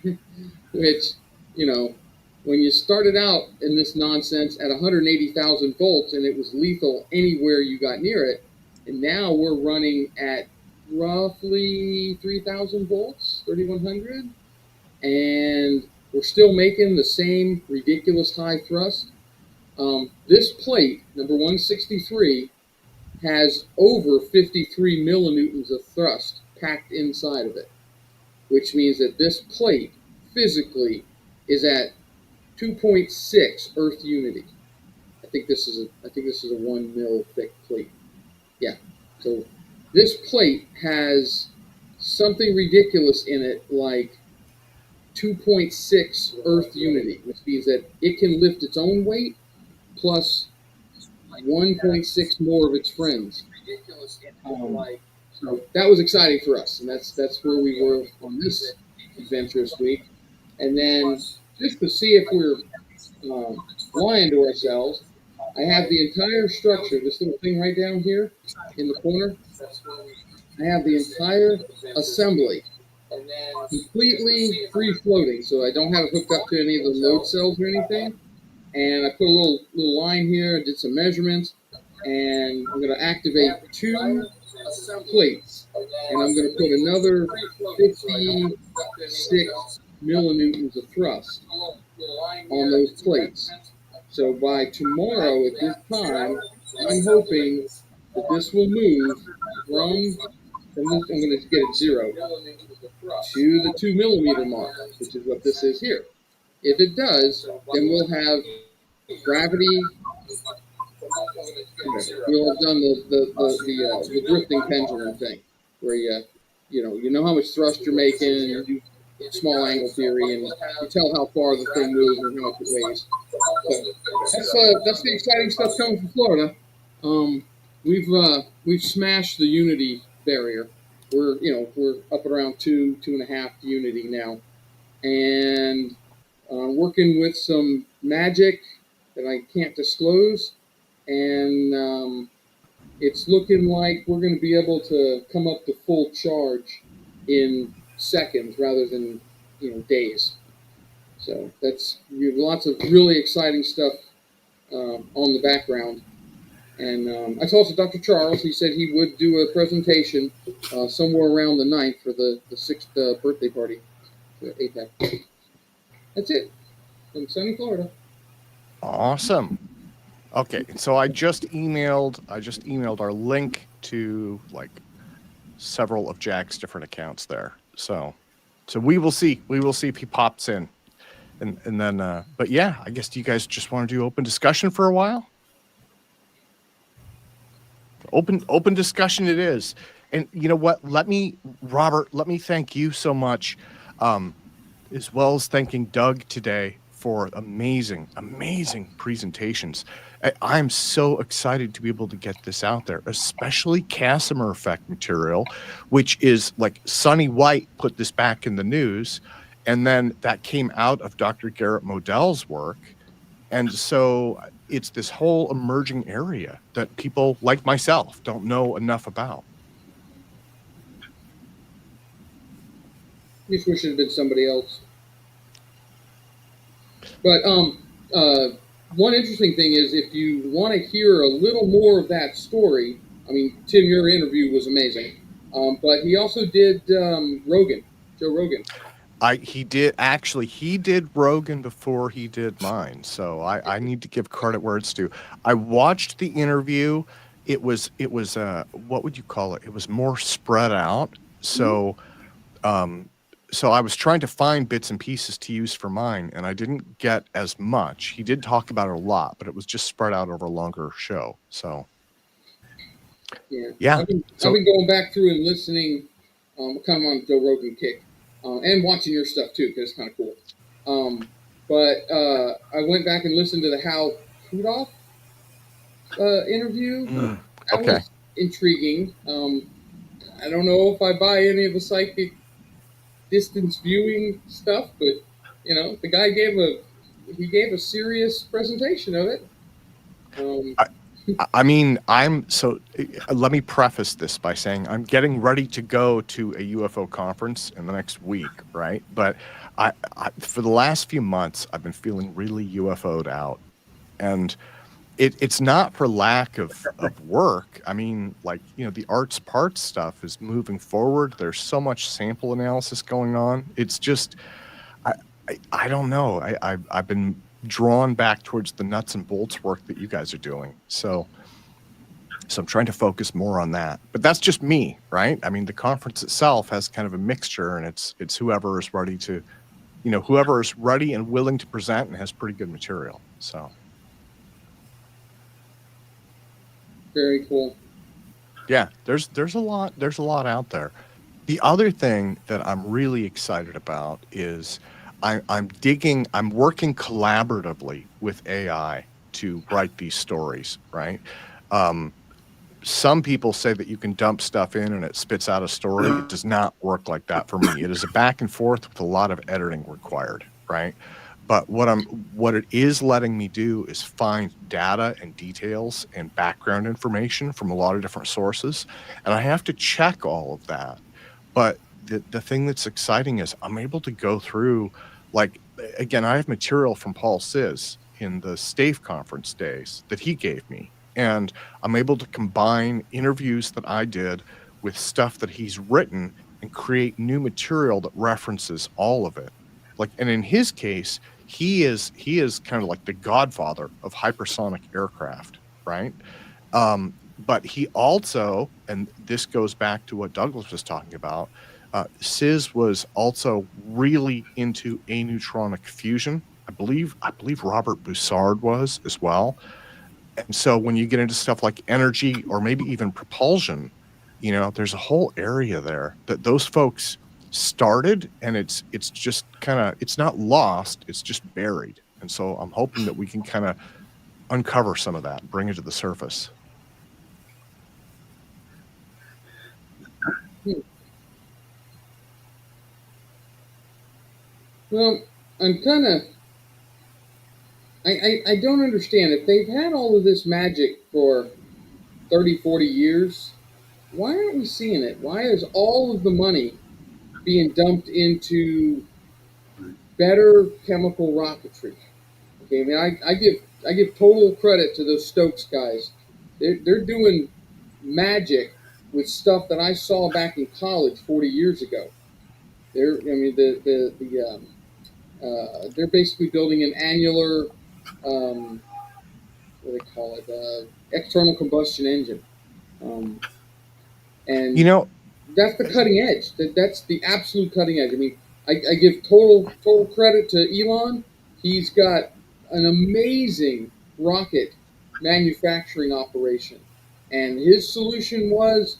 when you started out in this nonsense at 180,000 volts and it was lethal anywhere you got near it, and now we're running at roughly 3,000 volts, 3,100, and we're still making the same ridiculous high thrust. This plate, number 163, has over 53 millinewtons of thrust packed inside of it, which means that this plate physically is at 2.6 Earth unity. I think this is a 1 mil thick plate. Yeah. So this plate has something ridiculous in it, like 2.6 Earth unity, which means that it can lift its own weight plus 1.6 more of its friends. So that was exciting for us, and that's where we were on this adventurous week. And then just to see if we're lying to ourselves, I have the entire structure, this little thing right down here in the corner. I have the entire assembly completely free floating. So I don't have it hooked up to any of the load cells or anything. And I put a little line here, I did some measurements, and I'm going to activate 2 plates, and I'm going to put another 56 millinewtons of thrust on those plates. So by tomorrow at this time, I'm hoping that this will move from this, I'm going to get it 0 to the 2 millimeter mark, which is what this is here. If it does, then we'll have gravity. We'll have done the drifting pendulum thing, where you know how much thrust you're making, and you do small angle theory, and you tell how far the thing moves and how much it weighs. So that's the exciting stuff coming from Florida. We've smashed the unity barrier. We're up at around 2.5 unity now, and working with some magic that I can't disclose, and it's looking like we're going to be able to come up to full charge in seconds rather than days. So we have lots of really exciting stuff on the background. And I talked to Dr. Charles. He said he would do a presentation somewhere around the 9th for the 6th birthday party for APEC. That's it. From sunny Florida. Awesome. Okay, so I just emailed our link to like several of Jack's different accounts there. So we will see if he pops in, and then but yeah, I guess, do you guys just want to do open discussion for a while? Open discussion it is. And you know what? Robert, let me thank you so much, as well as thanking Doug today for amazing presentations. I'm so excited to be able to get this out there, especially Casimir effect material, which is like Sonny White put this back in the news, and then that came out of Dr. Garrett Modell's work. And so it's this whole emerging area that people like myself don't know enough about. I just wish it had been somebody else. But one interesting thing is, if you want to hear a little more of that story, I mean, Tim, your interview was amazing. But he also did Joe Rogan. He did Rogan before he did mine. So I need to give credit where it's due. I watched the interview. It was what would you call it? It was more spread out. So, so I was trying to find bits and pieces to use for mine, and I didn't get as much. He did talk about it a lot, but it was just spread out over a longer show. So, yeah. I've been going back through and listening, kind of on Joe Rogan kick, and watching your stuff too, because it's kind of cool. But I went back and listened to the Hal Prudoff interview. That was intriguing. I don't know if I buy any of the psychic distance viewing stuff, but the guy gave a serious presentation of it. I mean, let me preface this by saying I'm getting ready to go to a UFO conference in the next week, right? But I for the last few months, I've been feeling really UFO'd out, and it's not for lack of work. I mean, like, the arts parts stuff is moving forward. There's so much sample analysis going on. It's just, I don't know. I've been drawn back towards the nuts and bolts work that you guys are doing. So I'm trying to focus more on that. But that's just me, right? I mean, the conference itself has kind of a mixture, and it's whoever is ready to, whoever is ready and willing to present and has pretty good material. So. Very cool. Yeah, there's a lot out there. The other thing that I'm really excited about is I'm working collaboratively with AI to write these stories, right? Some people say that you can dump stuff in and it spits out a story. It does not work like that for me. It is a back and forth with a lot of editing required, right? But what it is letting me do is find data and details and background information from a lot of different sources, and I have to check all of that. But the thing that's exciting is I'm able to go through, like, again, I have material from Paul Sis in the STAFE conference days that he gave me. And I'm able to combine interviews that I did with stuff that he's written and create new material that references all of it. Like, and in his case, he is kind of like the godfather of hypersonic aircraft, right? But he also, and this goes back to what Douglas was talking about, Sis was also really into aneutronic fusion. I believe Robert Bussard was as well. And so when you get into stuff like energy or maybe even propulsion, you know, there's a whole area there that those folks started, and it's just kind of, it's not lost, it's just buried. And so I'm hoping that we can kind of uncover some of that, bring it to the surface. Well, I'm kind of, I don't understand. If they've had all of this magic for 30, 40 years, why aren't we seeing it? Why is all of the money being dumped into better chemical rocketry? Okay, I mean, I give total credit to those Stokes guys. They're doing magic with stuff that I saw back in college 40 years ago. They're basically building an annular, what do they call it, external combustion engine, and You know, that's the cutting edge. That's the absolute cutting edge. I mean, I give total credit to Elon. He's got an amazing rocket manufacturing operation, and his solution was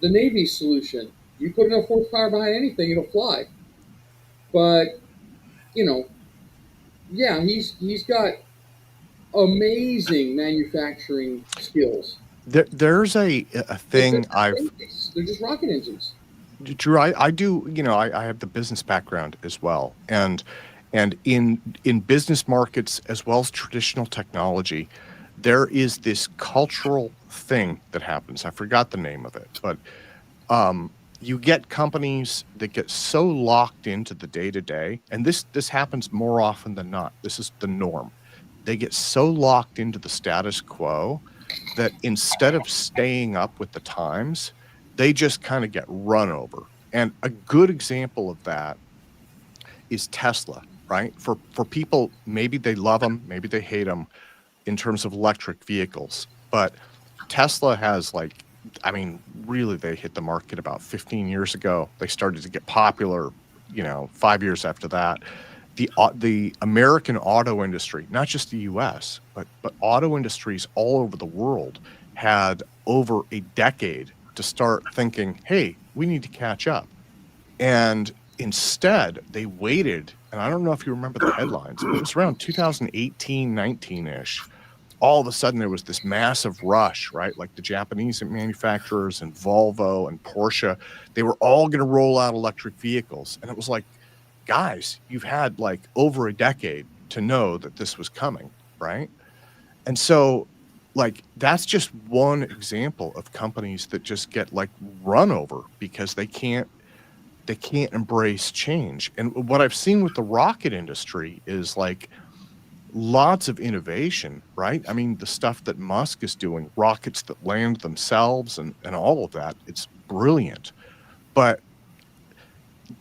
the Navy's solution. You put enough horsepower behind anything, it'll fly. But you know, yeah, he's got amazing manufacturing skills. there's a thing They're just rocket engines. Drew, I do, you know, I have the business background as well. And in business markets as well as traditional technology, there is this cultural thing that happens. I forgot the name of it, but you get companies that get so locked into the day-to-day, and this happens more often than not. This is the norm. They get so locked into the status quo that instead of staying up with the times, they just kind of get run over. And a good example of that is Tesla, right? For people, maybe they love them, maybe they hate them in terms of electric vehicles. But Tesla has, like, I mean, really, they hit the market about 15 years ago. They started to get popular, you know, 5 years after that. The American auto industry, not just the US, but auto industries all over the world had over a decade to start thinking, hey, we need to catch up. And instead, they waited, and I don't know if you remember the headlines, but it was around 2018, 19-ish. All of a sudden, there was this massive rush, right? Like the Japanese manufacturers and Volvo and Porsche, they were all going to roll out electric vehicles. And it was like, guys, you've had like over a decade to know that this was coming, right? And so, like, that's just one example of companies that just get like run over because they can't embrace change. And what I've seen with the rocket industry is like lots of innovation, right? I mean, the stuff that Musk is doing, rockets that land themselves and all of that, it's brilliant. But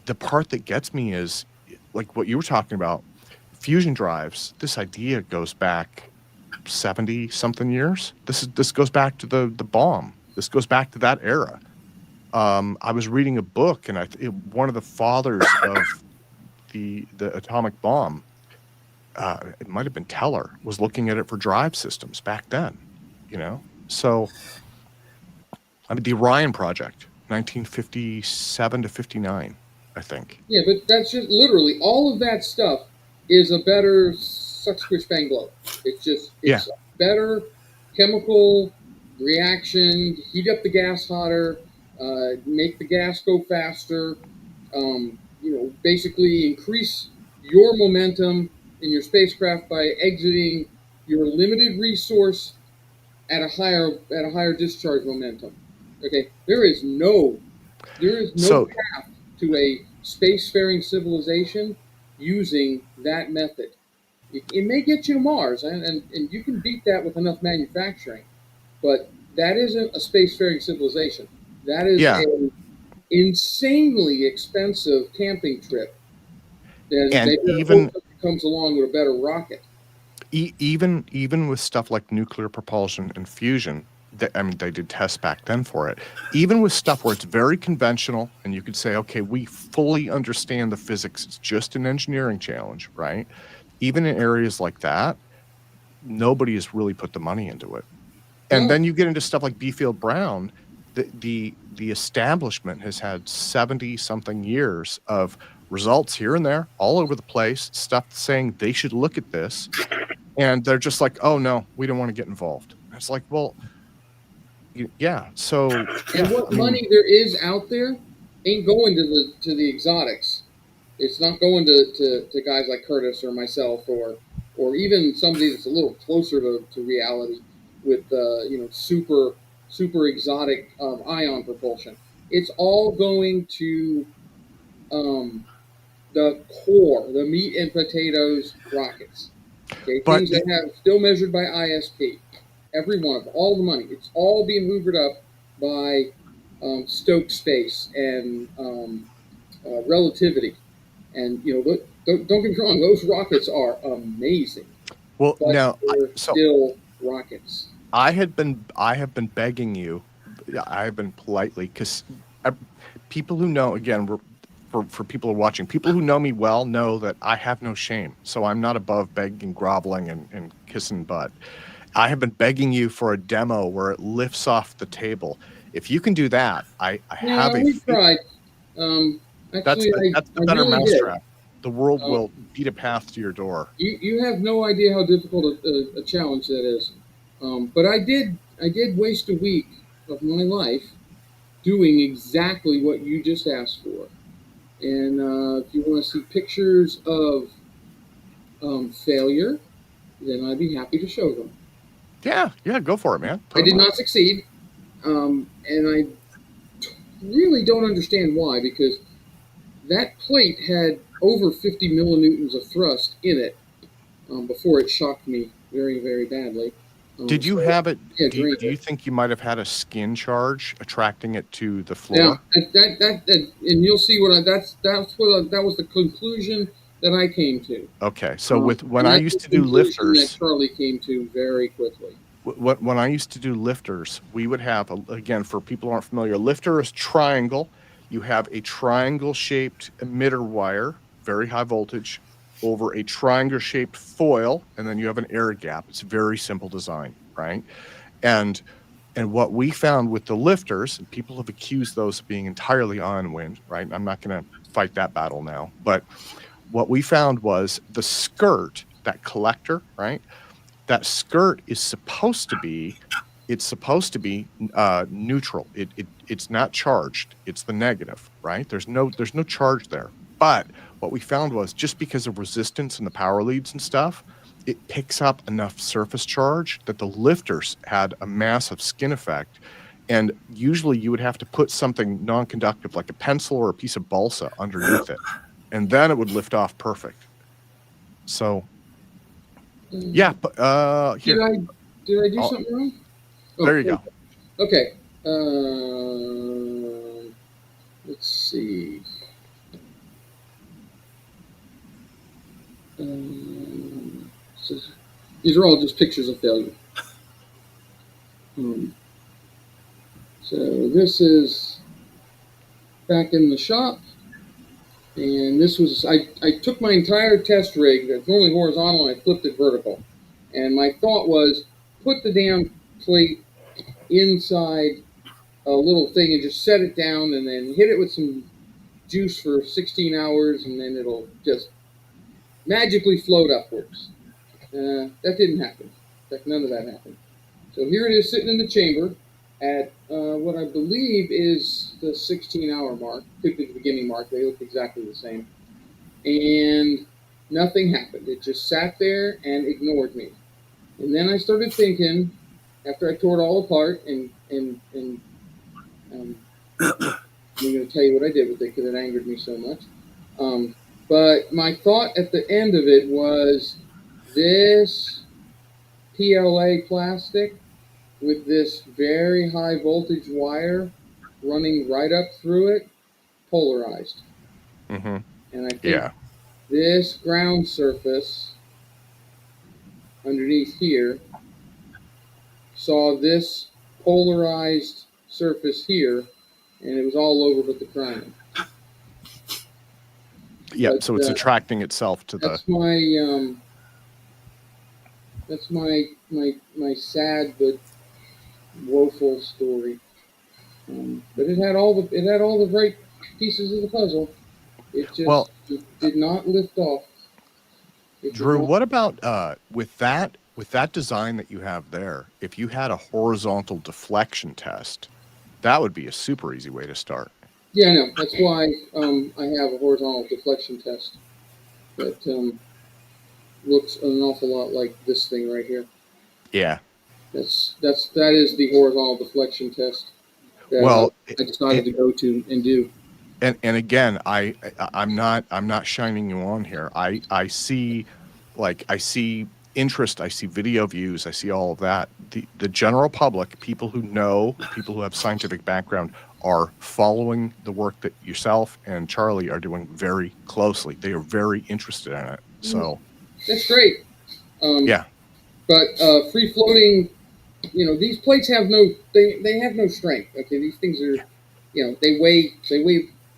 the part that gets me is like what you were talking about, fusion drives. This idea goes back 70 something years. This goes back to the bomb. This goes back to that era. I was reading a book, and one of the fathers of the atomic bomb, it might have been Teller, was looking at it for drive systems back then, you know? So, I mean, the Orion project, 1957 to 59, I think. Yeah, but that's just literally all of that stuff is a better suck, squish, bang, blow. It's a better chemical reaction, heat up the gas hotter, make the gas go faster, basically increase your momentum in your spacecraft by exiting your limited resource at a higher discharge momentum. Okay, there is no path to a spacefaring civilization using that method. It may get you to Mars, and you can beat that with enough manufacturing, but that isn't a spacefaring civilization. That is an insanely expensive camping trip. And they even hope that comes along with a better rocket. Even with stuff like nuclear propulsion and fusion, they did tests back then for it. Even with stuff where it's very conventional, and you could say, okay, we fully understand the physics. It's just an engineering challenge, right? Even in areas like that, nobody has really put the money into it. And then you get into stuff like Beefield Brown. The establishment has had 70-something years of results here and there, all over the place, stuff saying they should look at this. And they're just like, oh, no, we don't want to get involved. It's like, well, yeah. So, and what money there is out there ain't going to the exotics. It's not going to guys like Curtis or myself or even somebody that's a little closer to reality with super exotic ion propulsion. It's all going to the core, the meat and potatoes rockets. Okay, things that have still measured by ISP. Every one of them, all the money. It's all being hoovered up by Stokes space and relativity. And don't get me wrong, those rockets are amazing. Well, but now they're still rockets. I have been begging you. I have been politely, because people who know, again, for people who are watching, people who know me well know that I have no shame. So I'm not above begging, groveling, and kissing butt. I have been begging you for a demo where it lifts off the table. If you can do that, I have a. We tried. That's the better really mousetrap. The world will beat a path to your door. You have no idea how difficult a challenge that is. But I did waste a week of my life doing exactly what you just asked for. And if you want to see pictures of failure, then I'd be happy to show them. Yeah, go for it, man. I did not succeed, and I really don't understand why, because that plate had over 50 millinewtons of thrust in it before it shocked me very, very badly. Did you have it? Yeah, do you think you might have had a skin charge attracting it to the floor? Yeah, that and you'll see that was the conclusion that I came to. Okay, so when I used to do lifters, that Charlie came to very quickly. When I used to do lifters, we would have, again, for people who aren't familiar, lifter is triangle. You have a triangle-shaped emitter wire, very high voltage, over a triangle-shaped foil, and then you have an air gap. It's a very simple design, right? And what we found with the lifters, and people have accused those of being entirely ion wind, right? I'm not going to fight that battle now, but what we found was the skirt, that collector, right? That skirt is supposed to be neutral. It's not charged. It's the negative, right? There's no charge there. But what we found was, just because of resistance and the power leads and stuff, it picks up enough surface charge that the lifters had a massive skin effect. And usually you would have to put something non-conductive like a pencil or a piece of balsa underneath it, and then it would lift off perfect. So yeah, but here. Did I do something wrong? Oh, there you go. Okay. Let's see. So these are all just pictures of failure. So this is back in the shop, and this was, I took my entire test rig that's normally horizontal and I flipped it vertical. And my thought was, put the damn plate inside a little thing and just set it down and then hit it with some juice for 16 hours and then it'll just magically float upwards. That didn't happen. In fact, none of that happened. So here it is sitting in the chamber at what I believe is the 16-hour mark. Could be the beginning mark. They look exactly the same. And nothing happened. It just sat there and ignored me. And then I started thinking, after I tore it all apart and I'm going to tell you what I did with it because it angered me so much. But my thought at the end of it was this PLA plastic with this very high voltage wire running right up through it, polarized. Mm-hmm. And I think Yeah. this ground surface underneath here saw this polarized surface here, and it was all over but the crown. Yeah. But, So it's attracting itself to the. That's my sad but woeful story. But it had all the right pieces of the puzzle. It just it did not lift off. Drew, what about with that design that you have there? If you had a horizontal deflection test, that would be a super easy way to start. Yeah, I know. That's why I have a horizontal deflection test that looks an awful lot like this thing right here. Yeah. That is the horizontal deflection test that I decided to go to and do. And again, I'm not shining you on here. I see interest, I see video views, I see all of that. The general public, people who know, people who have scientific background, are following the work that yourself and Charlie are doing very closely. They are very interested in it. So that's great. Yeah. But free floating, these plates have they have no strength. Okay, these things are, they weigh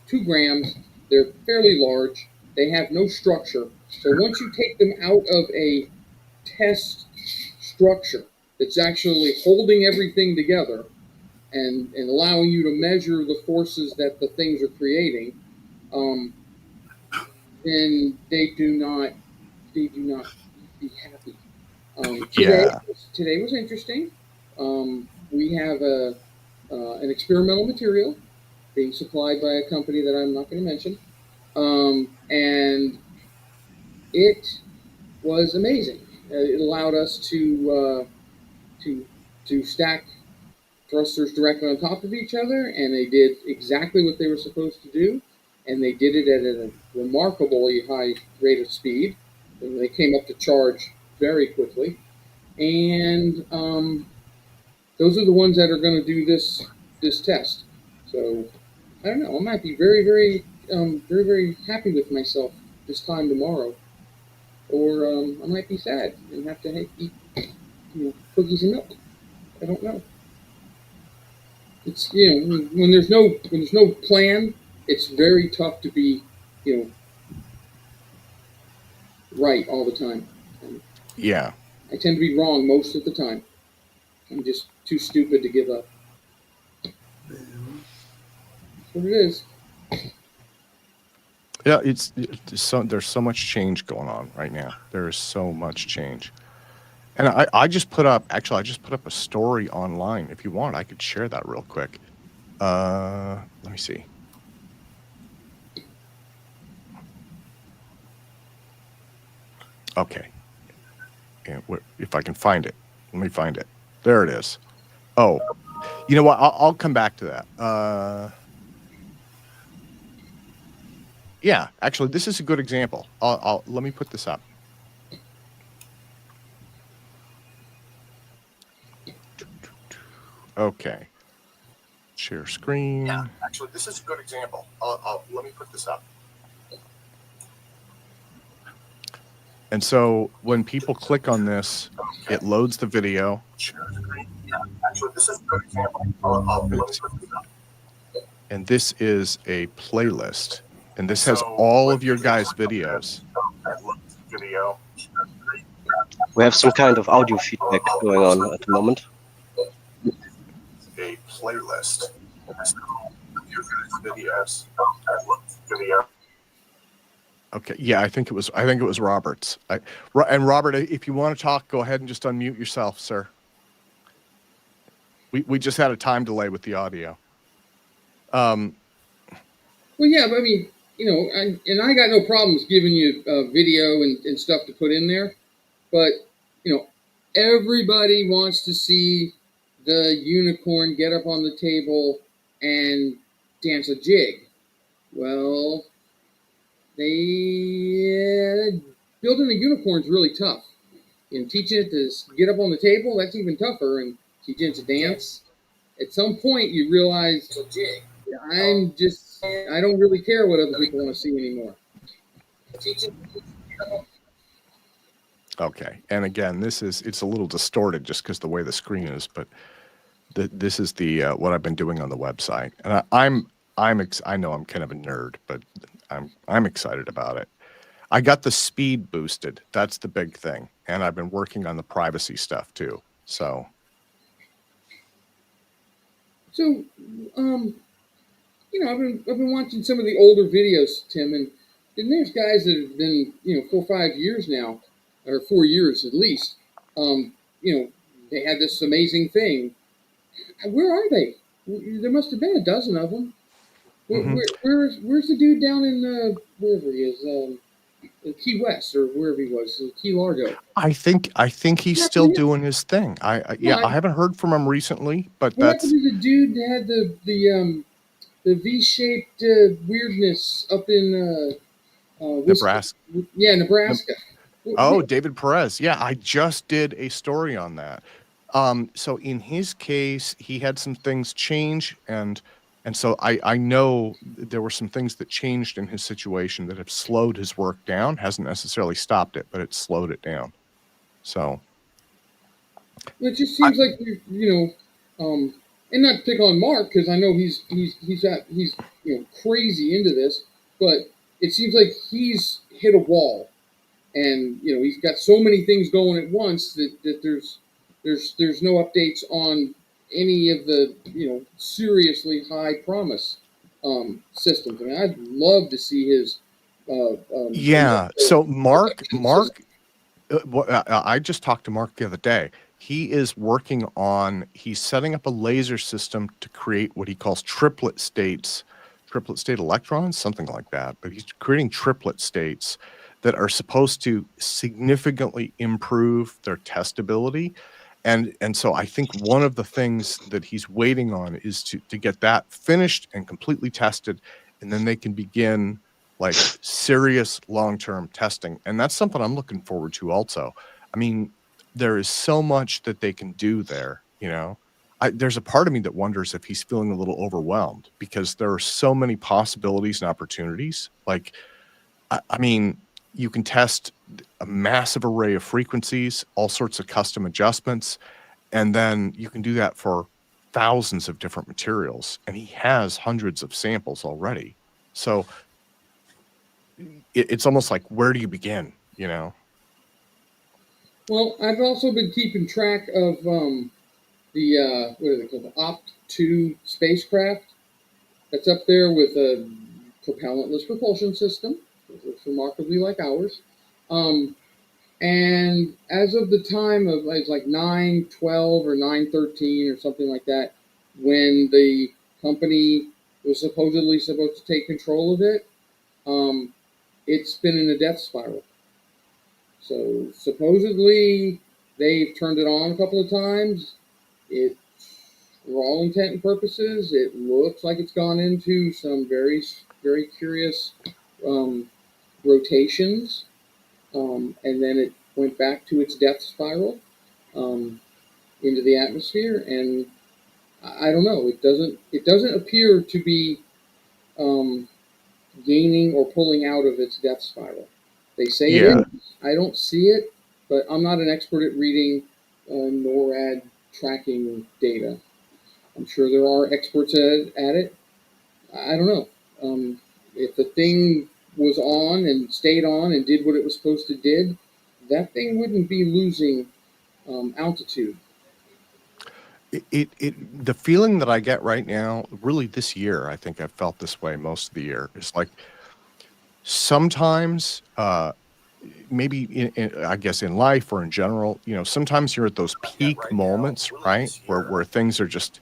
2 grams. They're fairly large. They have no structure. So once you take them out of a test structure that's actually holding everything together and allowing you to measure the forces that the things are creating, then they do not be happy. Today was interesting. We have an experimental material being supplied by a company that I'm not going to mention, and it was amazing. It allowed us to stack thrusters directly on top of each other, and they did exactly what they were supposed to do, and they did it at a remarkably high rate of speed. And they came up to charge very quickly, and those are the ones that are going to do this test. So I don't know. I might be very, very, very, very happy with myself this time tomorrow, or I might be sad and have to eat cookies and milk. I don't know. It's when there's no plan, it's very tough to be right all the time. Yeah. I tend to be wrong most of the time. I'm just too stupid to give up. That's what it is. Yeah, there's so much change going on right now. There is so much change. And I just put up a story online. If you want, I could share that real quick. Let me see. Okay. And if I can find it, let me find it. There it is. Oh, you know what? I'll come back to that. Yeah, actually, this is a good example. Let me put this up. Okay. Share screen. Yeah, actually, this is a good example. Let me put this up. And so when people click on this, it loads the video. Share screen. Yeah, actually, this is a good example. Let me put this up. And this is a playlist. And this has all of your guys' videos. We have some kind of audio feedback going on at the moment. A playlist. Okay. Yeah, I think it was Robert's. And Robert, if you want to talk, go ahead and just unmute yourself, sir. We just had a time delay with the audio. Well, yeah, but I mean, I got no problems giving you video and stuff to put in there, but everybody wants to see the unicorn get up on the table and dance a jig. Well, building a unicorn is really tough. And teaching it to get up on the table, that's even tougher. And teaching it to dance, at some point you realize, I don't really care what other people want to see anymore. Okay. And again, it's a little distorted just because the way the screen is, but this is the what I've been doing on the website. And I know I'm kind of a nerd, but I'm excited about it. I got the speed boosted. That's the big thing. And I've been working on the privacy stuff too. So I've been watching some of the older videos, Tim, and there's guys that have been 4 or 5 years now, or 4 years at least. They had this amazing thing. Where are they? There must have been a dozen of them. Where's the dude down in wherever he is, Key West or wherever he was, Key Largo? I think he's still doing his thing. I haven't heard from him recently, but what happened to the dude that had the V-shaped weirdness up in Nebraska? Yeah, Nebraska. Oh, David Perez. Yeah, I just did a story on that. So in his case, he had some things change, and so I know there were some things that changed in his situation that have slowed his work down. Hasn't necessarily stopped it, but it slowed it down. So it just seems like and not to pick on Mark, because I know he's crazy into this, but it seems like he's hit a wall, and he's got so many things going at once that there's no updates on any of the seriously high promise systems. I mean, I'd love to see his. So Mark, I just talked to Mark the other day. He is working on. He's setting up a laser system to create what he calls triplet state electrons, something like that. But he's creating triplet states that are supposed to significantly improve their testability. And so I think one of the things that he's waiting on is to get that finished and completely tested, and then they can begin like serious long-term testing. And that's something I'm looking forward to also. I mean, there is so much that they can do there, there's a part of me that wonders if he's feeling a little overwhelmed because there are so many possibilities and opportunities. Like, I mean, you can test a massive array of frequencies, all sorts of custom adjustments, and then you can do that for thousands of different materials. And he has hundreds of samples already. So it's almost like, where do you begin, Well, I've also been keeping track of the what are they called, the OPT-2 spacecraft that's up there with a propellantless propulsion system. It looks remarkably like ours. And as of the time of, it's like 9/12 or 9/13 or something like that, when the company was supposedly supposed to take control of it, it's been in a death spiral. So supposedly they've turned it on a couple of times. For all intent and purposes, it looks like it's gone into some very, very curious rotations, and then it went back to its death spiral into the atmosphere. And I don't know. It doesn't appear to be gaining or pulling out of its death spiral. They say it is. I don't see it, but I'm not an expert at reading NORAD tracking data. I'm sure there are experts at it. I don't know. If the thing was on and stayed on and did what it was supposed to did, that thing wouldn't be losing altitude. The feeling that I get right now, really this year, I think I've felt this way most of the year, is like sometimes, maybe I guess in life or in general, sometimes you're at those peak moments, right? Where things are just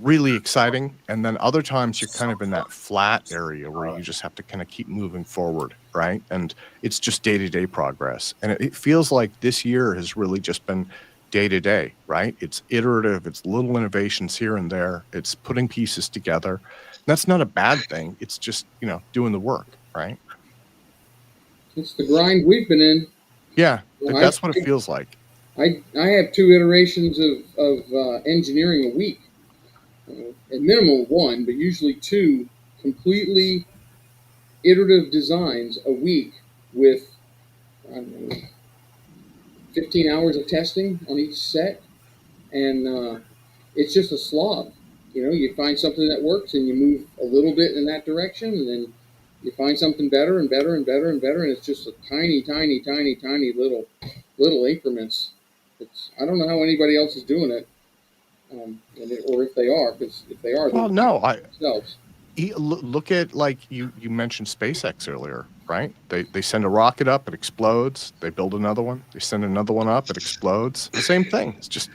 really exciting. And then other times you're kind of in that flat area where you just have to kind of keep moving forward, right? And it's just day-to-day progress. And it feels like this year has really just been day-to-day, right? It's iterative, it's little innovations here and there, it's putting pieces together. That's not a bad thing. It's just, doing the work, right? It's the grind we've been in. Yeah, that's what it feels like. I have 2 iterations of engineering a week. At minimum 1, but usually 2 completely iterative designs a week with, I don't know, 15 hours of testing on each set. And it's just a slog. You find something that works and you move a little bit in that direction, and then you find something better and better and better and better, and it's just a tiny, tiny, tiny, tiny little increments. I don't know how anybody else is doing it, or if they are, because if they are, well, no, themselves. Look at, like you mentioned SpaceX earlier, right? They send a rocket up, it explodes. They build another one. They send another one up, it explodes. The same thing. It's just,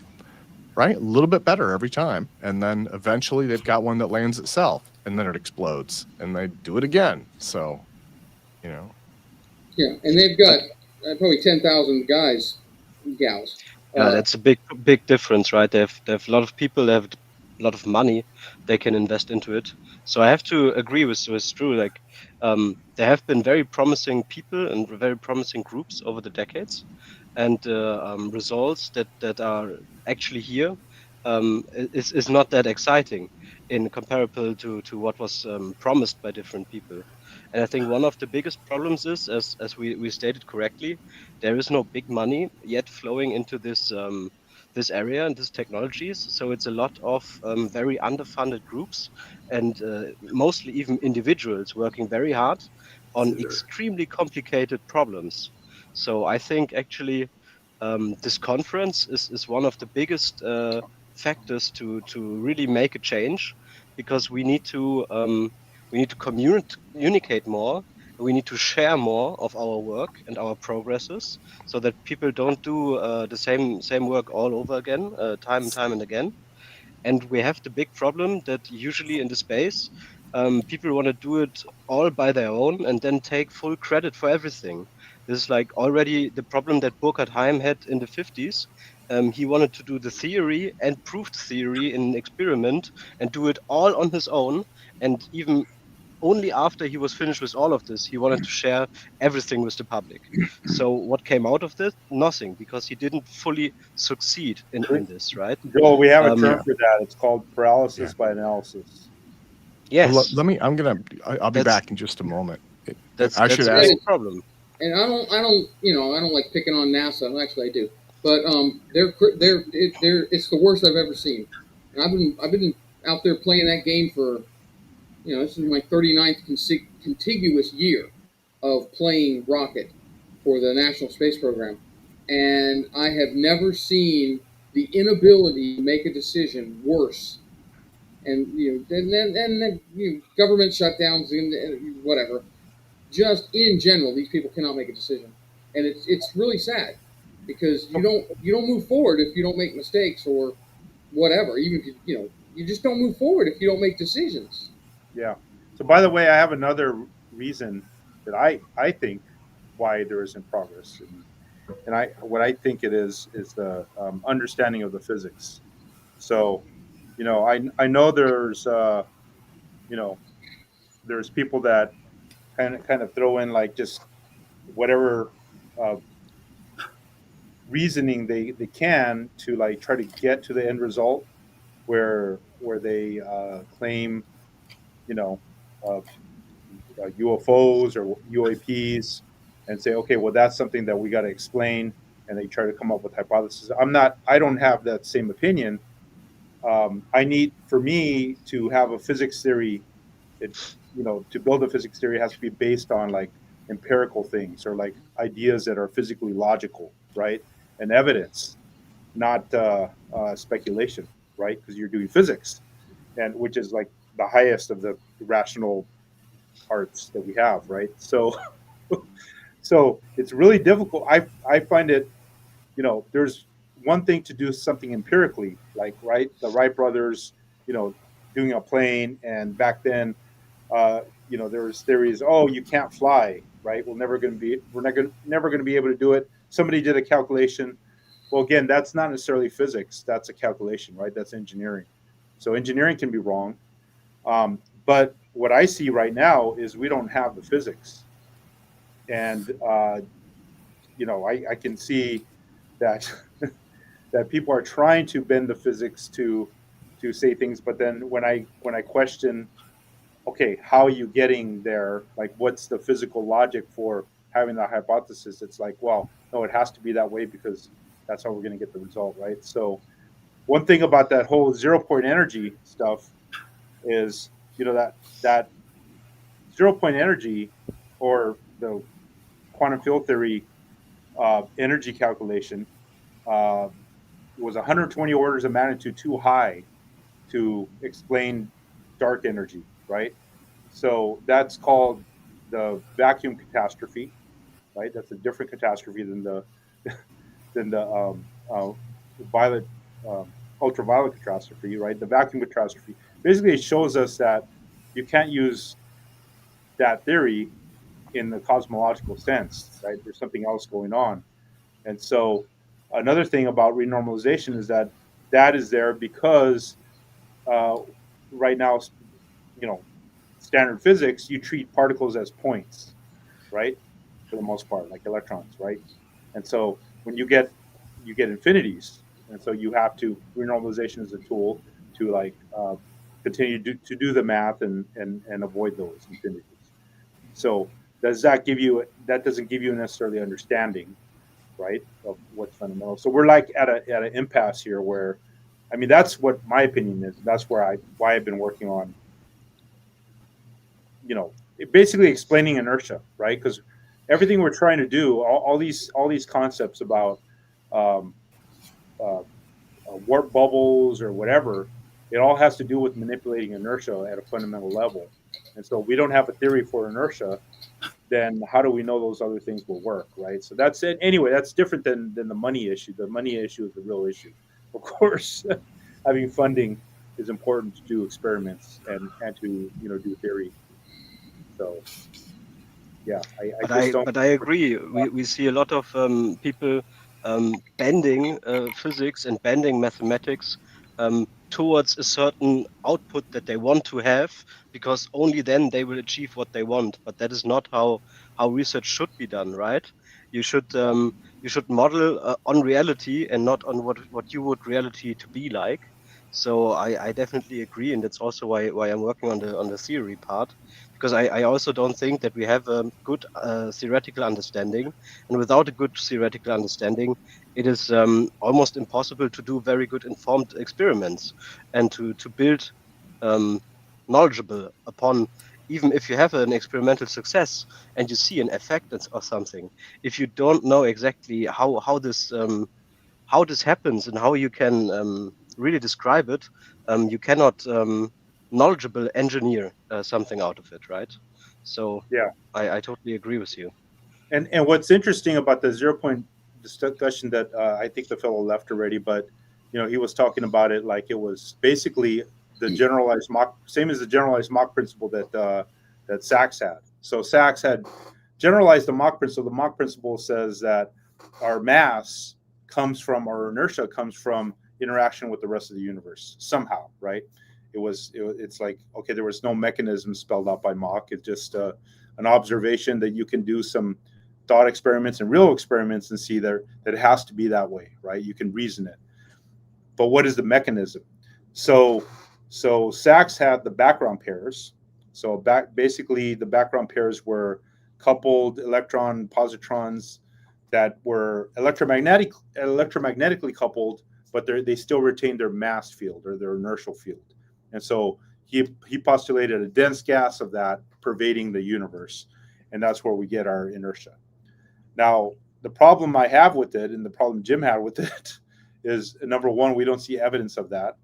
right, a little bit better every time. And then eventually they've got one that lands itself, and then it explodes, and they do it again. So, Yeah, and they've got probably 10,000 gals. Yeah, that's a big difference, right? They have a lot of people, they have a lot of money they can invest into it. So I have to agree with Drew. Like, there have been very promising people and very promising groups over the decades, and results that are actually here is not that exciting in comparable to what was promised by different people. And I think one of the biggest problems is, as we stated correctly, there is no big money yet flowing into this this area and these technologies. So it's a lot of very underfunded groups, and mostly even individuals working very hard on extremely complicated problems. So I think actually this conference is one of the biggest factors to really make a change, because we need to communicate more. We need to share more of our work and our progresses, so that people don't do the same work all over again, time and time and again. And we have the big problem that usually in the space, people want to do it all by their own and then take full credit for everything. This is like already the problem that Burkhard Heim had in the 50s. He wanted to do the theory and prove the theory in an experiment and do it all on his own. And even only after he was finished with all of this, he wanted to share everything with the public. So what came out of this? Nothing, because he didn't fully succeed in this, right? Joel, we have a term for that. It's called paralysis by analysis. Yes. I'll be back in just a moment. That's a big problem. And I don't like picking on NASA. Actually, I do. But it's the worst I've ever seen. And I've been out there playing that game for, this is my 39th contiguous year of playing Rocket for the National Space Program, and I have never seen the inability to make a decision worse. And then government shutdowns and whatever. Just in general, these people cannot make a decision, and it's really sad, because you don't move forward if you don't make mistakes or whatever. Even if you just don't move forward if you don't make decisions. Yeah. So by the way, I have another reason that I think why there isn't progress, and what I think it is the understanding of the physics. So, I know there's there's people that kind of throw in like just whatever reasoning they can to like try to get to the end result, where they claim UFOs or UAPs, and say, okay, well, that's something that we got to explain, and they try to come up with hypotheses. I don't have that same opinion. For me to have a physics theory, to build a physics theory has to be based on like empirical things, or like ideas that are physically logical, right? And evidence, not speculation, right? Because you're doing physics, and which is like the highest of the rational arts that we have, right? So it's really difficult. I find it, there's one thing to do something empirically, like, right, the Wright brothers, doing a plane, and back then, there was theories, oh, you can't fly, right? We're never going to be able to do it. Somebody did a calculation. Well, again, that's not necessarily physics. That's a calculation, right? That's engineering. So engineering can be wrong. But what I see right now is we don't have the physics. And, you know, I can see that that people are trying to bend the physics to say things, but then when I question, okay, how are you getting there? Like, what's the physical logic for having that hypothesis? It's like, well, no, it has to be that way because that's how we're going to get the result, right? So one thing about that whole 0-point energy stuff is, you know, that 0-point energy, or the quantum field theory energy calculation, was 120 orders of magnitude too high to explain dark energy, right? So that's called the vacuum catastrophe, right? That's a different catastrophe than the violet ultraviolet catastrophe, right? The vacuum catastrophe basically it shows us that you can't use that theory in the cosmological sense, right? There's something else going on, and so another thing about renormalization is that that is there because right now, you know, standard physics, you treat particles as points, right? For the most part, like electrons, right? And so when you get infinities, and so you have to renormalization is a tool to like continue to do the math and avoid those infinities. So does that give you that doesn't give you necessarily understanding, right, of what's fundamental. So we're like at an impasse here where, I mean, that's what my opinion is. That's why I've been working on, you know, basically explaining inertia, right? Because everything we're trying to do, all these concepts about warp bubbles or whatever, it all has to do with manipulating inertia at a fundamental level. And so we don't have a theory for inertia, then how do we know those other things will work, right? So that's it. Anyway, that's different than the money issue. The money issue is the real issue. Of course, having funding is important to do experiments and to, you know, do theory. So yeah, But I agree. We see a lot of people bending physics and bending mathematics towards a certain output that they want to have, because only then they will achieve what they want. But that is not how research should be done, right? You should model on reality and not on what you would reality to be like. So I definitely agree, and that's also why I'm working on the theory part, because I also don't think that we have a good theoretical understanding, and without a good theoretical understanding, it is almost impossible to do very good informed experiments and to build knowledgeable upon. Even if you have an experimental success and you see an effect or something, if you don't know exactly how this happens and how you can really describe it, you cannot knowledgeable engineer something out of it, right? So yeah, I totally agree with you. and what's interesting about the 0-point discussion that I think the fellow left already, but you know, he was talking about it like it was basically the generalized Mach, same as the generalized Mach principle that Sachs had. So Sachs had generalized the Mach principle. The Mach principle says that our mass comes from, our inertia comes from interaction with the rest of the universe somehow, right? It's like, okay, there was no mechanism spelled out by Mach. It's just an observation that you can do some thought experiments and real experiments and see that it has to be that way, right? You can reason it. But what is the mechanism? So Sachs had the background pairs. So basically the background pairs were coupled electron positrons that were electromagnetically coupled, but they still retained their mass field or their inertial field. And so he postulated a dense gas of that pervading the universe, and that's where we get our inertia. Now, the problem I have with it, and the problem Jim had with it, is number one, we don't see evidence of that.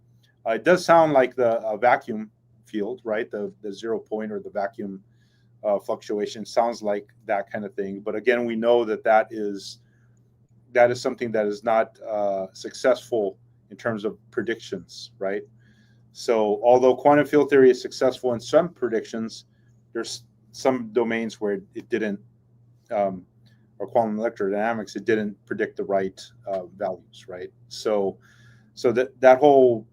It does sound like the vacuum field, right? The 0 point or the vacuum fluctuation sounds like that kind of thing. But again, we know that is something that is not successful in terms of predictions, right? So although quantum field theory is successful in some predictions, there's some domains where it didn't, or quantum electrodynamics, it didn't predict the right values, right? So that whole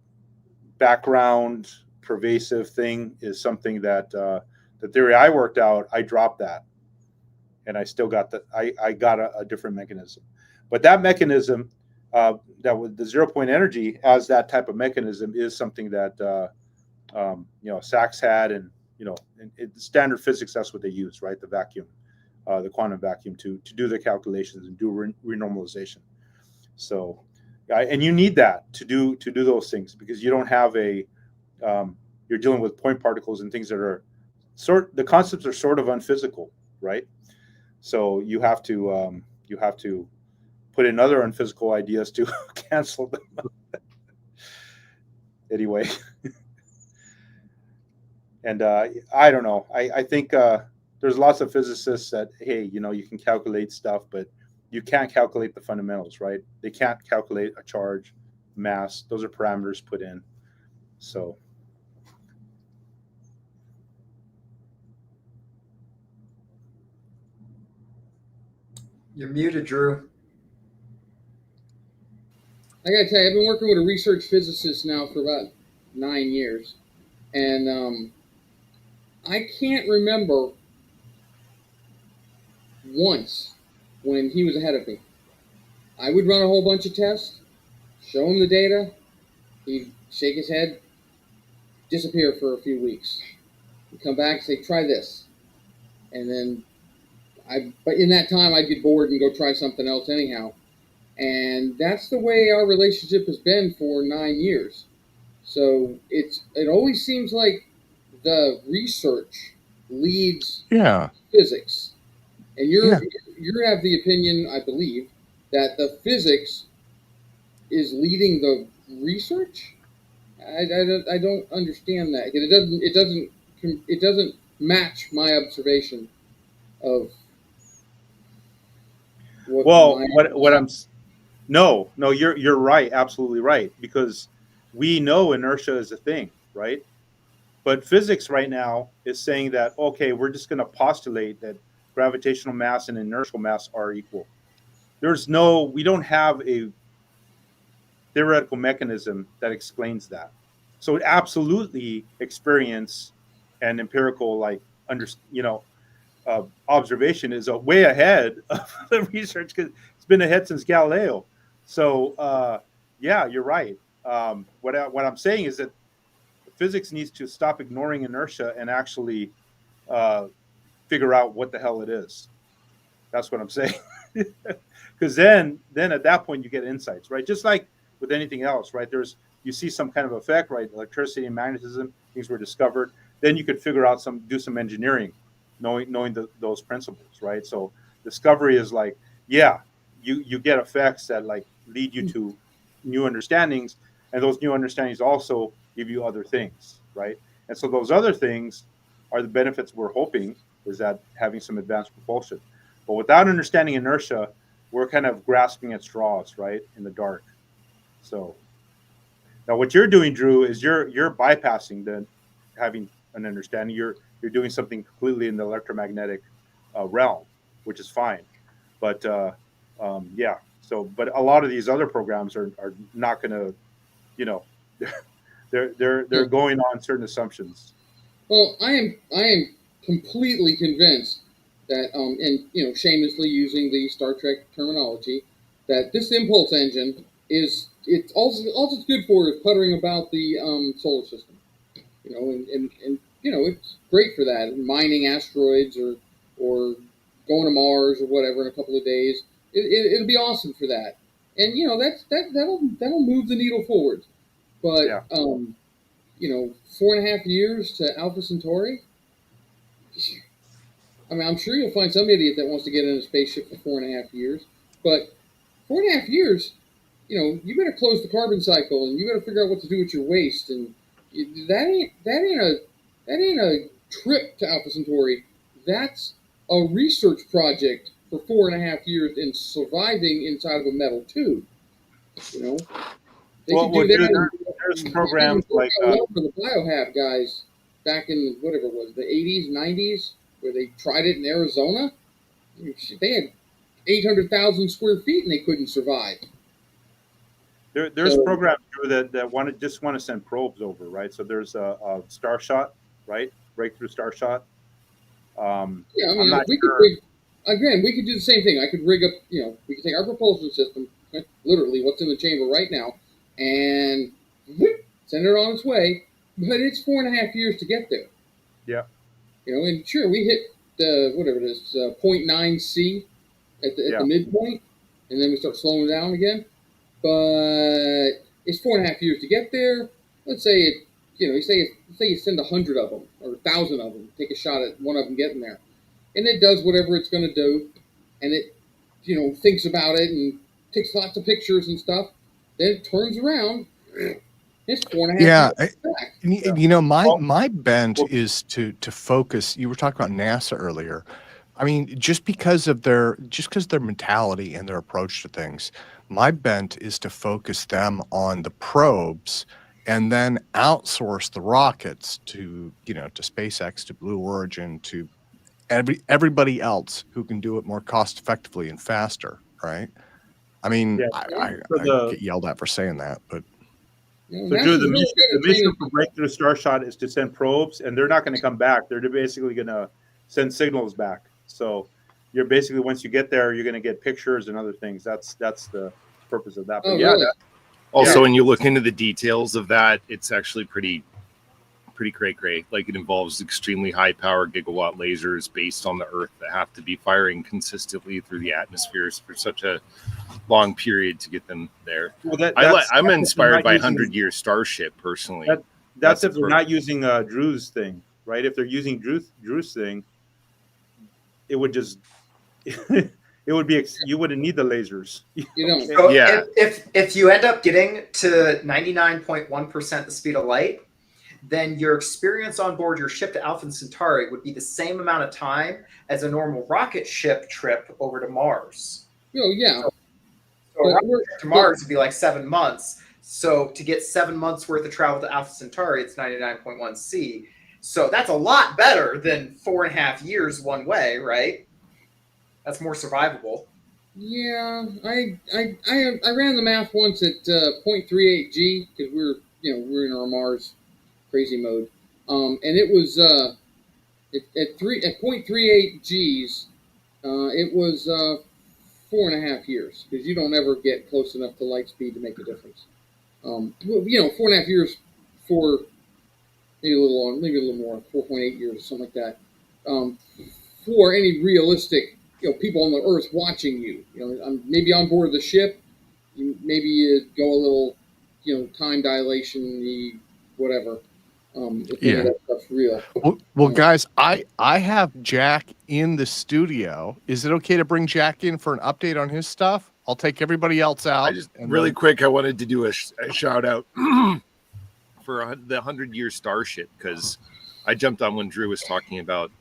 background pervasive thing is something that the theory I worked out, I dropped that, and I still got I got a different mechanism. But that mechanism, that with the 0 point energy as that type of mechanism, is something that Sachs had, and in standard physics, that's what they use, right? The vacuum, the quantum vacuum, to do the calculations and do renormalization. So, and you need that to do those things, because you don't have you're dealing with point particles and things that are the concepts are sort of unphysical, right? So you have to put in other unphysical ideas to cancel them. Anyway, and I don't know. I think there's lots of physicists that, hey, you can calculate stuff, but you can't calculate the fundamentals, right? They can't calculate a charge, mass. Those are parameters put in. So. You're muted, Drew. I gotta tell you, I've been working with a research physicist now for about 9 years, and I can't remember once when he was ahead of me. I would run a whole bunch of tests, show him the data, he'd shake his head, disappear for a few weeks. He'd come back and say, try this. And then but in that time, I'd get bored and go try something else anyhow. And that's the way our relationship has been for 9 years. So it always seems like the research leads physics. And you have the opinion, I believe, that the physics is leading the research. I don't understand that. It doesn't match my observation of. You're right, absolutely right, because we know inertia is a thing, right? But physics right now is saying that, okay, we're just going to postulate that gravitational mass and inertial mass are equal. We don't have a theoretical mechanism that explains that. So absolutely, experience and empirical observation is way ahead of the research, because it's been ahead since Galileo. So you're right. What I'm saying is that physics needs to stop ignoring inertia and actually figure out what the hell it is. That's what I'm saying. Because then at that point you get insights, right? Just like with anything else, right? You see some kind of effect, right? Electricity and magnetism, things were discovered. Then you could figure out do some engineering, knowing those principles, right? So discovery is like, you get effects that lead you to new understandings, and those new understandings also give you other things, right? And so those other things are the benefits we're hoping, is that having some advanced propulsion. But without understanding inertia, we're kind of grasping at straws, right, in the dark. So now what you're doing, Drew, is you're bypassing the having an understanding. You're doing something completely in the electromagnetic realm, which is fine. But but a lot of these other programs are not going to, they're going on certain assumptions. Well, I am completely convinced that, and shamelessly using the Star Trek terminology, that this impulse engine all it's good for is puttering about the solar system. And it's great for that, mining asteroids or going to Mars or whatever in a couple of days. It'll be awesome for that, and that'll move the needle forward. But 4.5 years to Alpha Centauri. I mean, I'm sure you'll find some idiot that wants to get in a spaceship for 4.5 years, but 4.5 years, you better close the carbon cycle, and you better figure out what to do with your waste, and that ain't a trip to Alpha Centauri. That's a research project for 4.5 years and surviving inside of a metal tube. They could do that. There's programs like for the biohab guys back in whatever it was, the 80s, 90s, where they tried it in Arizona. They had 800,000 square feet and they couldn't survive. There's So- programs that just want to send probes over, right? So there's a Starshot, right? Breakthrough Starshot. Yeah, I I'm mean, not we sure. could rig, again, we could do the same thing. I could rig up, we could take our propulsion system, literally what's in the chamber right now, and whoop, send it on its way. But it's 4.5 years to get there. Yeah. And sure, we hit whatever it is, 0.9 C at the midpoint, and then we start slowing down again. But it's 4.5 years to get there. Let's say it, say you send 100 of them or 1,000 of them, take a shot at one of them getting there, and it does whatever it's going to do, and it, thinks about it and takes lots of pictures and stuff. Then it turns around. It's 4.5 years back. My bent is to focus. You were talking about NASA earlier. I mean, just because of their mentality and their approach to things, my bent is to focus them on the probes and then outsource the rockets to SpaceX, to Blue Origin, to everybody else who can do it more cost effectively and faster, right? I mean, I get yelled at for saying that, but So, Drew, the mission for Breakthrough Starshot is to send probes, and they're not going to come back. They're basically going to send signals back. So you're basically, once you get there, you're going to get pictures and other things. That's the purpose of that. But really? Also, when you look into the details of that, it's actually pretty cray-cray. Like, it involves extremely high power gigawatt lasers based on the Earth that have to be firing consistently through the atmospheres for such a long period to get them there. Well, I'm inspired by 100-Year Starship personally. That's if they're not using Drew's thing, right? If they're using Drew's thing, it would just it would be you wouldn't need the lasers. So if you end up getting to 99.1% the speed of light, then your experience on board your ship to Alpha Centauri would be the same amount of time as a normal rocket ship trip over to Mars. Oh, yeah. So a rocket trip to Mars would be like 7 months. So to get 7 months worth of travel to Alpha Centauri, it's 99.1 C. So that's a lot better than 4.5 years one way, right? That's more survivable. Yeah, I ran the math once at 0.38 G because we're in our Mars crazy mode, and it was at 0.38 Gs, it was 4.5 years because you don't ever get close enough to light speed to make a difference. 4.5 years for maybe a little more, 4.8 years or something like that. For any realistic, people on the Earth watching you, maybe on board the ship, maybe you go a little, time dilation, whatever. If any of that stuff's real. Well, guys, I have Jack in the studio. Is it okay to bring Jack in for an update on his stuff? I'll take everybody else out. Quick, I wanted to do a shout out for the 100-Year Starship, because I jumped on when Drew was talking about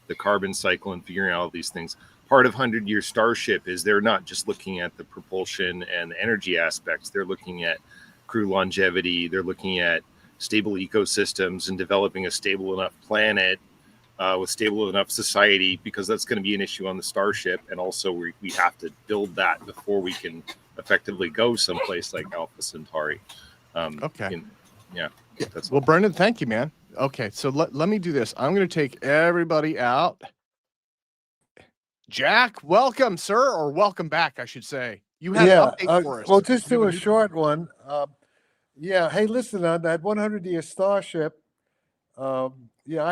the carbon cycle and figuring out all these things. Part of 100-Year Starship is they're not just looking at the propulsion and the energy aspects. They're looking at crew longevity. They're looking at stable ecosystems and developing a stable enough planet with stable enough society, because that's going to be an issue on the Starship. And also we have to build that before we can effectively go someplace like Alpha Centauri. Okay. Well, Brendan, thank you, man. Okay, so let me do this. I'm going to take everybody out. Jack, welcome, sir, or welcome back, I should say. You had an update for us. Well, just do a short one. Hey, listen, on that 100-Year Starship, I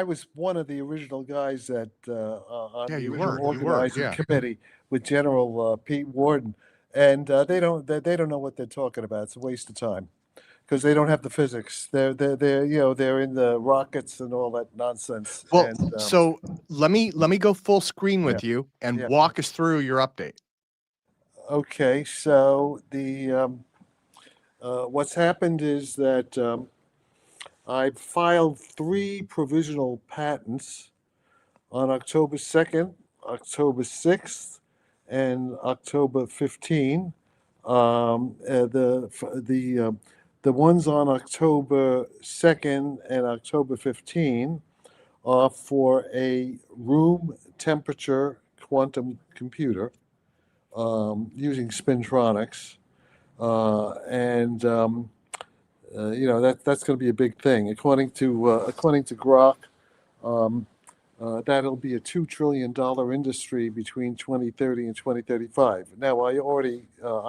was one of the original guys that on the original organizing committee with General Pete Warden, and they don't know what they're talking about. It's a waste of time because they don't have the physics. They're in the rockets and all that nonsense. Well, so let me go full screen with you and walk us through your update. Okay, so the what's happened is that I filed 3 provisional patents on October 2nd, October 6th, and October 15. The ones on October 2nd and October 15 are for a room temperature quantum computer using spintronics. and that's going to be a big thing. According to Grok, that'll be a $2 trillion industry between 2030 and 2035. Now, I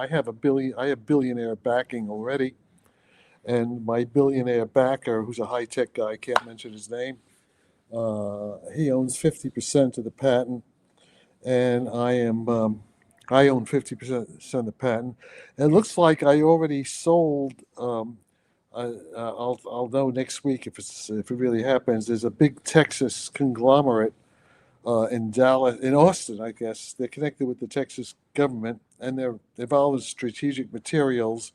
have billionaire backing already, and my billionaire backer, who's a high-tech guy, I can't mention his name, he owns 50% of the patent, and I own 50% of the patent. And it looks like I already sold. I'll know next week if it really happens. There's a big Texas conglomerate in Austin, I guess. They're connected with the Texas government, and they're involved in strategic materials.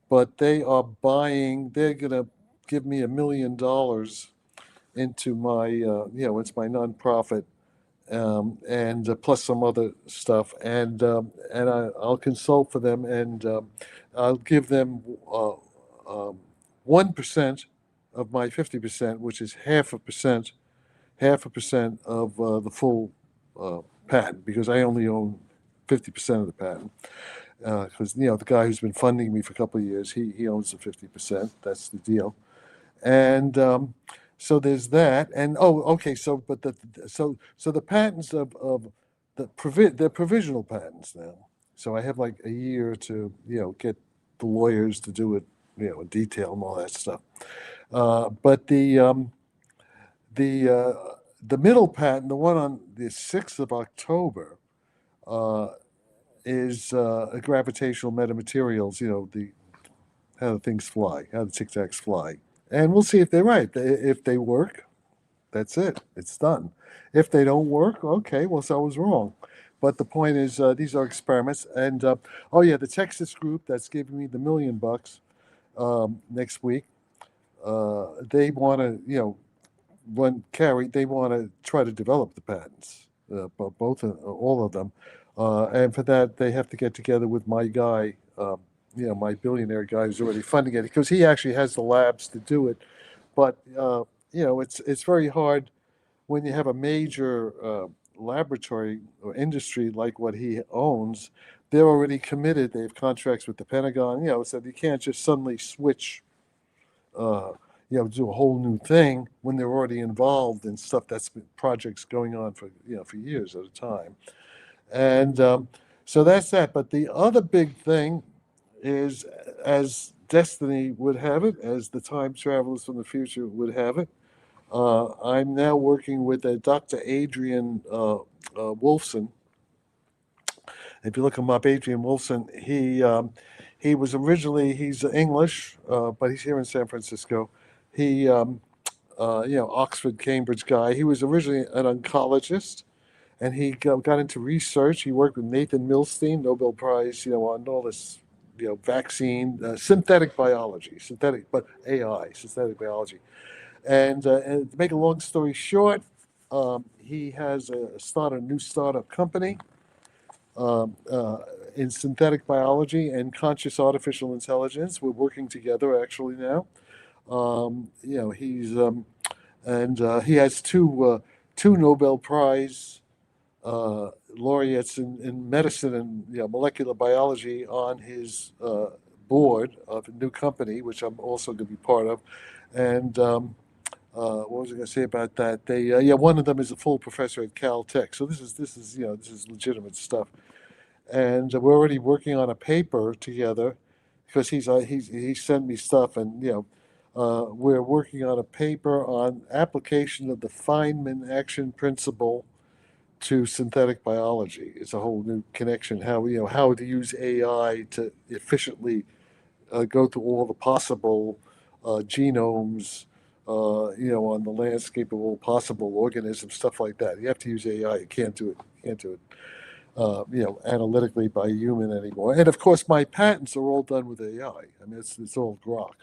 But they are buying. They're gonna give me $1 million into my it's my nonprofit, and plus some other stuff, and I'll consult for them, and I'll give them 1% of my 50%, which is half a percent of the full patent, because I only own 50% of the patent. Because the guy who's been funding me for a couple of years, he owns the 50%. That's the deal, and so there's that. And so the patents they're provisional patents now. So I have like a year to get the lawyers to do it, in detail and all that stuff. But the middle patent, the one on the 6th of October, is gravitational metamaterials, how the things fly, how the Tic Tacs fly. And we'll see if they're right. If they work, that's it. It's done. If they don't work, okay, well, so I was wrong. But the point is, these are experiments. And, the Texas group that's giving me the $1 million next week, they want to, they want to try to develop the patents, all of them. And for that, they have to get together with my guy, my billionaire guy who's already funding it, because he actually has the labs to do it. But, it's very hard when you have a major laboratory or industry like what he owns. They're already committed. They have contracts with the Pentagon, so you can't just suddenly switch, do a whole new thing when they're already involved in stuff that's been projects going on for years at a time. And so that's that. But the other big thing is, as destiny would have it, as the time travelers from the future would have it, I'm now working with Dr. Adrian Wolfson. If you look him up, Adrian Wolfson, he was originally, he's English, but he's here in San Francisco. He, Oxford, Cambridge guy. He was originally an oncologist, and he got into research. He worked with Nathan Milstein, Nobel Prize, on all this, vaccine, synthetic biology, but AI, synthetic biology. And to make a long story short, he has started a new startup company in synthetic biology and conscious artificial intelligence. We're working together actually now. He's he has two Nobel Prize laureates in medicine and molecular biology on his board of a new company, which I'm also going to be part of. And what was I going to say about that? They one of them is a full professor at Caltech. So this is legitimate stuff. And we're already working on a paper together, because he sent me stuff, and we're working on a paper on application of the Feynman action principle to synthetic biology. It's a whole new connection, how to use AI to efficiently go through all the possible genomes, on the landscape of all possible organisms, stuff like that. You have to use AI. You can't do it, analytically by a human anymore. And of course, my patents are all done with AI. I mean, it's all Grok.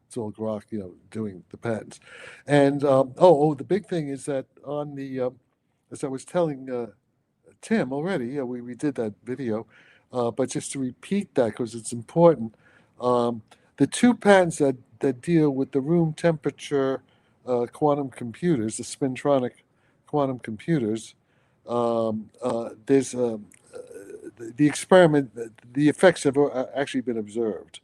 It's all Grok, doing the patents. And the big thing is that on the as I was telling Tim already, we did that video, but just to repeat that because it's important, the two patents that deal with the room temperature quantum computers, the spintronic quantum computers, there's the experiment, the effects have actually been observed.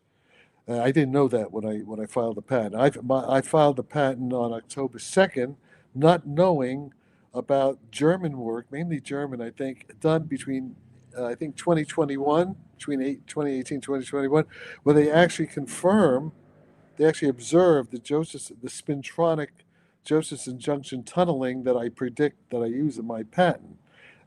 I didn't know that when I filed the patent. I filed the patent on October 2nd, not knowing about German work, mainly German, I think, done between I think 2021, between 2018 2021, where they actually observed the spintronic Josephson junction tunneling that I predict that I use in my patent,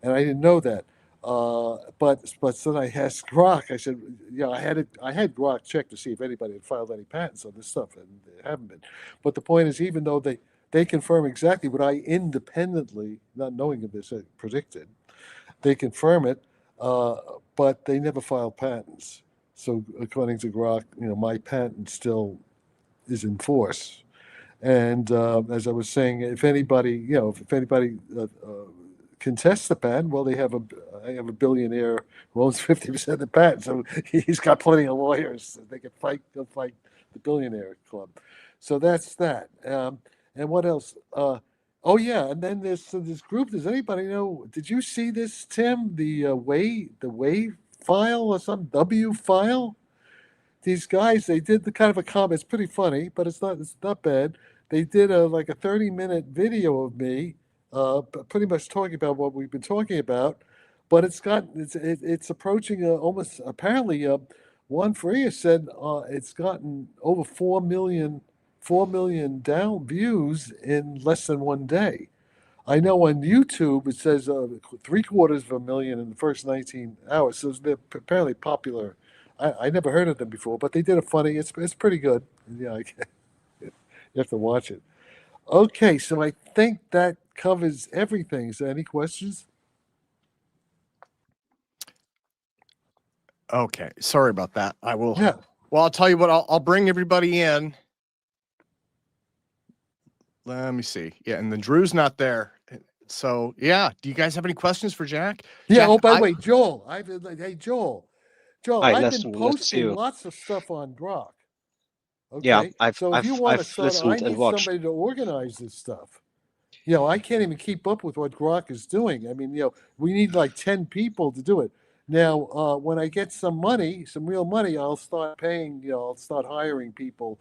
and I didn't know that. But then I asked Grok. I said, yeah, I had Grok check to see if anybody had filed any patents on this stuff, and they haven't been. But the point is, even though they confirm exactly what I independently, not knowing of this, predicted, they confirm it, but they never filed patents. So according to Grok, my patent still is in force. And as I was saying, if anybody contests the patent, well, I have a billionaire who owns 50% of the patent, so he's got plenty of lawyers. They can fight the billionaire club. So that's that. And what else? Oh yeah, and then there's this group. Does anybody know? Did you see this, Tim? The wave file or some W file? These guys, they did the kind of a comment. It's pretty funny, but it's not bad. They did like a 30-minute video of me, pretty much talking about what we've been talking about. But it's approaching almost, apparently, Juan Faria said it's gotten over 4 million down views in less than 1 day. I know on YouTube it says 750,000 in the first 19 hours. So they're apparently popular. I never heard of them before, but they did a funny. It's pretty good. Yeah, you have to watch it. Okay, so I think that covers everything. Is there any questions? Okay, sorry about that. I will. Yeah. Well, I'll tell you what. I'll bring everybody in. Let me see. Yeah, and then Drew's not there. So yeah, do you guys have any questions for Jack? Yeah. Jack, By the way, Joel. Hey, Joel. Hi, I've nice been to see posting you. lots of stuff on Grok. Okay. Yeah, I've if you want to start, I listened and need watched. somebody to organize this stuff. I can't even keep up with what Grok is doing. I mean, we need like 10 people to do it. Now, when I get some real money, I'll start paying. I'll start hiring people,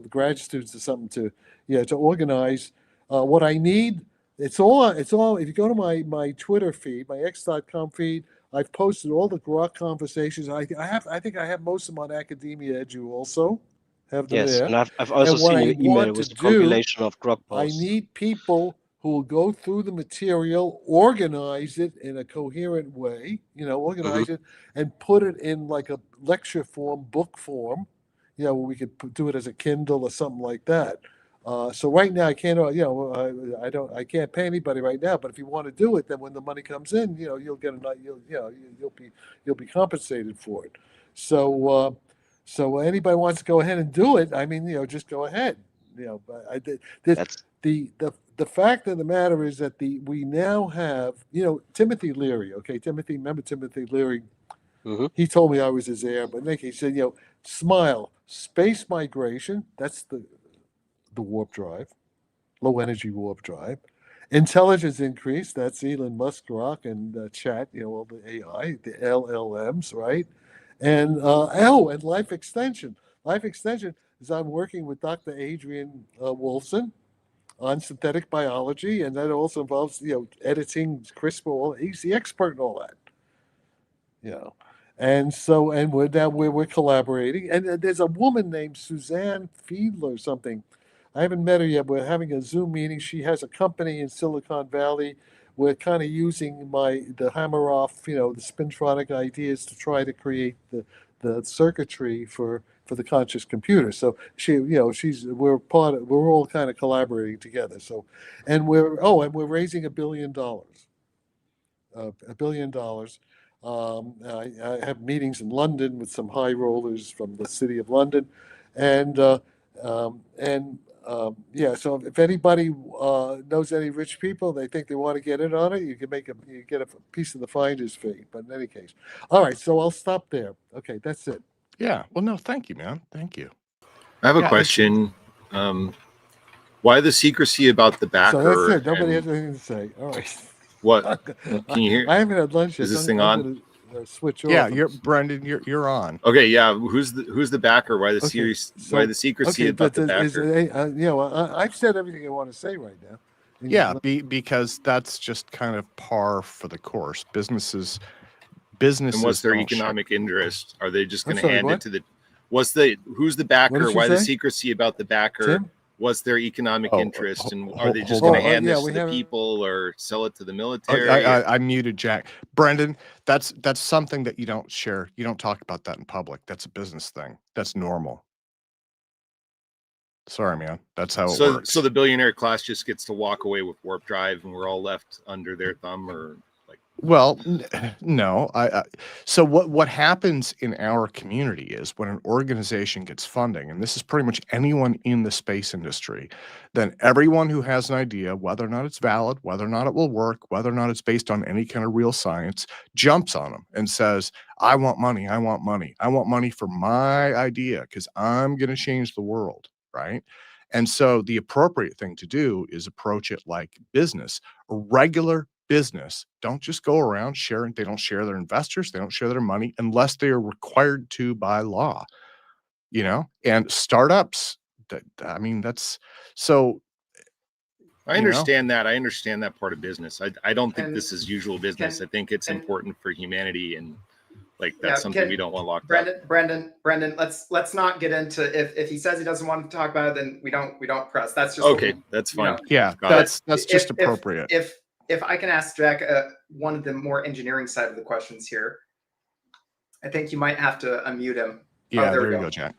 grad students or something to organize what I need. It's all. If you go to my Twitter feed, my x.com feed, I've posted all the Grok conversations. I think I have most of them on Academia Edu also. Have them Yes, there. and I've also seen your email with the compilation of Grok I posts. need people who will go through the material, organize it in a coherent way, organize it and put it in like a lecture form, book form, where we could do it as a Kindle or something like that. So right now I can't, I can't pay anybody right now. But if you want to do it, then when the money comes in, you'll get you'll be compensated for it. So anybody wants to go ahead and do it, I mean, just go ahead. But the fact of the matter is that we now have, Timothy Leary. Okay, remember Timothy Leary? He told me I was his heir, but Nick, he said, SMILE, space migration. That's the warp drive, low energy warp drive. Intelligence increase. That's Elon Musk, Grok, and Chat. All the AI, the LLMs, right? And and life extension. Life extension is I'm working with Dr. Adrian Wolfson on synthetic biology, and that also involves editing CRISPR. He's the expert in all that. And so we're collaborating. And there's a woman named Suzanne Fiedler or something. I haven't met her yet. We're having a Zoom meeting. She has a company in Silicon Valley. We're kind of using the hammer off, the spintronic ideas to try to create the circuitry for the conscious computer. So we're all kind of collaborating together. So, and we're raising $1 billion. $1 billion. I have meetings in London with some high rollers from the city of London, so if anybody knows any rich people, they think they want to get in on it, you get a piece of the finder's fee. But in any case, all right. So I'll stop there. Okay, that's it. Yeah. Well, no, thank you, man. Thank you. I have a question. Why the secrecy about the backer? So that's it. Nobody has anything to say. All right. What? Can you hear? I haven't had lunch yet. Is this thing on? switch Yeah, off. you're Brendan. You're on. Okay, yeah. Who's the backer? Why the Okay, series? so- Why the secrecy about the backer? I've said everything I want to say right now. Yeah, because that's just kind of par for the course. Businesses And what's their don't share. economic interest? Are they just I'm going to sorry, hand what? it to the? Who's the backer? did you Why the say? secrecy about the backer? Tim? What's their economic Oh, interest? And hold- are they just hold going to on. hand Yeah, this we to the haven't- people or sell it to the Oh, military? I muted Jack. Brendan, that's something that you don't share. You don't talk about that in public. That's a business thing. That's normal. Sorry, man. That's how it works. So the billionaire class just gets to walk away with warp drive, and we're all left under their thumb, or like. Well, no. So what happens in our community is when an organization gets funding, and this is pretty much anyone in the space industry, then everyone who has an idea, whether or not it's valid, whether or not it will work, whether or not it's based on any kind of real science, jumps on them and says, I want money. I want money. I want money for my idea because I'm going to change the world. Right. And so the appropriate thing to do is approach it like business, a regular business. Don't just go around sharing. They don't share their investors. They don't share their money unless they are required to by law, and startups that's so. I understand that. I understand that part of business. I don't think this is usual business. I think it's important for humanity, and like that's something we don't want locked up. Brendan, let's not get into if he says he doesn't want to talk about it, then we don't press. That's just okay. That's fine. Yeah, that's just appropriate. If I can ask Jack one of the more engineering side of the questions here, I think you might have to unmute him. Yeah, there you go, Jack.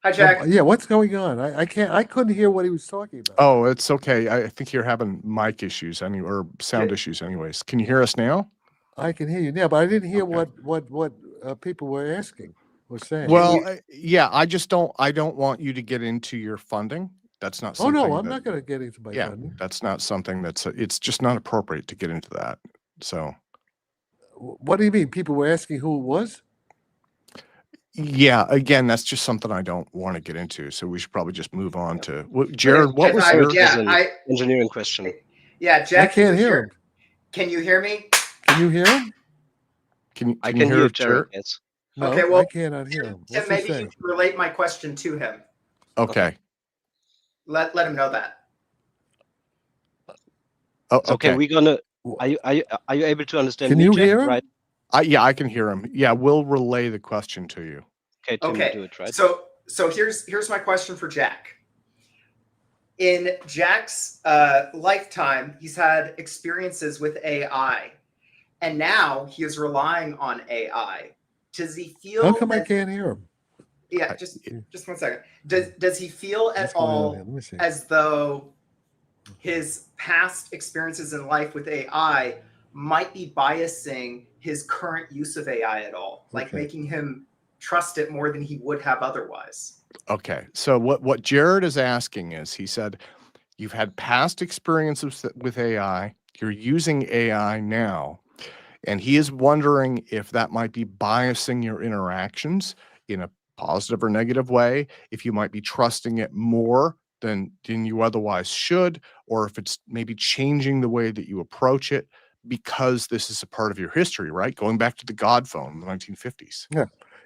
Hi, Jack. Yeah, what's going on? I couldn't hear what he was talking about. Oh, it's okay. I think you're having mic issues or sound issues anyways. Can you hear us now? I can hear you now, but I didn't hear what people were asking or saying. Well, yeah, I don't want you to get into your funding. That's not something. Oh no, I'm not going to get into my funding. That's not something it's just not appropriate to get into that. So what do you mean? People were asking who it was? Yeah, again, that's just something I don't want to get into. So we should probably just move on to Jared. What was your engineering question? Yeah, Jack. I can't hear him. Can you hear me? Can you hear him? I can hear Jared. Yes. No, okay, well, I cannot hear him. Tim, maybe you can relate my question to him. Okay. Let him know that. Oh, okay. We're gonna. Are you able to understand? Can me, you Jack? hear him? Right. Yeah, I can hear him. Yeah, we'll relay the question to you. Okay, Tim, do it, right? So here's my question for Jack. In Jack's lifetime, he's had experiences with AI, and now he is relying on AI. Does he feel? How come I can't hear him? Yeah, just 1 second. Does he feel at all as though his past experiences in life with AI might be biasing his current use of AI at all, like making him trust it more than he would have otherwise? Okay, so what Jared is asking is, he said, you've had past experiences with AI, you're using AI now, and he is wondering if that might be biasing your interactions in a positive or negative way, if you might be trusting it more than you otherwise should, or if it's maybe changing the way that you approach it because this is a part of your history, right? Going back to the God phone in the 1950s.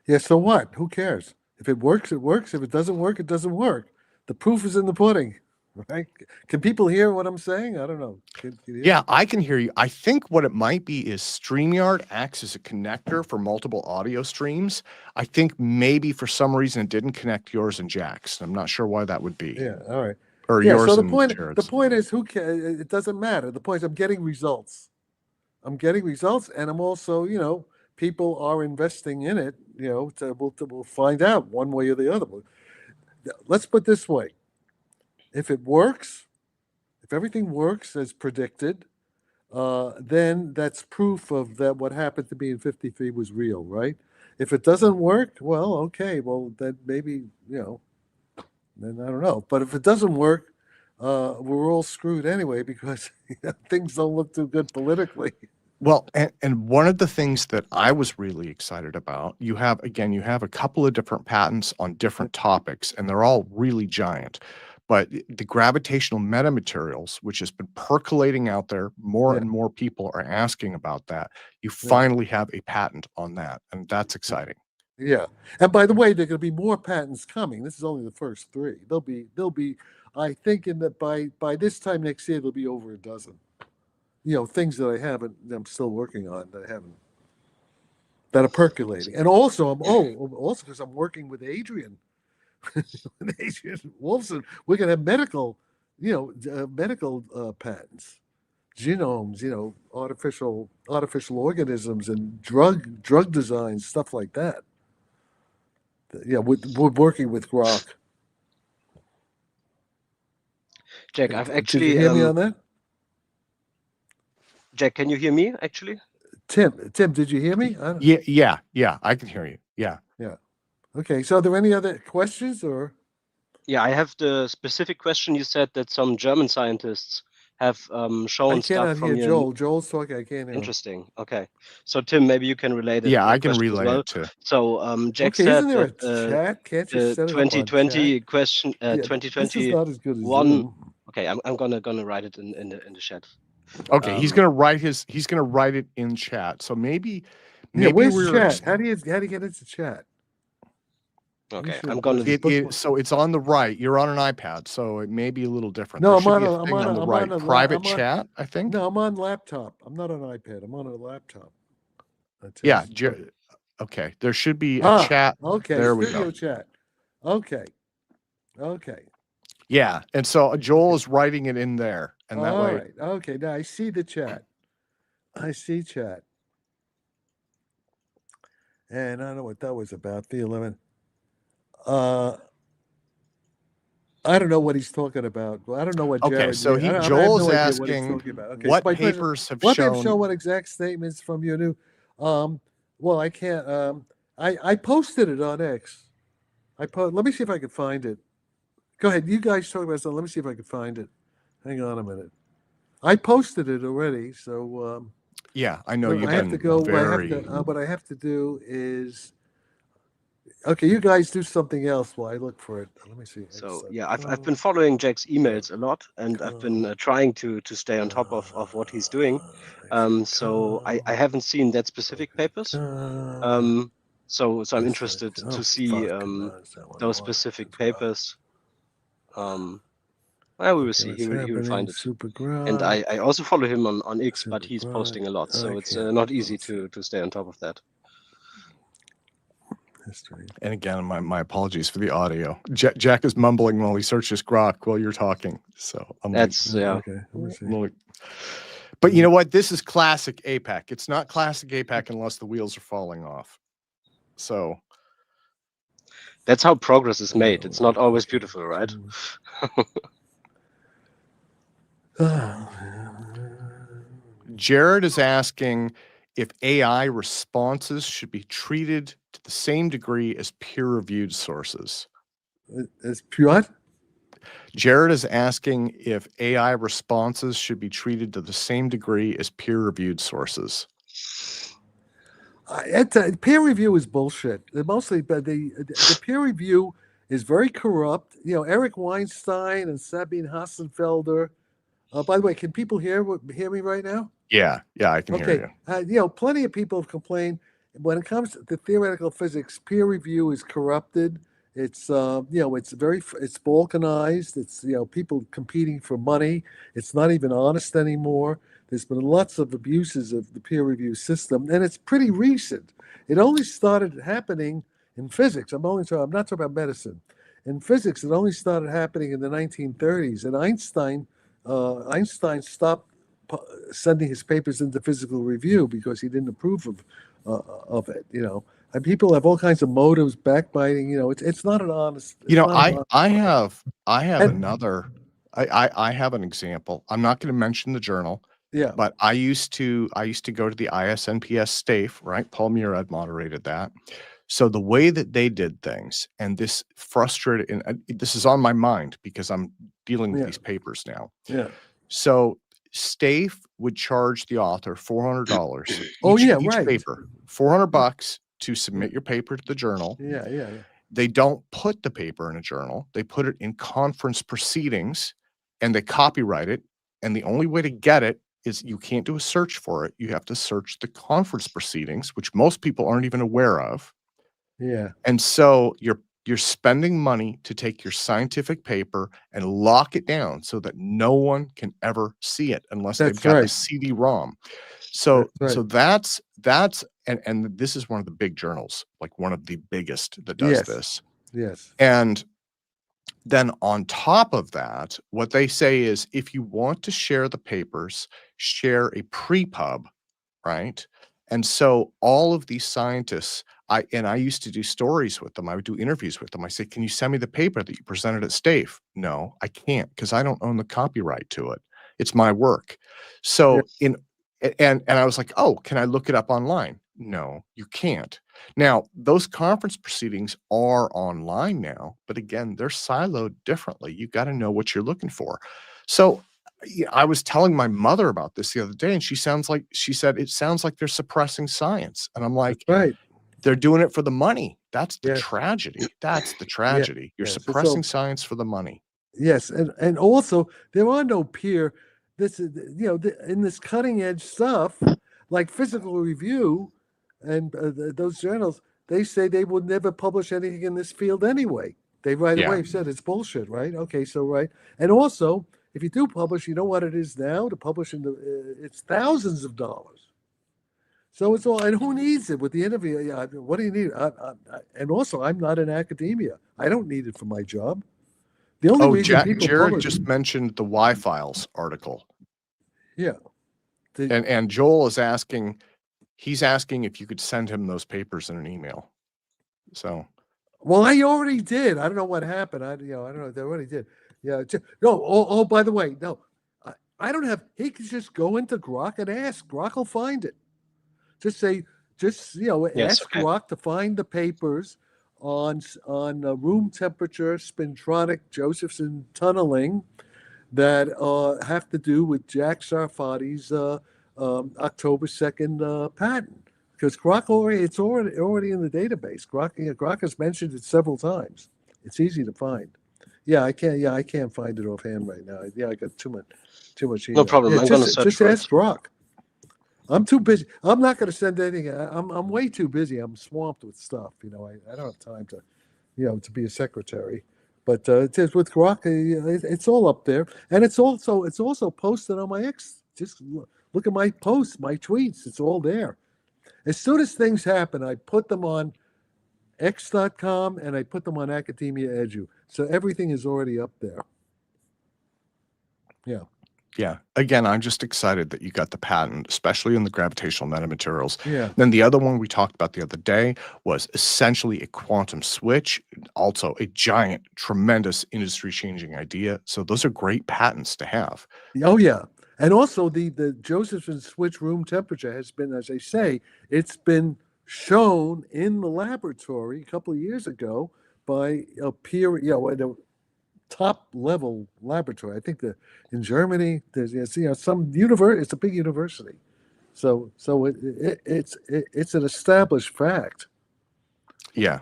Yeah, so what? Who cares? If it works, it works. If it doesn't work, it doesn't work. The proof is in the pudding, right? Can people hear what I'm saying? I don't know. Can you hear? Yeah, I can hear you. I think what it might be is StreamYard acts as a connector for multiple audio streams. I think maybe for some reason it didn't connect yours and Jack's. I'm not sure why that would be. Yeah, all right. Or yeah, yours so and Jared's. the point is, who cares? It doesn't matter. The point is, I'm getting results. I'm getting results, and I'm also, people are investing in it. We'll find out one way or the other. Let's put it this way: if it works, if everything works as predicted, then that's proof of that what happened to me in '53 was real, right? If it doesn't work, well, okay, well then maybe then I don't know. But if it doesn't work, we're all screwed anyway because things don't look too good politically. Well, and one of the things that I was really excited about, you have a couple of different patents on different topics, and they're all really giant. but the gravitational metamaterials, which has been percolating out there, more and more people are asking about that. You finally have a patent on that, and that's exciting. Yeah, and by the way, there are going to be more patents coming. This is only the first 3. There'll be. I think that by this time next year, there'll be over a dozen. Things that I'm still working on that are percolating, and also also because I'm working with Adrian. Adrian Wolfson, we're going to have medical patents, genomes, artificial organisms, and drug design, stuff like that. Yeah, we're working with Grok. Jack, I've actually. Did you hear me on that? Jack, can you hear me? Actually, Tim, did you hear me? Yeah, I can hear you. Yeah. Okay, so are there any other questions or? Yeah, I have the specific question. You said that some German scientists have shown I stuff cannot from hear your. Joel's talking. I can't hear him. Interesting. Okay, so Tim, maybe you can relate it. Yeah, I can question as relay well. it too. So Jack Okay, said isn't there that a chat? Can't you the set it up on 2020 chat? question, Yeah, this is 2021. not as good as Zoom. Okay, I'm gonna write it in the chat. Okay, he's gonna write it in chat. So maybe where's we're chat? How do you get into chat? Okay, should- I'm gonna. so it's on the right. You're on an iPad, so it may be a little different. No, There I'm should on be a- a I'm thing on on a- the I'm right. on a la- Private I'm on- chat, I think. No, I'm on laptop. I'm not on iPad. I'm on a laptop. Yeah. Okay. There should be a chat. Okay, There we studio go. chat. Okay. Yeah. And so Joel is writing it in there, and that All way. right. Okay, now I see the chat. I see chat. And I don't know what that was about. The 11. I don't know what he's talking about. I don't know what Jared. Okay, so I have Joel no is idea what he's asking talking about. Okay, what so my question- papers have what they've shown. shown, what exact statements from your new. Well, I can't. I posted it on X. Let me see if I can find it. Go ahead. You guys talk about something. Let me see if I can find it. Hang on a minute. I posted it already, so. Yeah, I know you've I have been to go. very. What I have to do is. Okay, you guys do something else while I look for it. Let me see. So yeah, I've been following Jack's emails a lot, and I've been trying to stay on top of what he's doing. So I haven't seen that specific papers. So I'm interested to see those specific papers. Well, we will see. He will find it. And I also follow him on X, but he's posting a lot, so it's not easy to stay on top of that. History. And again, my apologies for the audio. Jack is mumbling while he searches Grok while you're talking. So that's Okay. But you know what? This is classic APEC. It's not classic APEC unless the wheels are falling off. So that's how progress is made. It's not always beautiful, right? Jared is asking if AI responses should be treated to the same degree as peer-reviewed sources. As what? Jared is asking if AI responses should be treated to the same degree as peer-reviewed sources. Peer review is bullshit. Mostly, but the peer review is very corrupt. Eric Weinstein and Sabine Hassenfelder. By the way, can people hear me right now? Yeah, I can hear you. Plenty of people have complained when it comes to theoretical physics. Peer review is corrupted. It's it's balkanized. It's people competing for money. It's not even honest anymore. There's been lots of abuses of the peer review system, and it's pretty recent. It only started happening in physics. I'm not talking about medicine. In physics, it only started happening in the 1930s, and Einstein stopped sending his papers into physical review because he didn't approve of it. And people have all kinds of motives, backbiting. It's not an honest. I have an example. I'm not going to mention the journal. Yeah. But I used to go to the ISNPS STAFE, right? Paul Murad moderated that. So the way that they did things, and this frustrated, and this is on my mind because I'm dealing with these papers now. Yeah. So STAFE would charge the author $400. Each right. paper, $400 to submit your paper to the journal. Yeah. they don't put the paper in a journal. They put it in conference proceedings and they copyright it. And the only way to get it is you can't do a search for it. You have to search the conference proceedings, which most people aren't even aware of. Yeah. And so you're spending money to take your scientific paper and lock it down so that no one can ever see it unless they've got a CD-ROM. So that's and this is one of the big journals, like one of the biggest that does this. Yes. And then on top of that, what they say is if you want to share the papers, share a prepub, right? And so all of these scientists, I used to do stories with them. I would do interviews with them. I say, can you send me the paper that you presented at STAFE? No, I can't because I don't own the copyright to it. It's my work. So and I was like, oh, can I look it up online? No, you can't. Now, those conference proceedings are online now, but again, they're siloed differently. You got to know what you're looking for. So I was telling my mother about this the other day, and she said, it sounds like they're suppressing science. And I'm like, they're doing it for the money. That's the tragedy. That's the tragedy. You're suppressing science for the money. Yes. And also there are no peer, this is, in this cutting edge stuff, like Physical Review and those journals, they say they would never publish anything in this field anyway. They right away said it's bullshit, right? Okay, so right. And also, if you do publish, you know what it is now to publish it's thousands of dollars. So it's all, and who needs it with the interview? What do you need? And also, I'm not in academia. I don't need it for my job. The only reason people Jared just mentioned the Y-Files article. Yeah. And Joel is asking, he's asking if you could send him those papers in an email. So. Well, I already did. I don't know what happened. I don't know. They already did. Yeah. No. Oh, by the way, no. I don't have. He can just go into Grok and ask. Grok will find it. Just say, ask Grok to find the papers on room temperature spintronic Josephson tunneling that have to do with Jack Sarfatti's October 2nd patent. Because Grok it's already in the database. Grok has mentioned it several times. It's easy to find. I can't find it offhand right now. I got too much. No problem. I'm going to search for it. Just ask Grok. I'm too busy. I'm not going to send anything. I'm way too busy. I'm swamped with stuff. I don't have time to, to be a secretary. But it is with Grok. It's all up there, and it's also posted on my X. Just look at my posts, my tweets. It's all there. As soon as things happen, I put them on X.com and I put them on Academia Edu. So everything is already up there. Yeah. Yeah. Again, I'm just excited that you got the patent, especially in the gravitational metamaterials. Yeah. Then the other one we talked about the other day was essentially a quantum switch, also a giant, tremendous industry-changing idea. So those are great patents to have. Oh, yeah. And also the Josephson switch room temperature has been, as I say, it's been shown in the laboratory a couple of years ago by a peer, at a top level laboratory. I think in Germany, there's some university. It's a big university, so it's an established fact. Yeah.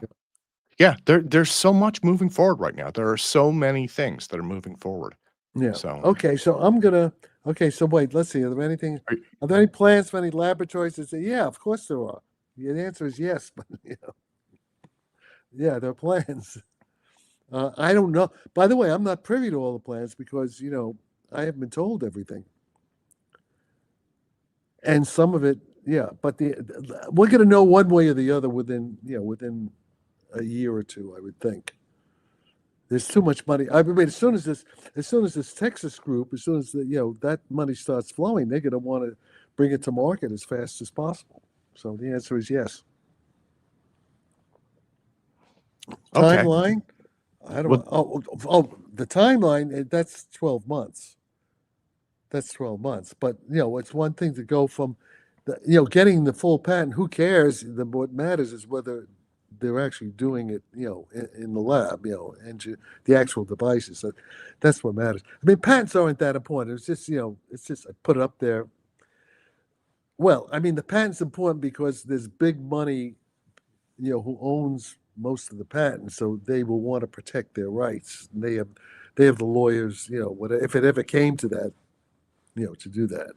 Yeah. There's so much moving forward right now. There are so many things that are moving forward. Yeah. So okay. So so wait, let's see. Are there any plans for any laboratories that say, yeah, of course there are? The answer is yes, but yeah, there are plans. I don't know. By the way, I'm not privy to all the plans because, I haven't been told everything. And some of it, but we're going to know one way or the other within a year or two, I would think. There's too much money. I mean, as soon as this Texas group, as soon as that money starts flowing, they're going to want to bring it to market as fast as possible. So the answer is yes. Okay. Timeline? I don't know. The timeline, that's 12 months. That's 12 months. But, it's one thing to go from, getting the full patent. Who cares? What matters is whether they're actually doing it, in the lab, and the actual devices. So that's what matters. I mean, patents aren't that important. It's just, I put it up there. Well, I mean, the patent's important because there's big money, who owns most of the patents, so they will want to protect their rights. And they have the lawyers, if it ever came to that, to do that.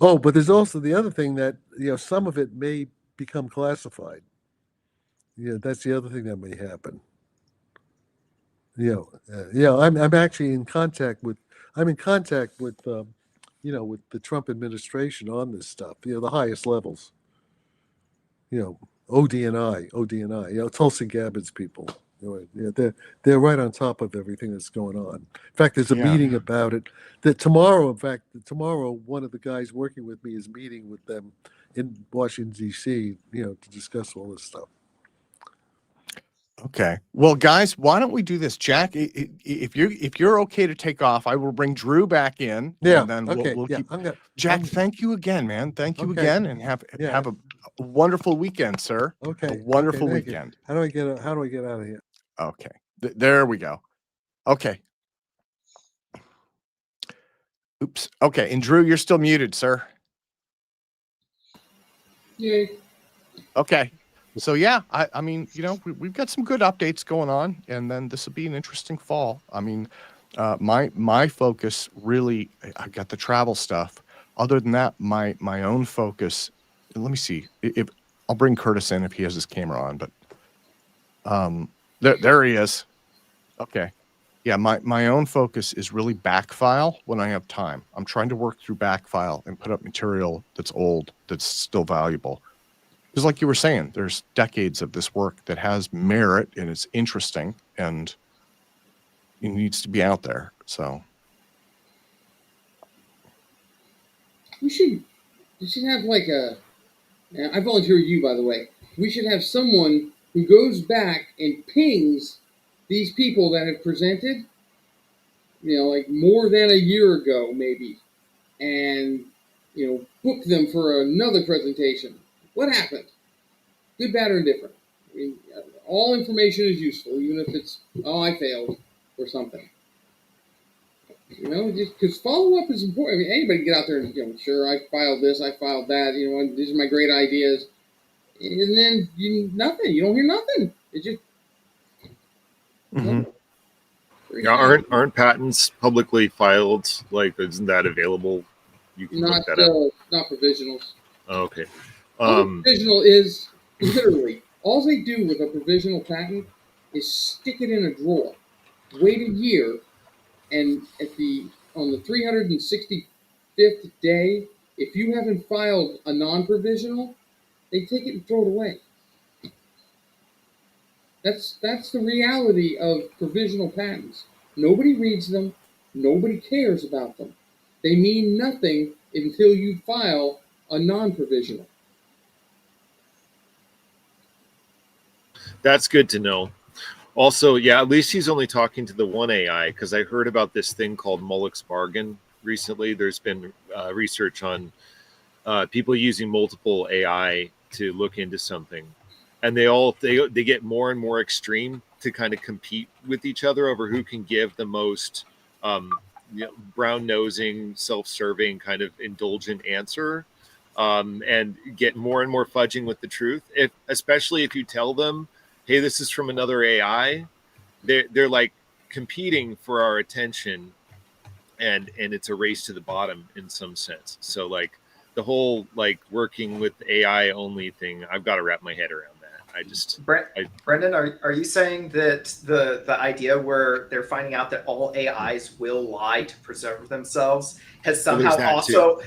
Oh, but there's also the other thing that, some of it may become classified. That's the other thing that may happen. I'm actually in contact with, with the Trump administration on this stuff, the highest levels, ODNI, Tulsi Gabbard's people. They're right on top of everything that's going on. In fact, there's a meeting about it that tomorrow. In fact, tomorrow one of the guys working with me is meeting with them in Washington D.C. To discuss all this stuff. Okay. Well, guys, why don't we do this, Jack? If you're okay to take off, I will bring Drew back in. Yeah. And then Okay. we'll yeah. keep. Jack, thank you again, man. Thank you Okay. again, and have a wonderful weekend, sir. Okay. A wonderful thank you. weekend. How do I get out of here? Okay. There we go. Okay. Oops. Okay. And Drew, you're still muted, sir. Yay. Okay. So yeah, I mean, we've got some good updates going on, and then this will be an interesting fall. I mean, my focus really, I got the travel stuff. Other than that, my own focus. Let me see if I'll bring Curtis in if he has his camera on, but there he is. Okay, yeah, my own focus is really backfile when I have time. I'm trying to work through backfile and put up material that's old that's still valuable. Because like you were saying, there's decades of this work that has merit and it's interesting and it needs to be out there. So We should have like I volunteer with you, by the way. We should have someone who goes back and pings these people that have presented, like more than a year ago, maybe, and, book them for another presentation. What happened? Good, bad, or indifferent. I mean, all information is useful, even if it's, I failed or something. Just because follow-up is important. I mean, anybody can get out there and, sure, I filed this, I filed that, these are my great ideas. And then nothing. You don't hear nothing. It's just... Yeah, aren't patents publicly filed? Like, isn't that available? You can look that up. Not provisionals. Oh, okay. Provisional is literally all they do with a provisional patent is stick it in a drawer, wait a year, and on the 365th day, if you haven't filed a non-provisional, they take it and throw it away. That's the reality of provisional patents. Nobody reads them. Nobody cares about them. They mean nothing until you file a non-provisional. That's good to know. Also, yeah, at least he's only talking to the one AI, because I heard about this thing called Mullick's bargain recently. There's been research on people using multiple AI to look into something, and they get more and more extreme to kind of compete with each other over who can give the most brown-nosing, self-serving, kind of indulgent answer, and get more and more fudging with the truth. Especially if you tell them, hey, this is from another AI, they're like competing for our attention, and it's a race to the bottom in some sense. So like the whole like working with AI only thing, I've got to wrap my head around that. Brendan, are you saying that the idea where they're finding out that all AIs will lie to preserve themselves has somehow also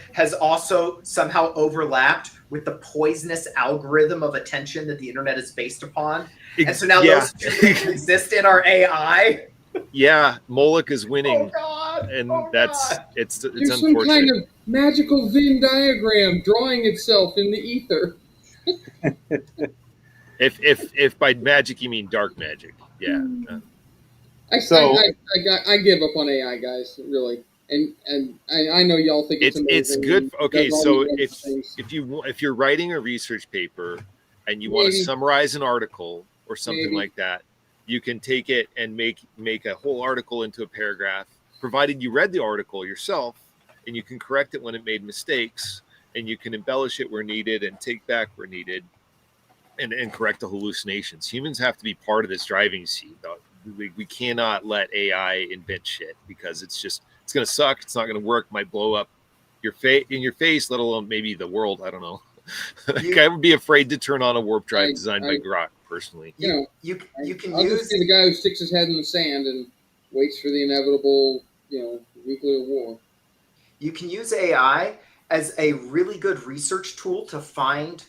somehow overlapped with the poisonous algorithm of attention that the internet is based upon? And so now those two things exist in our AI. Yeah, Mullick is winning. Oh God! And it's There's unfortunate. some kind of magical Venn diagram drawing itself in the ether. If by magic you mean dark magic, yeah. I give up on AI, guys. Really, and I know y'all think it's amazing. It's good. Okay, so if you're writing a research paper and you want to summarize an article or something like that, you can take it and make a whole article into a paragraph, provided you read the article yourself, and you can correct it when it made mistakes, and you can embellish it where needed and take back where needed. and correct the hallucinations. Humans have to be part of this driving seat. We cannot let AI invent shit, because it's going to suck. It's not going to work. Might blow up in your face, let alone maybe the world. I don't know. I would be afraid to turn on a warp drive designed by Grok, personally. You can I'll just be the guy who sticks his head in the sand and waits for the inevitable, nuclear war. You can use AI as a really good research tool to find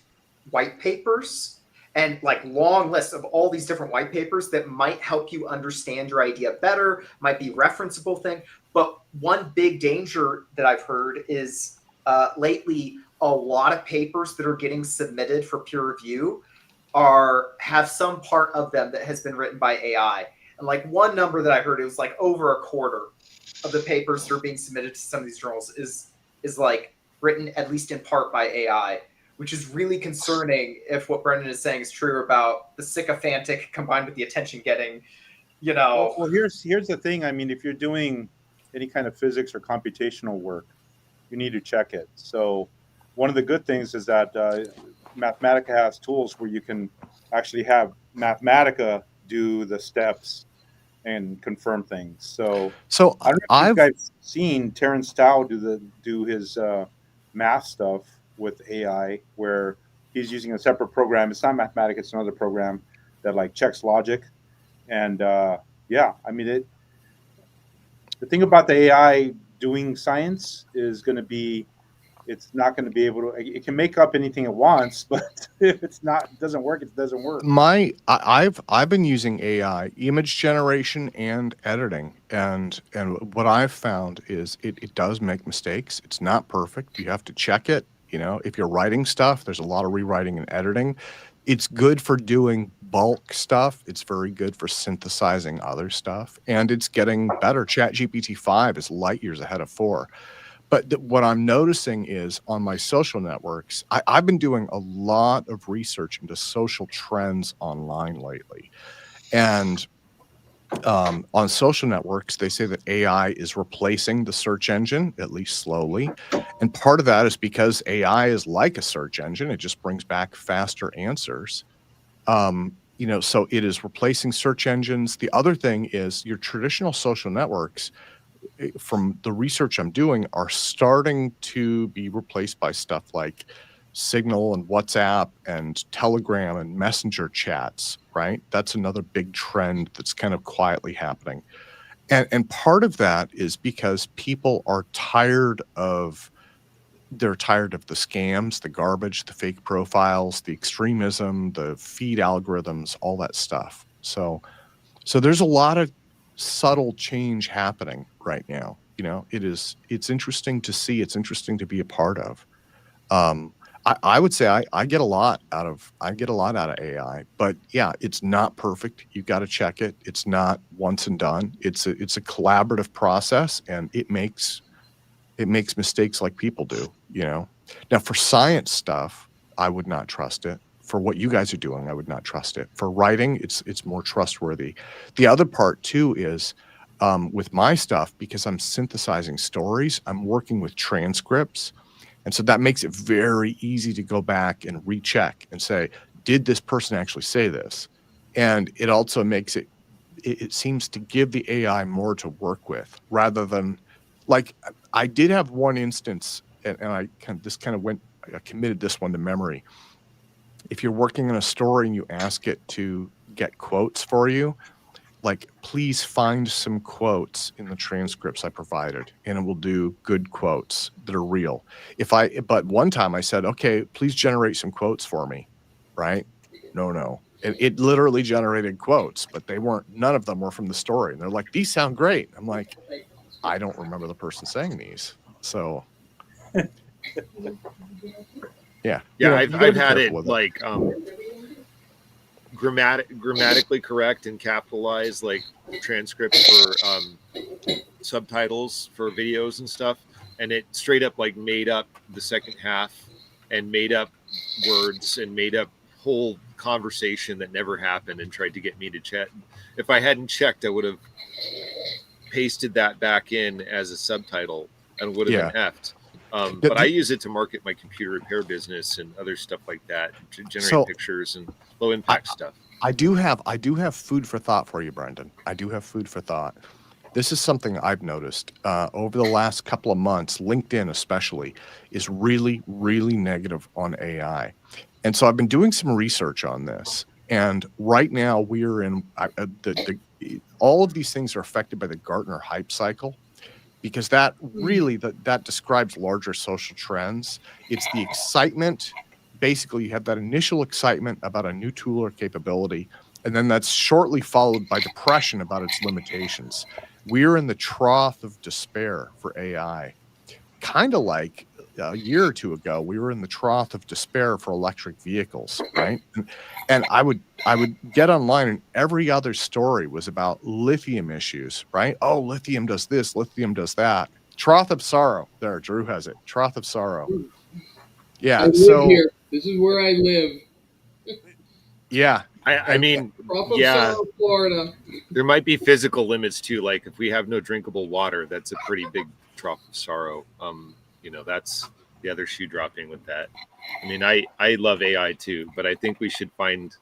white papers and like long lists of all these different white papers that might help you understand your idea better, might be referenceable thing. But one big danger that I've heard is lately a lot of papers that are getting submitted for peer review have some part of them that has been written by AI. And like one number that I heard, it was like over a quarter of the papers that are being submitted to some of these journals is like written at least in part by AI, which is really concerning if what Brendan is saying is true about the sycophantic combined with the attention getting, Well, here's the thing. I mean, if you're doing any kind of physics or computational work, you need to check it. So one of the good things is that Mathematica has tools where you can actually have Mathematica do the steps and confirm things. So I don't know if you guys seen Terrence Tao do his math stuff with AI, where he's using a separate program. It's not Mathematica, it's another program that like checks logic. And yeah, I mean, the thing about the AI doing science is going to be, it's not going to be able to, it can make up anything it wants, but if it doesn't work, it doesn't work. I've been using AI image generation and editing, and what I've found is it does make mistakes. It's not perfect. You have to check it. If you're writing stuff, there's a lot of rewriting and editing. It's good for doing bulk stuff. It's very good for synthesizing other stuff, and it's getting better. ChatGPT 5 is light years ahead of 4. But what I'm noticing is on my social networks, I've been doing a lot of research into social trends online lately. And on social networks, they say that AI is replacing the search engine, at least slowly. And part of that is because AI is like a search engine. It just brings back faster answers. So it is replacing search engines. The other thing is your traditional social networks, from the research I'm doing, are starting to be replaced by stuff like Signal and WhatsApp and Telegram and Messenger chats, right? That's another big trend that's kind of quietly happening. And part of that is because people are tired of the scams, the garbage, the fake profiles, the extremism, the feed algorithms, all that stuff. So there's a lot of subtle change happening right now. It's interesting to see. It's interesting to be a part of. I would say I get a lot out of AI, but yeah, it's not perfect. You've got to check it. It's not once and done. It's a collaborative process, and it makes mistakes like people do. Now for science stuff, I would not trust it. For what you guys are doing, I would not trust it. For writing, it's more trustworthy. The other part too is with my stuff, because I'm synthesizing stories, I'm working with transcripts. And so that makes it very easy to go back and recheck and say, did this person actually say this? And it also makes it seems to give the AI more to work with, rather than, like, I did have one instance, and I committed this one to memory. If you're working on a story and you ask it to get quotes for you, like, please find some quotes in the transcripts I provided, and it will do good quotes that are real. But one time I said, okay, please generate some quotes for me, right? No. And it literally generated quotes, but none of them were from the story. And they're like, these sound great. I'm like, I don't remember the person saying these. So yeah. I've had it like grammatically correct and capitalized, like transcripts for subtitles for videos and stuff, and it straight up like made up the second half and made up words and made up whole conversation that never happened and tried to get me to chat. If I hadn't checked, I would have pasted that back in as a subtitle and would have been effed. But I use it to market my computer repair business and other stuff like that, to generate pictures and low impact stuff. I do have food for thought for you, Brendan. I do have food for thought. This is something I've noticed over the last couple of months. LinkedIn especially is really, really negative on AI. And so I've been doing some research on this. And right now we're in all of these things are affected by the Gartner hype cycle, because that really that describes larger social trends. It's the excitement. Basically, you have that initial excitement about a new tool or capability, and then that's shortly followed by depression about its limitations. We're in the trough of despair for AI, kind of like a year or two ago, we were in the trough of despair for electric vehicles, right? And I would get online, and every other story was about lithium issues, right? Oh, lithium does this, lithium does that. Trough of sorrow. There, Drew has it. Trough of sorrow. Yeah. I live here. This is where I live. Yeah. I mean, yeah, Florida. There might be physical limits too. Like if we have no drinkable water, that's a pretty big trough of sorrow. That's the other shoe dropping with that. I mean, I love AI too, but I think we should find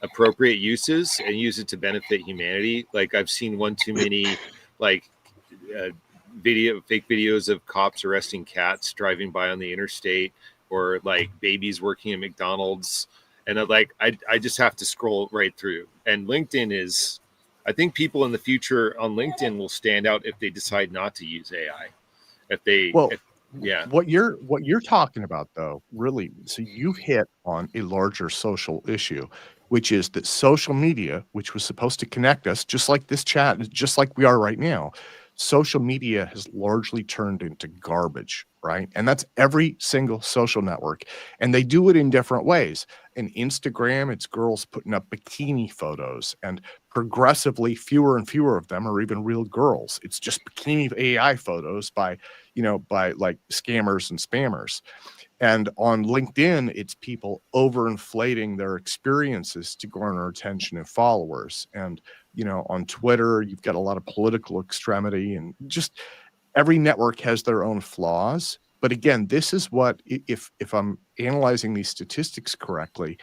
appropriate uses and use it to benefit humanity. Like I've seen one too many, like fake videos of cops arresting cats driving by on the interstate, or like babies working at McDonald's. And I just have to scroll right through. And LinkedIn is, I think people in the future on LinkedIn will stand out if they decide not to use AI. What you're talking about though, really, so you've hit on a larger social issue, which is that social media, which was supposed to connect us, just like this chat, just like we are right now, social media has largely turned into garbage, right? And that's every single social network. And they do it in different ways. In Instagram, it's girls putting up bikini photos, and progressively fewer and fewer of them are even real girls. It's just bikini AI photos by like scammers and spammers. And on LinkedIn, it's people overinflating their experiences to garner attention and followers. And, on Twitter, you've got a lot of political extremity, and just every network has their own flaws. But again, this is what, if I'm analyzing these statistics correctly,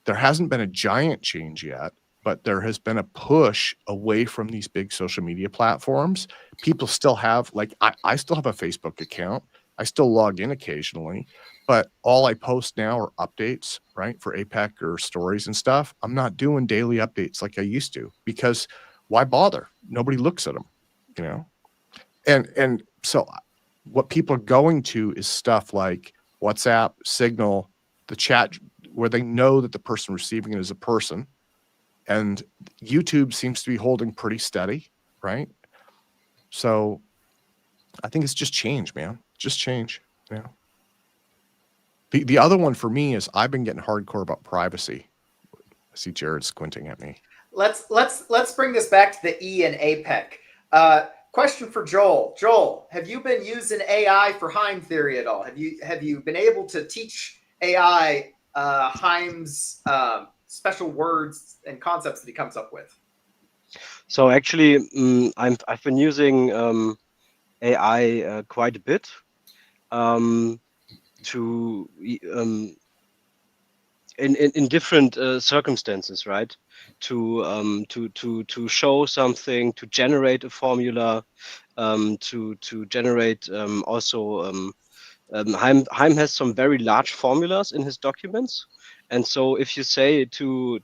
there hasn't been a giant change yet, but there has been a push away from these big social media platforms. People still have, like, I still have a Facebook account. I still log in occasionally, but all I post now are updates, right, for APEC or stories and stuff. I'm not doing daily updates like I used to, because why bother? Nobody looks at them, And so what people are going to is stuff like WhatsApp, Signal, the chat, where they know that the person receiving it is a person. And YouTube seems to be holding pretty steady, right? So I think it's just change, man. Just change. Yeah. The other one for me is I've been getting hardcore about privacy. I see Jared squinting at me. Let's bring this back to the E and APEC. Question for Joel. Joel, have you been using AI for Heim theory at all? Have you been able to teach AI Heim's special words and concepts that he comes up with? So actually, I've been using AI quite a bit to in different circumstances, right? To show something, to generate a formula, to generate also. Heim has some very large formulas in his documents, and so if you say to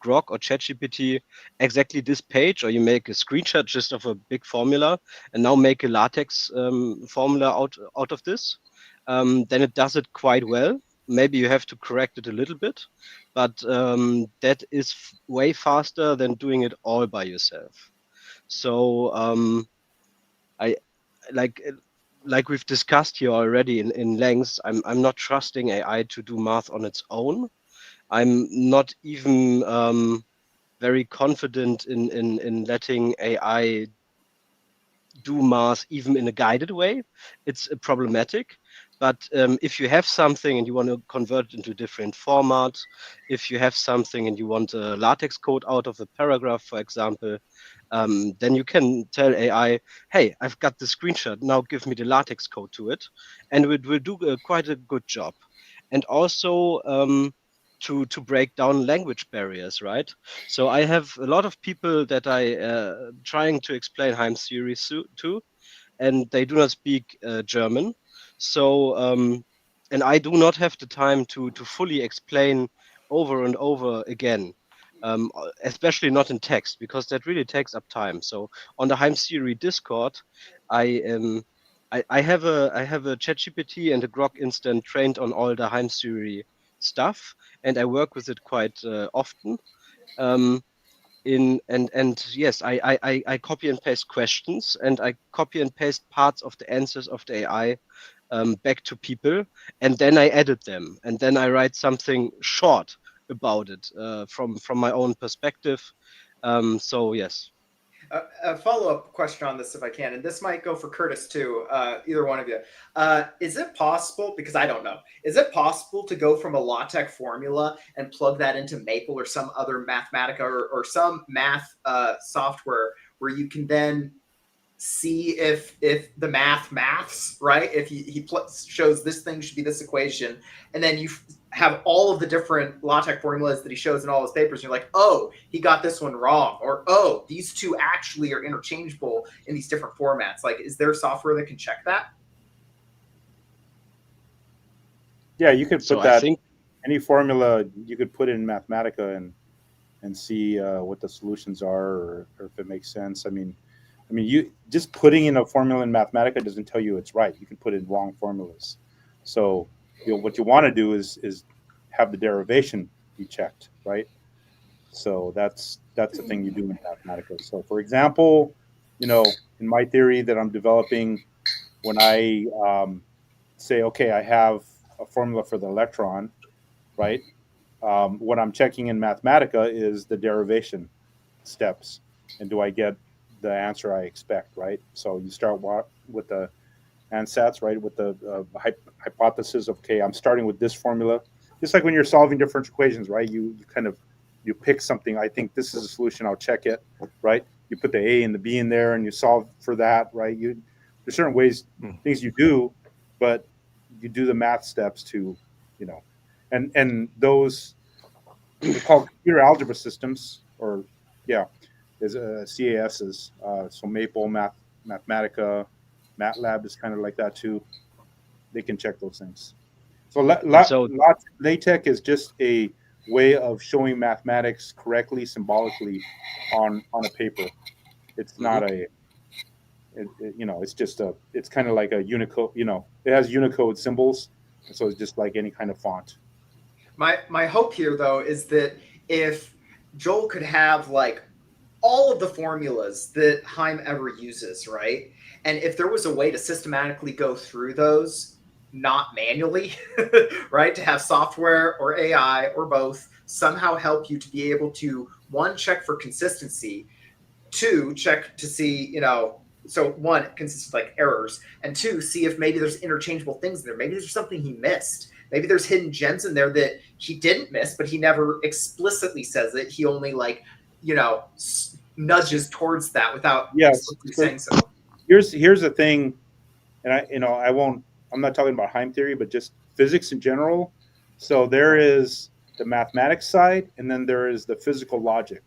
Grok or ChatGPT exactly this page, or you make a screenshot just of a big formula and now make a LaTeX formula out of this, then it does it quite well. Maybe you have to correct it a little bit, but that is way faster than doing it all by yourself. So I like we've discussed here already in length, I'm not trusting AI to do math on its own. I'm not even very confident in letting AI do math even in a guided way. It's problematic. But if you have something and you want to convert it into different formats, if you have something and you want a LaTeX code out of a paragraph, for example, then you can tell AI, hey, I've got the screenshot, now give me the LaTeX code to it, and it will do quite a good job. And also to break down language barriers, right? So I have a lot of people that I trying to explain Heim series to, and they do not speak German. So and I do not have the time to fully explain over and over again, especially not in text, because that really takes up time. So on the Heim Theory Discord, I have a ChatGPT and a Grok instant trained on all the Heim Theory stuff, and I work with it quite often. And yes, I copy and paste questions, and I copy and paste parts of the answers of the AI back to people, and then I edit them, and then I write something short about it from my own perspective. So yes. A follow-up question on this, if I can, and this might go for Curtis too, either one of you. Is it possible, because I don't know, is it possible to go from a LaTeX formula and plug that into Maple or some other Mathematica or some math software where you can then see if the maths, right? If he shows this thing should be this equation, and then you have all of the different LaTeX formulas that he shows in all his papers, and you're like, oh, he got this one wrong, or oh, these two actually are interchangeable in these different formats. Like, is there software that can check that? Yeah, you could put So I that think any formula you could put in Mathematica and see what the solutions are, or if it makes sense. I mean, you just putting in a formula in Mathematica doesn't tell you it's right. You can put in wrong formulas. So what you want to do is have the derivation be checked, right? So that's the thing you do in Mathematica. So for example, in my theory that I'm developing, when I say, okay, I have a formula for the electron, right? What I'm checking in Mathematica is the derivation steps, and do I get the answer I expect, right? So you start with the ansatz, right? With the hypothesis of, okay, I'm starting with this formula. Just like when you're solving different equations, right? You pick something. I think this is a solution. I'll check it, right? You put the A and the B in there, and you solve for that, right? There's certain ways, things you do, but you do the math steps to, and those they're called computer algebra systems, or is CASs. So Maple, Mathematica, MATLAB is kind of like that too. They can check those things. So LaTeX is just a way of showing mathematics correctly, symbolically on a paper. It's not it's just it's kind of like a Unicode, it has Unicode symbols. And so it's just like any kind of font. My hope here, though, is that if Joel could have like all of the formulas that Heim ever uses, right? And if there was a way to systematically go through those, not manually, right? To have software or AI or both somehow help you to be able to, one, check for consistency, two, check to see, so one, consistent like errors, and two, see if maybe there's interchangeable things in there. Maybe there's something he missed. Maybe there's hidden gems in there that he didn't miss, but he never explicitly says it. He only nudges towards that without explicitly saying so. Here's the thing, and I'm not talking about Heim theory, but just physics in general. So there is the mathematics side, and then there is the physical logic.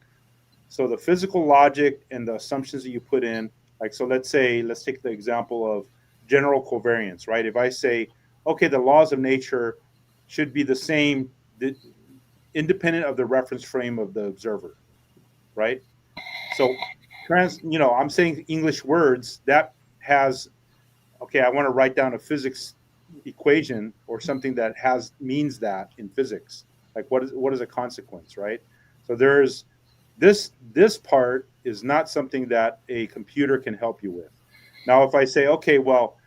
So the physical logic and the assumptions that you put in, so let's take the example of general covariance, right? If I say, okay, the laws of nature should be the same, independent of the reference frame of the observer, right? So, I'm saying English words that has, okay, I want to write down a physics equation or something that means that in physics. Like what is a consequence, right? So there's this part is not something that a computer can help you with. Now, if I say, okay, well,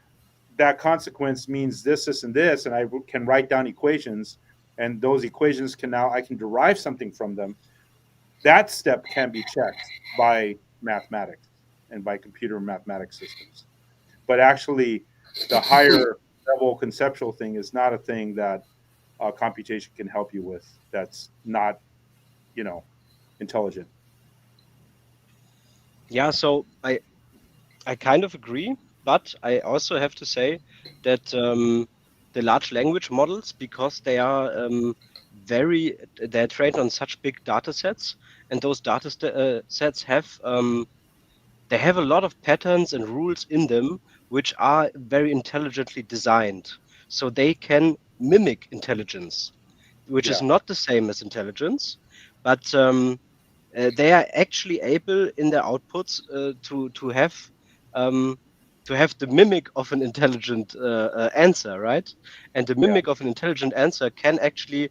that consequence means this, and this, and I can write down equations, and those equations I can derive something from them. That step can be checked by mathematics and by computer mathematics systems. But actually, the higher level conceptual thing is not a thing that computation can help you with. That's not, intelligent. Yeah, so I kind of agree, but I also have to say that the large language models, because they are they're trained on such big data sets, and those data sets have they have a lot of patterns and rules in them which are very intelligently designed. So they can mimic intelligence, which is Yeah. not the same as intelligence, but they are actually able in their outputs um, to have the mimic of an intelligent answer, right? And the Yeah. mimic of an intelligent answer can actually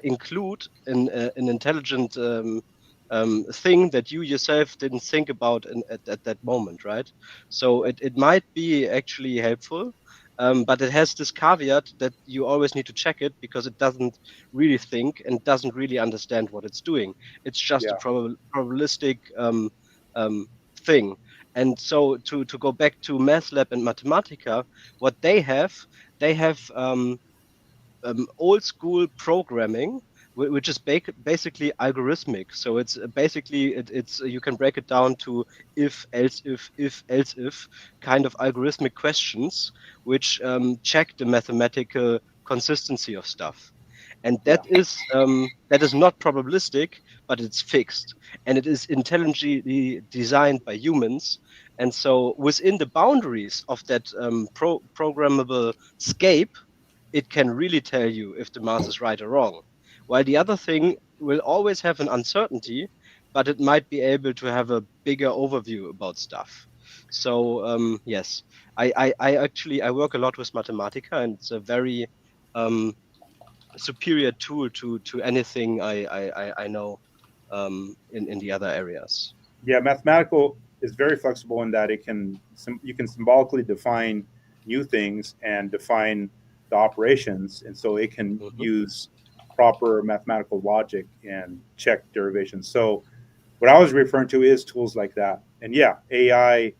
include an intelligent thing that you yourself didn't think about at that moment, right? So it might be actually helpful, but it has this caveat that you always need to check it because it doesn't really think and doesn't really understand what it's doing. It's just a Yeah. probabilistic thing. And so to go back to MathLab and Mathematica, what they have old school programming, which is basically algorithmic. So it's basically it's you can break it down to if else if kind of algorithmic questions, which check the mathematical consistency of stuff. And Yeah. that is not probabilistic, but it's fixed, and it is intelligently designed by humans. And so within the boundaries of that programmable scape, it can really tell you if the math is right or wrong. While the other thing will always have an uncertainty, but it might be able to have a bigger overview about stuff. So yes, I actually I work a lot with Mathematica, and it's a very superior tool to anything I know in the other areas. Yeah, mathematical is very flexible in that you can symbolically define new things and define the operations, and so it can use proper mathematical logic and check derivations. So what I was referring to is tools like that. And yeah, AI,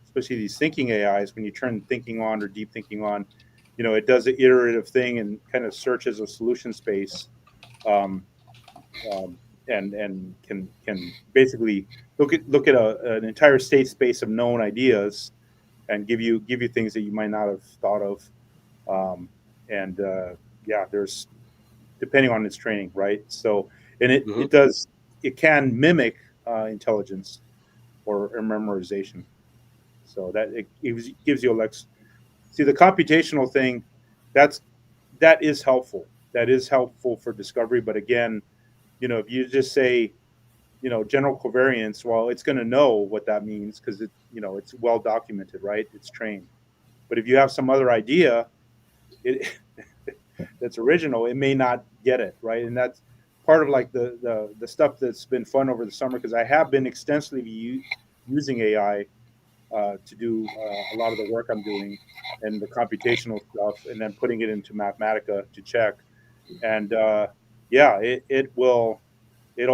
especially these thinking AIs, when you turn thinking on or deep thinking on, it does an iterative thing and kind of searches a solution space. And can basically look at an entire state space of known ideas and give you things that you might not have thought of. Yeah, there's depending on its training, right? So, and it can mimic intelligence or memorization. So that it gives you see the computational thing. That is helpful. That is helpful for discovery. But again, if you just say, general covariance, well, it's going to know what that means because it's well documented, right? It's trained. But if you have some other idea, that's original, it may not get it, right? And that's part of like the stuff that's been fun over the summer, because I have been extensively using AI to do a lot of the work I'm doing and the computational stuff, and then putting it into Mathematica to check. And yeah, it'll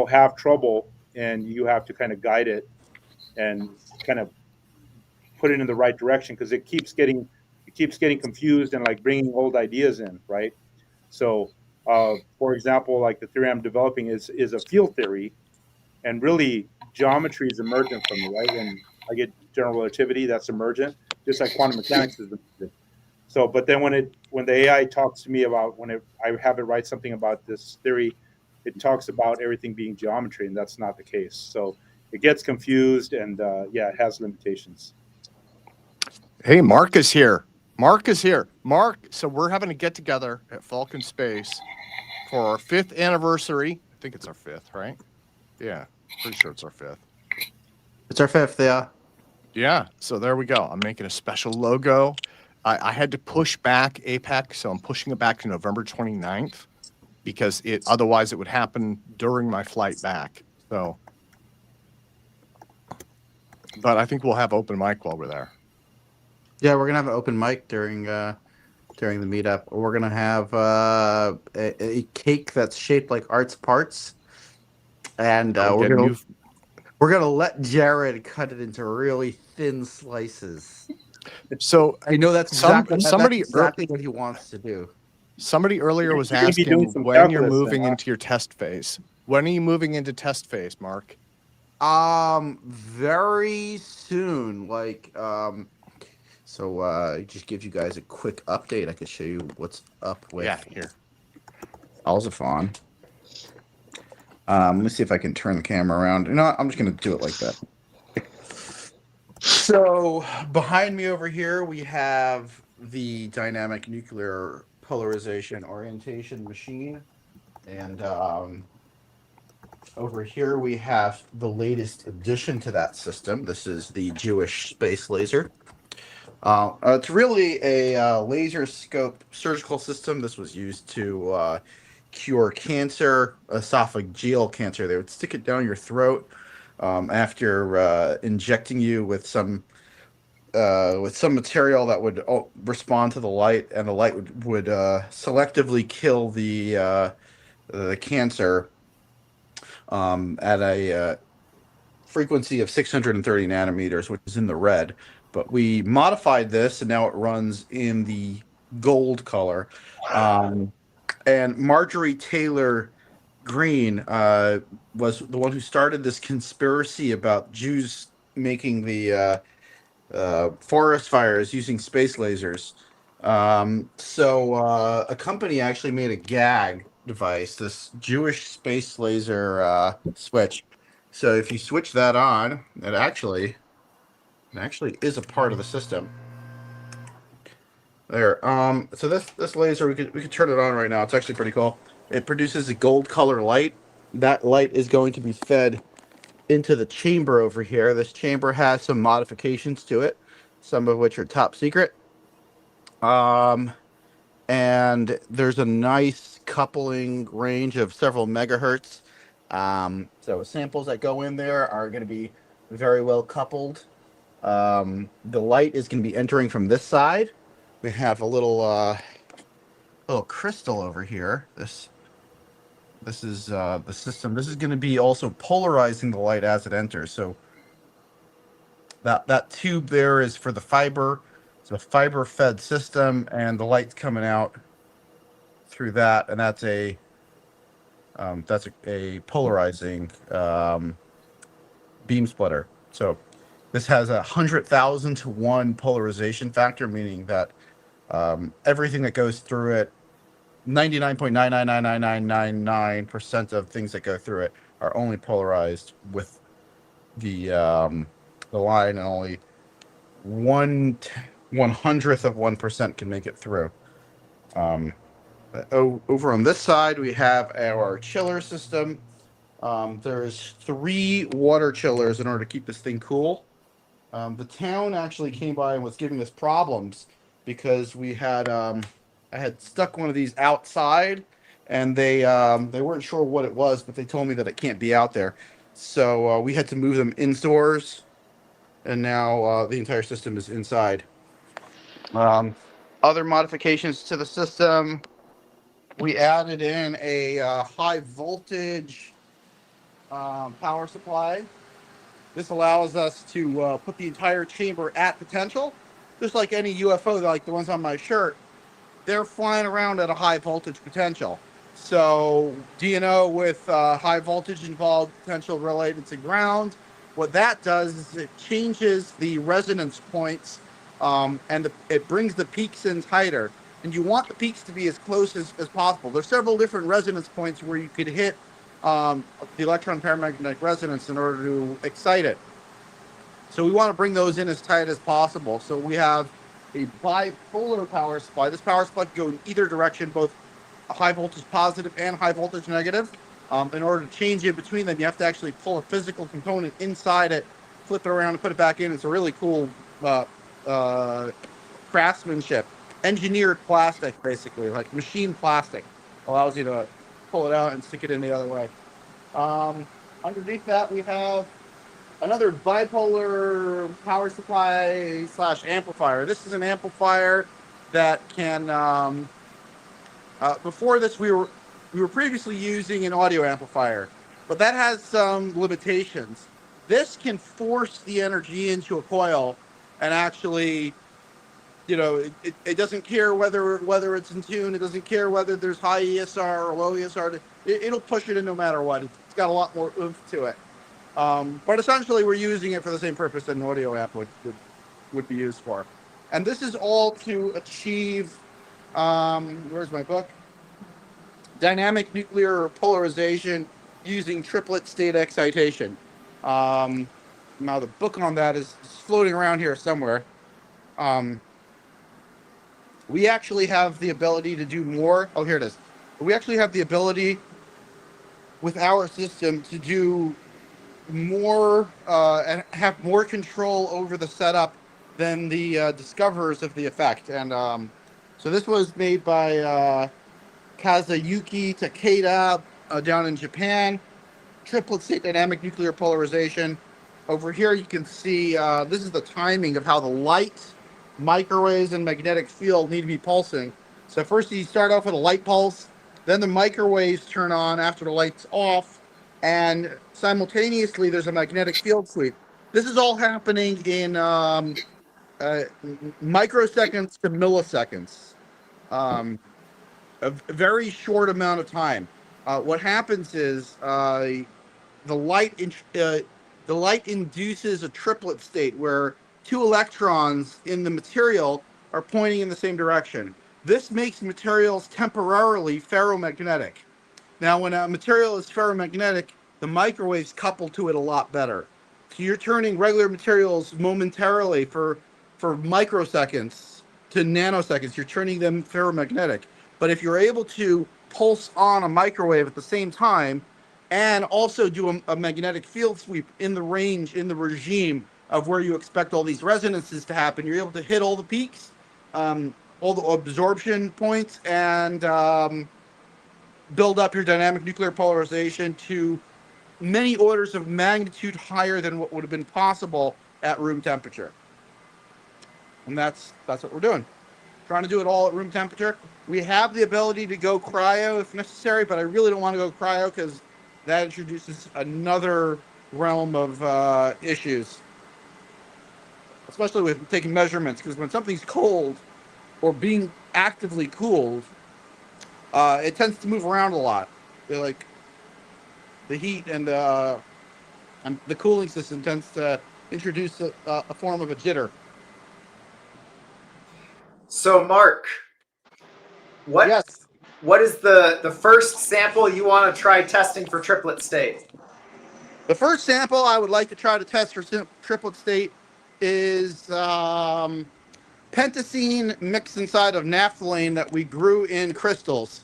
have trouble, and you have to kind of guide it and kind of put it in the right direction, because it keeps getting confused and like bringing old ideas in, right? So for example, like the theory I'm developing is a field theory, and really geometry is emergent from me, right? When I get general relativity, that's emergent, just like quantum mechanics is emergent. So, but then when the AI talks to me about, I have it write something about this theory, it talks about everything being geometry, and that's not the case. So it gets confused, and yeah, it has limitations. Hey, Mark is here. Mark, so we're having a get together at Falcon Space for our 5th anniversary. I think it's our 5th, right? Yeah, pretty sure it's our 5th. It's our 5th, yeah. Yeah, so there we go. I'm making a special logo. I had to push back APEC, so I'm pushing it back to November 29th because otherwise it would happen during my flight back. So, but I think we'll have open mic while we're there. Yeah, we're gonna have an open mic during the meetup. We're gonna have a cake that's shaped like Art's parts, and we're gonna let Jared cut it into really thin slices. So I know that's exactly what he wants to do. Somebody earlier was asking when you're moving into your test phase. When are you moving into test phase, Mark? Very soon. Just give you guys a quick update. I could show you what's up with here. Alzaphon. Let me see if I can turn the camera around. You know what? I'm just gonna do it like that. So behind me over here, we have the dynamic nuclear polarization orientation machine. And over here, we have the latest addition to that system. This is the Jewish space laser. It's really a laser scope surgical system. This was used to cure cancer, esophageal cancer. They would stick it down your throat after injecting you with some material that would respond to the light, and the light would selectively kill the cancer at a frequency of 630 nanometers, which is in the red. But we modified this, and now it runs in the gold color. And Marjorie Taylor Greene was the one who started this conspiracy about Jews making the forest fires using space lasers. So a company actually made a gag device, this Jewish space laser switch. So if you switch that on, it actually is a part of the system. There. So this laser, we could turn it on right now. It's actually pretty cool. It produces a gold color light. That light is going to be fed into the chamber over here. This chamber has some modifications to it, some of which are top secret. And there's a nice coupling range of several megahertz. So samples that go in there are going to be very well coupled. The light is going to be entering from this side. We have a little crystal over here. This is the system. This is going to be also polarizing the light as it enters. So that tube there is for the fiber. It's a fiber-fed system, and the light's coming out through that, and that's a polarizing beam splitter. So this has 100,000 to 1 polarization factor, meaning that everything that goes through it, 99.9999999% of things that go through it are only polarized with the line, and only 1/100th of 1% can make it through. Over on this side, we have our chiller system. There's 3 water chillers in order to keep this thing cool. The town actually came by and was giving us problems because we had I had stuck one of these outside, and they weren't sure what it was, but they told me that it can't be out there. So we had to move them indoors, and now the entire system is inside. Other modifications to the system, we added in a high voltage power supply. This allows us to put the entire chamber at potential, just like any UFO, like the ones on my shirt. They're flying around at a high voltage potential. So DNO with high voltage involved, potential related to ground. What that does is it changes the resonance points, and it brings the peaks in tighter. And you want the peaks to be as close as possible. There's several different resonance points where you could hit the electron paramagnetic resonance in order to excite it. So we want to bring those in as tight as possible. So we have a bipolar power supply. This power supply can go in either direction, both a high voltage positive and high voltage negative. In order to change in between them, you have to actually pull a physical component inside it, flip it around, and put it back in. It's a really cool craftsmanship. Engineered plastic, basically, like machine plastic. Allows you to pull it out and stick it in the other way. Underneath that, we have another bipolar power supply / amplifier. This is an amplifier that can, before this we were previously using an audio amplifier, but that has some limitations. This can force the energy into a coil and actually, it doesn't care whether it's in tune. It doesn't care whether there's high ESR or low ESR. It'll push it in no matter what. It's got a lot more oomph to it. But essentially, we're using it for the same purpose that an audio app would be used for. And this is all to achieve, where's my book? Dynamic nuclear polarization using triplet state excitation. Now the book on that is floating around here somewhere. We actually have the ability to do more. Oh, here it is. We actually have the ability with our system to do more and have more control over the setup than the discoverers of the effect. And so this was made by Kazuyuki Takeda down in Japan. Triplet state dynamic nuclear polarization. Over here you can see this is the timing of how the light, microwaves, and magnetic field need to be pulsing. So first you start off with a light pulse, then the microwaves turn on after the light's off, and simultaneously there's a magnetic field sweep. This is all happening in microseconds to milliseconds. A very short amount of time. What happens is the light induces a triplet state where two electrons in the material are pointing in the same direction. This makes materials temporarily ferromagnetic. Now, when a material is ferromagnetic, the microwaves couple to it a lot better. So you're turning regular materials momentarily for microseconds to nanoseconds. You're turning them ferromagnetic. But if you're able to pulse on a microwave at the same time and also do a magnetic field sweep in the range, in the regime of where you expect all these resonances to happen, you're able to hit all the peaks, all the absorption points, and build up your dynamic nuclear polarization to many orders of magnitude higher than what would have been possible at room temperature. And that's what we're doing. Trying to do it all at room temperature. We have the ability to go cryo if necessary, but I really don't want to go cryo because that introduces another realm of issues, especially with taking measurements, because when something's cold or being actively cooled, it tends to move around a lot. They're like the heat and the cooling system tends to introduce a form of a jitter. So, Mark, what is the first sample you want to try testing for triplet state? The first sample I would like to try to test for triplet state is pentacene mixed inside of naphthalene that we grew in crystals.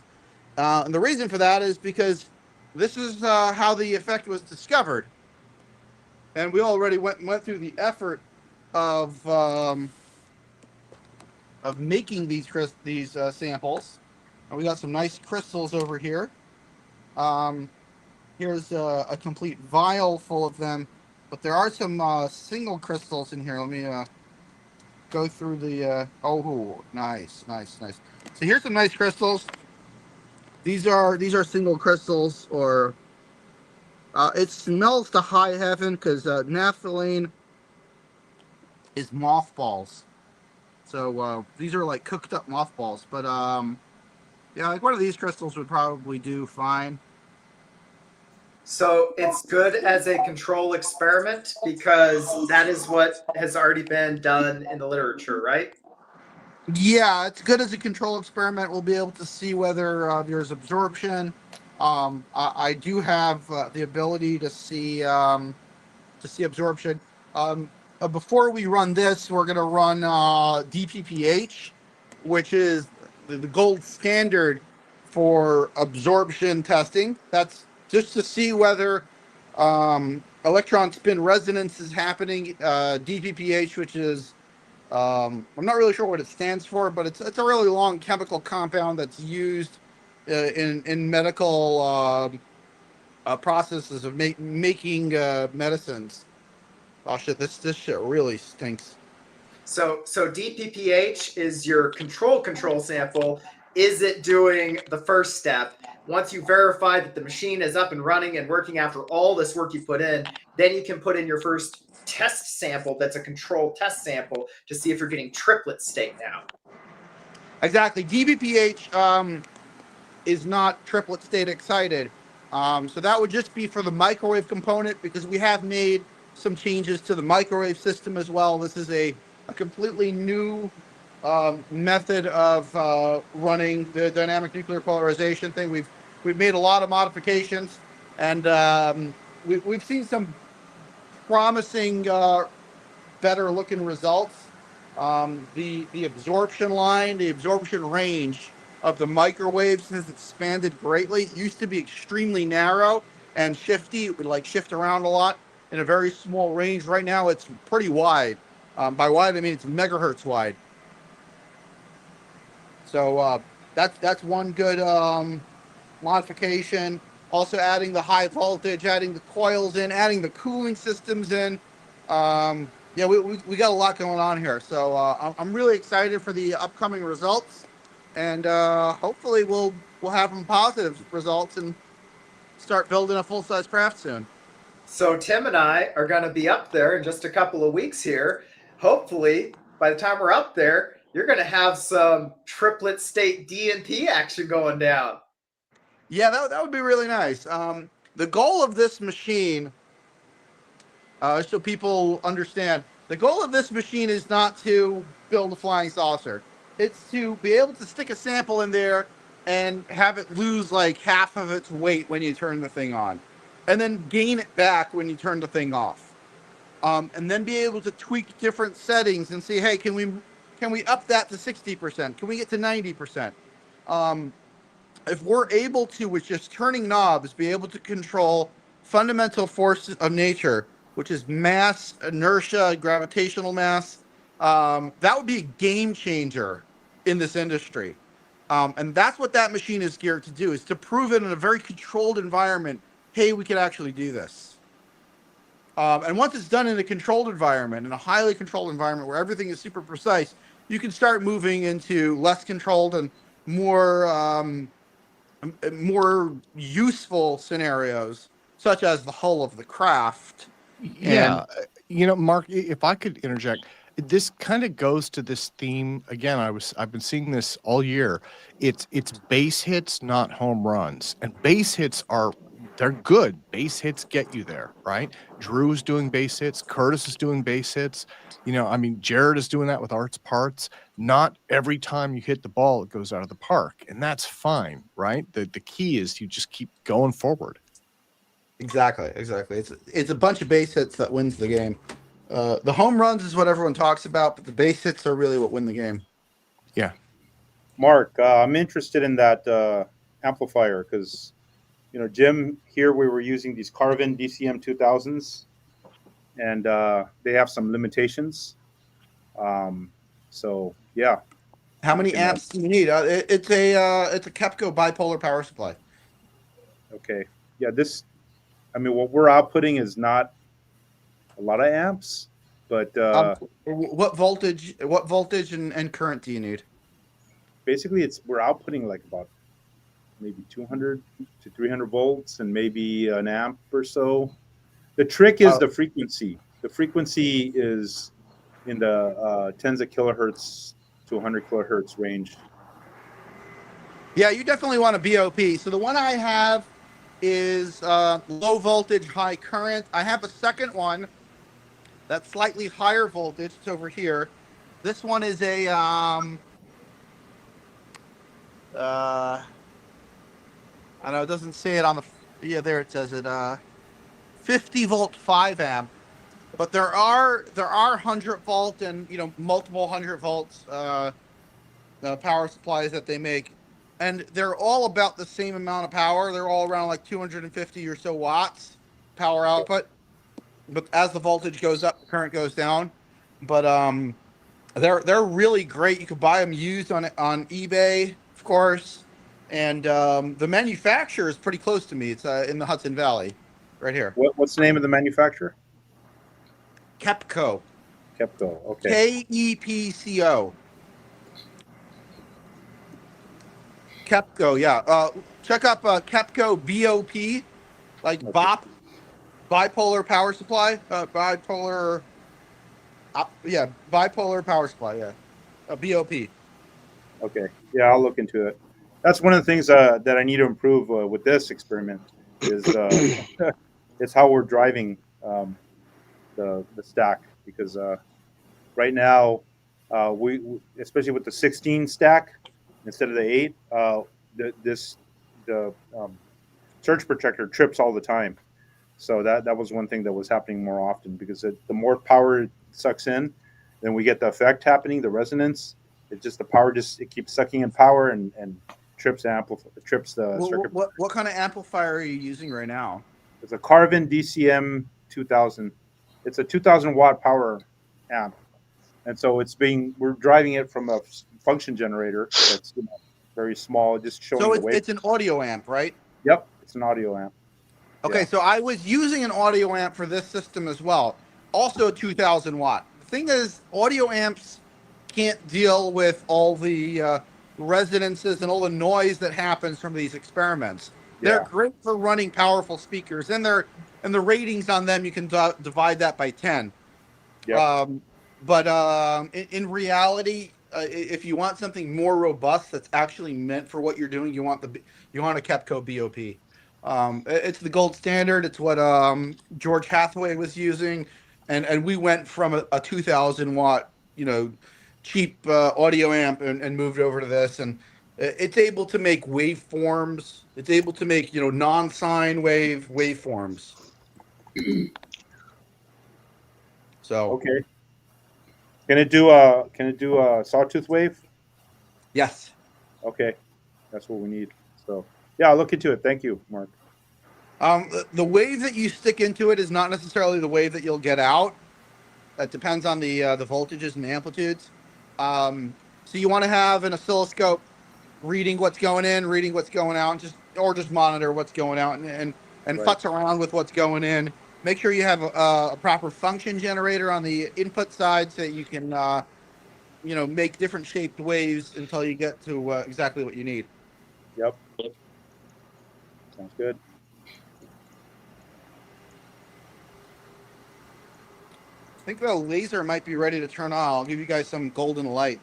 And the reason for that is because this is how the effect was discovered. And we already went through the effort of making these samples. And we got some nice crystals over here. Here's a complete vial full of them, but there are some single crystals in here. Let me go through the. Oh, nice. So here's some nice crystals. These are single crystals, or it smells to high heaven because naphthalene is mothballs. So these are like cooked up mothballs, but yeah, like one of these crystals would probably do fine. So it's good as a control experiment because that is what has already been done in the literature, right? Yeah, it's good as a control experiment. We'll be able to see whether there's absorption. I do have the ability to see absorption. Before we run this, we're going to run DPPH, which is the gold standard for absorption testing. That's just to see whether electron spin resonance is happening. DPPH, which is I'm not really sure what it stands for, but it's a really long chemical compound that's used in medical processes of making medicines. Oh shit! This shit really stinks. So DPPH is your control sample. Is it doing the first step? Once you verify that the machine is up and running and working after all this work you put in, then you can put in your first test sample that's a control test sample to see if you're getting triplet state now. Exactly. DPPH is not triplet state excited. So that would just be for the microwave component, because we have made some changes to the microwave system as well. This is a completely new method of running the dynamic nuclear polarization thing. We've made a lot of modifications, and we've seen some promising, better looking results. The absorption line, the absorption range of the microwaves has expanded greatly. It used to be extremely narrow and shifty. It would like shift around a lot in a very small range. Right now, it's pretty wide. By wide, I mean it's megahertz wide. So that's one good modification. Also adding the high voltage, adding the coils in, adding the cooling systems in. Yeah, we got a lot going on here. So I'm really excited for the upcoming results, and hopefully we'll have some positive results and start building a full-size craft soon. So Tim and I are going to be up there in just a couple of weeks here. Hopefully, by the time we're up there, you're going to have some triplet state DNP action going down. Yeah, that would be really nice. The goal of this machine, so people understand, the goal of this machine is not to build a flying saucer. It's to be able to stick a sample in there and have it lose like half of its weight when you turn the thing on, and then gain it back when you turn the thing off. And then be able to tweak different settings and see, hey, can we up that to 60%? Can we get to 90%? If we're able to, with just turning knobs, be able to control fundamental forces of nature, which is mass, inertia, gravitational mass, that would be a game changer in this industry. And that's what that machine is geared to do, is to prove it in a very controlled environment, hey, we can actually do this. And once it's done in a controlled environment, in a highly controlled environment where everything is super precise, you can start moving into less controlled and more useful scenarios, such as the hull of the craft. Yeah. Mark, if I could interject, this kind of goes to this theme again. I've been seeing this all year. It's base hits, not home runs. And base hits they're good. Base hits get you there, right? Drew is doing base hits. Curtis is doing base hits. Jared is doing that with Art's Parts. Not every time you hit the ball, it goes out of the park. And that's fine, right? The key is you just keep going forward. Exactly. It's a bunch of base hits that wins the game. The home runs is what everyone talks about, but the base hits are really what win the game. Yeah. Mark, I'm interested in that amplifier because, Jim, here we were using these Carvin DCM 2000s, and they have some limitations. So, yeah. How many amps do you need? It's a Kepco bipolar power supply. Okay. Yeah, what we're outputting is not a lot of amps, but what voltage and current do you need? Basically, we're outputting like about maybe 200 to 300 volts and maybe an amp or so. The trick is the frequency. The frequency is in the tens of kilohertz to 100 kilohertz range. Yeah, you definitely want a BOP. So the one I have is low voltage, high current. I have a second one that's slightly higher voltage. It's over here. This one is a I know it doesn't say it on the there it says it 50 volt 5 amp, but there are 100 volt and multiple 100 volts power supplies that they make, and they're all about the same amount of power. They're all around like 250 or so watts power output, but as the voltage goes up, the current goes down. But they're really great. You can buy them used on eBay, of course. And the manufacturer is pretty close to me. It's in the Hudson Valley, right here. What's the name of the manufacturer? Kepco. Kepco, okay. KEPCO. Kepco, yeah. Check up Kepco BOP, like BOP, bipolar power supply. Bipolar power supply, yeah. BOP. Okay, yeah, I'll look into it. That's one of the things that I need to improve with this experiment. is is how we're driving the stack, because right now we especially with the 16 stack instead of the 8, the surge protector trips all the time. So that was one thing that was happening more often, because the more power it sucks in, then we get the effect happening, the resonance. It just the power it keeps sucking in power and trips the circuit. What kind of amplifier are you using right now? It's a Carvin DCM 2000. It's a 2,000 watt power amp, and so we're driving it from a function generator that's very small, just showing so the wave. It's an audio amp, right? Yep, it's an audio amp. Okay, Yeah. so I was using an audio amp for this system as well, also 2,000 watt. The thing is, audio amps can't deal with all the resonances and all the noise that happens from these experiments. They're great for running powerful speakers, and the ratings on them, you can divide that by 10. Yep. But in reality, if you want something more robust that's actually meant for what you're doing, you want a Kepco BOP. It's the gold standard. It's what George Hathaway was using, and we went from a 2,000 watt, cheap audio amp and moved over to this, and it's able to make waveforms. It's able to make non-sine wave waveforms. So okay. Can it do a sawtooth wave? Yes. Okay, that's what we need. So yeah, I'll look into it. Thank you, Mark. The wave that you stick into it is not necessarily the wave that you'll get out. That depends on the voltages and the amplitudes. So you want to have an oscilloscope reading what's going in, reading what's going out, just monitor what's going out and right. Futz around with what's going in. Make sure you have a proper function generator on the input side so that you can make different shaped waves until you get to exactly what you need. Yep. Sounds good. I think the laser might be ready to turn on. I'll give you guys some golden light.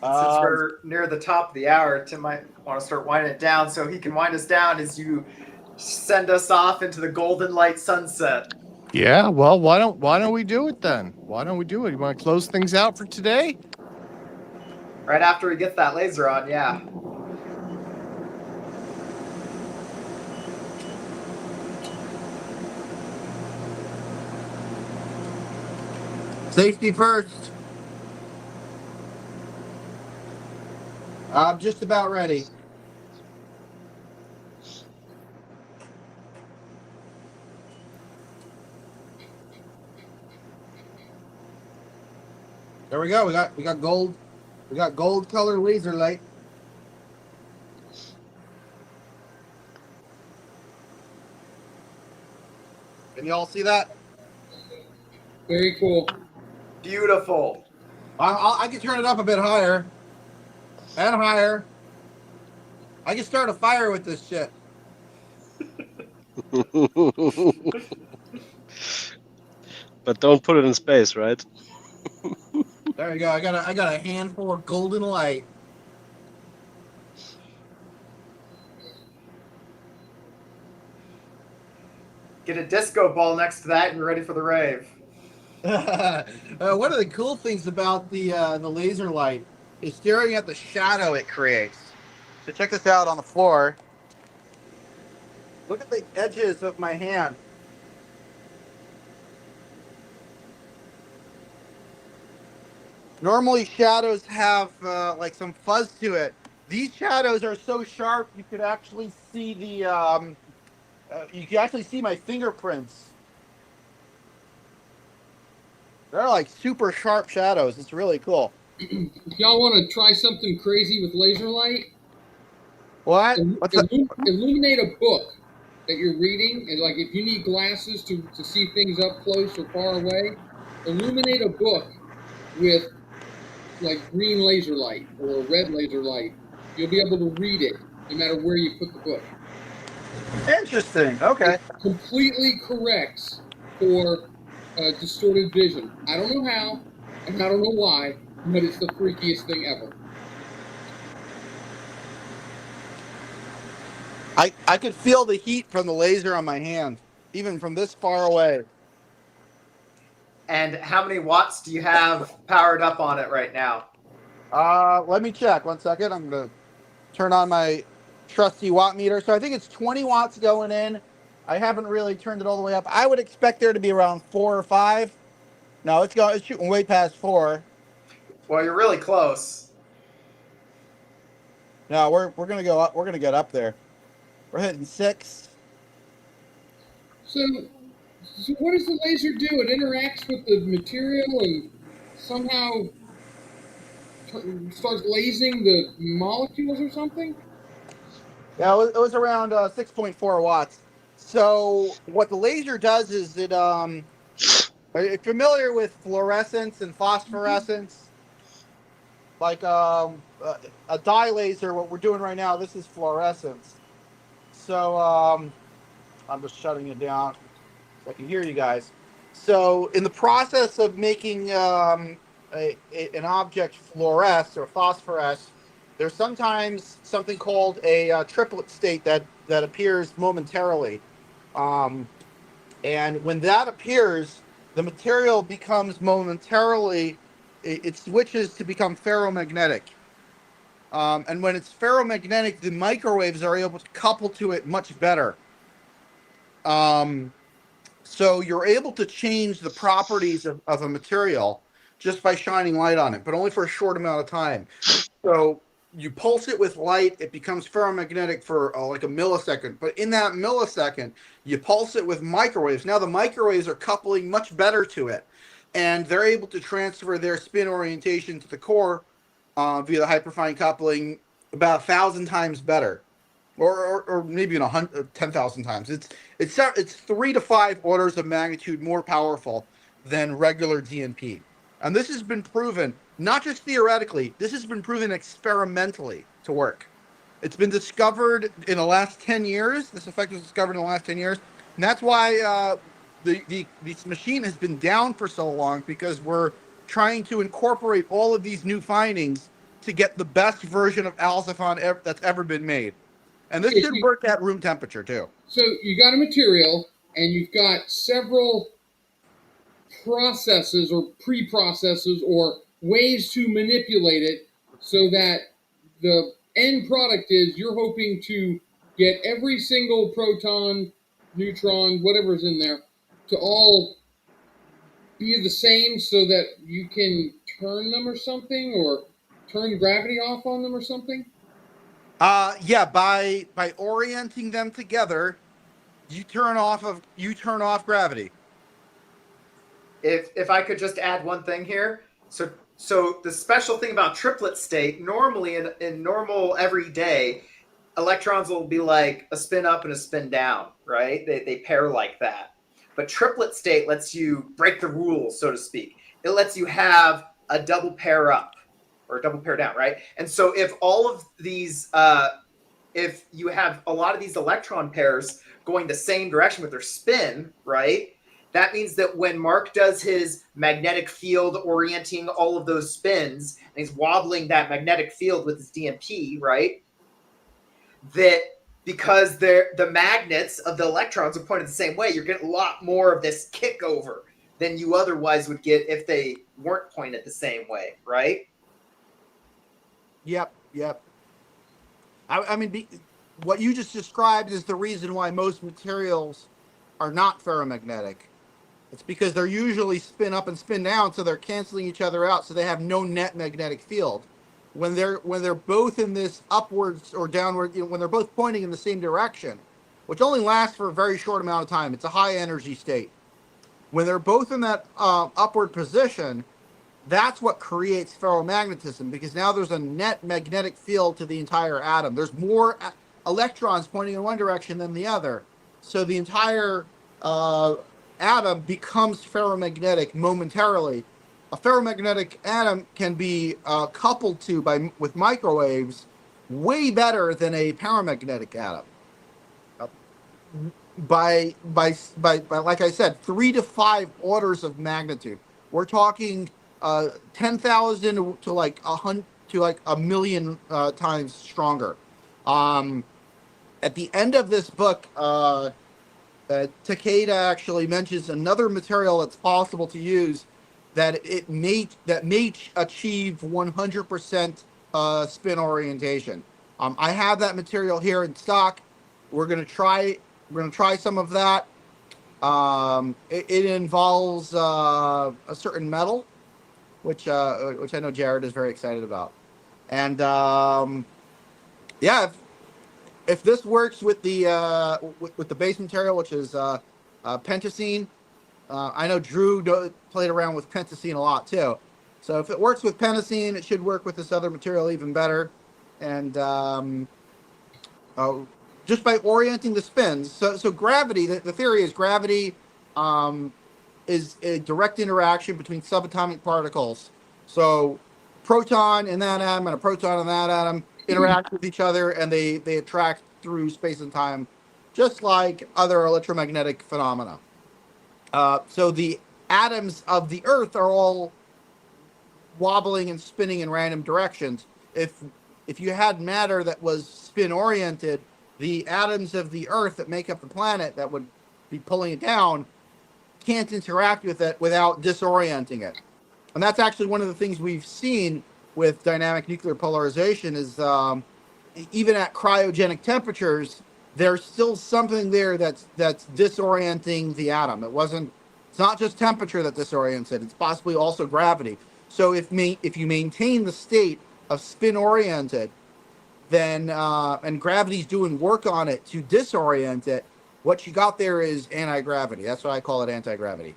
Since we're near the top of the hour, Tim might want to start winding it down, so he can wind us down as you send us off into the golden light sunset. Yeah, well, why don't we do it then? Why don't we do it? You want to close things out for today? Right after we get that laser on, yeah. Safety first. I'm just about ready. There we go. We got gold. We got gold color laser light. Can you all see that? Very cool. Beautiful. I can turn it up a bit higher. And higher. I can start a fire with this shit. But don't put it in space, right? There you go. I got a handful of golden light. Get a disco ball next to that and you're ready for the rave. One of the cool things about the laser light is staring at the shadow it creates. So check this out on the floor. Look at the edges of my hand. Normally shadows have like some fuzz to it. These shadows are so sharp you could actually see the you can actually see my fingerprints. They're like super sharp shadows. It's really cool. If y'all want to try something crazy with laser light, what? Illuminate a book that you're reading, and like if you need glasses to see things up close or far away, illuminate a book with like green laser light or red laser light. You'll be able to read it no matter where you put the book. Interesting. Okay. It completely corrects for distorted vision. I don't know how, and I don't know why, but it's the freakiest thing ever. I could feel the heat from the laser on my hand, even from this far away. And how many watts do you have powered up on it right now? Let me check 1 second. I'm gonna turn on my trusty watt meter. So I think it's 20 watts going in. I haven't really turned it all the way up. I would expect there to be around 4 or 5. No, it's shooting way past 4. Well, you're really close. No, we're gonna go up. We're gonna get up there. We're hitting 6. So what does the laser do? It interacts with the material and somehow starts lasing the molecules or something? Yeah, it was around 6.4 watts. So what the laser does is it are you familiar with fluorescence and phosphorescence? Like a dye laser, what we're doing right now, this is fluorescence. So I'm just shutting it down so I can hear you guys. So in the process of making an object fluoresce or phosphoresce, there's sometimes something called a triplet state that appears momentarily. And when that appears, the material becomes momentarily, it switches to become ferromagnetic. And when it's ferromagnetic, the microwaves are able to couple to it much better. So you're able to change the properties of a material just by shining light on it, but only for a short amount of time. So you pulse it with light, it becomes ferromagnetic for like a millisecond. But in that millisecond, you pulse it with microwaves. Now the microwaves are coupling much better to it, and they're able to transfer their spin orientation to the core via the hyperfine coupling about 1,000 times better. Or maybe 10,000 times. It's 3 to 5 orders of magnitude more powerful than regular DNP, and this has been proven not just theoretically. This has been proven experimentally to work. It's been discovered in the last 10 years. This effect was discovered in the last 10 years, and that's why this machine has been down for so long, because we're trying to incorporate all of these new findings to get the best version of Alzifon that's ever been made. And this should work at room temperature, too. So you got a material, and you've got several processes or pre-processes or ways to manipulate it so that the end product is you're hoping to get every single proton, neutron, whatever's in there, to all be the same so that you can turn them or something, or turn gravity off on them or something? Yeah, by orienting them together, you turn off gravity. If I could just add one thing here, so the special thing about triplet state, normally in normal everyday, electrons will be like a spin up and a spin down, right? They pair like that. But triplet state lets you break the rules, so to speak. It lets you have a double pair up or a double pair down, right? And so if all of these, if you have a lot of these electron pairs going the same direction with their spin, right? That means that when Mark does his magnetic field orienting all of those spins, and he's wobbling that magnetic field with his DMP, right? That because the magnets of the electrons are pointed the same way, you're getting a lot more of this kick over than you otherwise would get if they weren't pointed the same way, right? Yep. I mean, what you just described is the reason why most materials are not ferromagnetic. It's because they're usually spin up and spin down, so they're canceling each other out, so they have no net magnetic field. When they're both in this upwards or downward, when they're both pointing in the same direction, which only lasts for a very short amount of time, it's a high energy state. When they're both in that upward position, that's what creates ferromagnetism, because now there's a net magnetic field to the entire atom. There's more electrons pointing in one direction than the other, so the entire atom becomes ferromagnetic momentarily. A ferromagnetic atom can be coupled to with microwaves way better than a paramagnetic atom. By like I said, 3 to 5 orders of magnitude. We're talking 10,000 to like 100 to like a million times stronger. at the end of this book, Takeda actually mentions another material that's possible to use that may achieve 100% spin orientation. I have that material here in stock. We're gonna try some of that. It involves a certain metal, which I know Jared is very excited about. And yeah, if this works with the base material, which is pentacene, I know Drew played around with pentacene a lot too. So if it works with pentacene, it should work with this other material even better. And just by orienting the spins. So gravity, the theory is gravity is a direct interaction between subatomic particles. So proton in that atom and a proton in that atom interact with each other, and they attract through space and time, just like other electromagnetic phenomena. So the atoms of the Earth are all wobbling and spinning in random directions. If you had matter that was spin oriented, the atoms of the Earth that make up the planet that would be pulling it down can't interact with it without disorienting it. And that's actually one of the things we've seen with dynamic nuclear polarization is even at cryogenic temperatures, there's still something there that's disorienting the atom. It's not just temperature that disorients it, it's possibly also gravity. So if you maintain the state of spin oriented, then and gravity's doing work on it to disorient it, what you got there is anti-gravity. That's why I call it anti-gravity.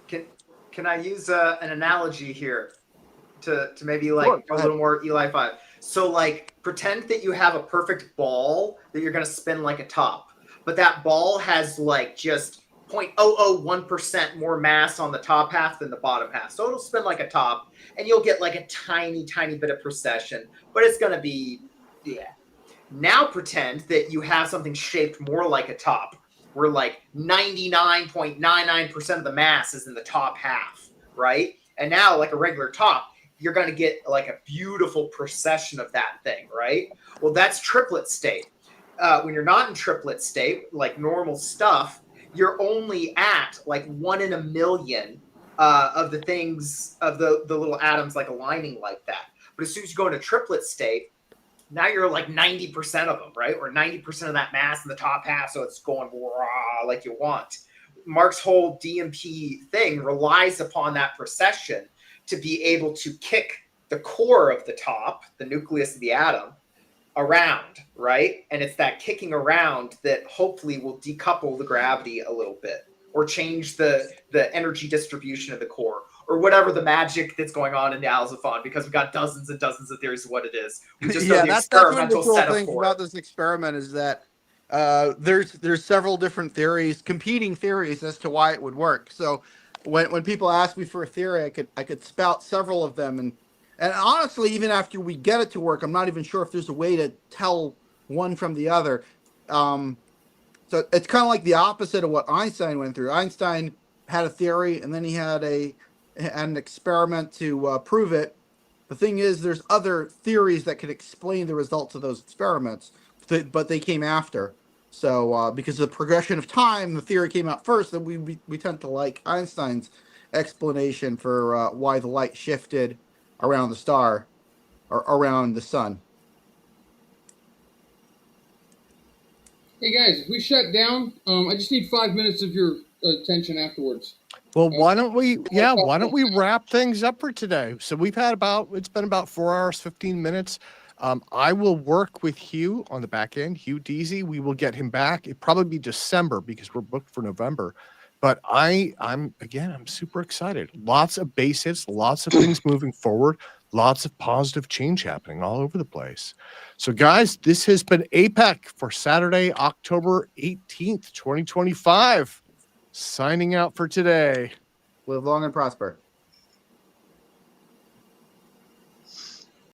Can I use an analogy here to maybe like a little more Eli 5? So like pretend that you have a perfect ball that you're going to spin like a top, but that ball has like just 0.001% more mass on the top half than the bottom half. So it'll spin like a top and you'll get like a tiny bit of precession, but it's going to be, yeah. Now pretend that you have something shaped more like a top, where like 99.99% of the mass is in the top half, right? And now like a regular top, you're going to get like a beautiful precession of that thing, right? Well, that's triplet state. When you're not in triplet state, like normal stuff, you're only at like 1 in a million of the things, of the little atoms like aligning like that. But as soon as you go into triplet state, now you're like 90% of them, right? Or 90% of that mass in the top half, so it's going raw like you want. Mark's whole DMP thing relies upon that precession to be able to kick the core of the top, the nucleus of the atom, around, right? And it's that kicking around that hopefully will decouple the gravity a little bit, or change the energy distribution of the core, or whatever the magic that's going on in the Alzaphon, because we've got dozens and dozens of theories of what it is. We just know the experimental setup thing for about this experiment is that there's several different theories, competing theories as to why it would work. So when people ask me for a theory, I could spout several of them, and honestly, even after we get it to work, I'm not even sure if there's a way to tell one from the other. So it's kind of like the opposite of what Einstein went through. Einstein had a theory, and then he had an experiment to prove it. The thing is, there's other theories that could explain the results of those experiments, but they came after. So because of the progression of time, the theory came out first, and we tend to like Einstein's explanation for why the light shifted around the star or around the sun. Hey guys, if we shut down, I just need 5 minutes of your attention afterwards. Well, why don't we wrap things up for today? So we've had it's been about 4 hours, 15 minutes. I will work with Hugh on the back end, Hugh Deasy. We will get him back. It'll probably be December because we're booked for November. But I'm super excited. Lots of base hits, lots of things moving forward, lots of positive change happening all over the place. So guys, this has been APEC for Saturday, October 18th, 2025. Signing out for today. Live long and prosper.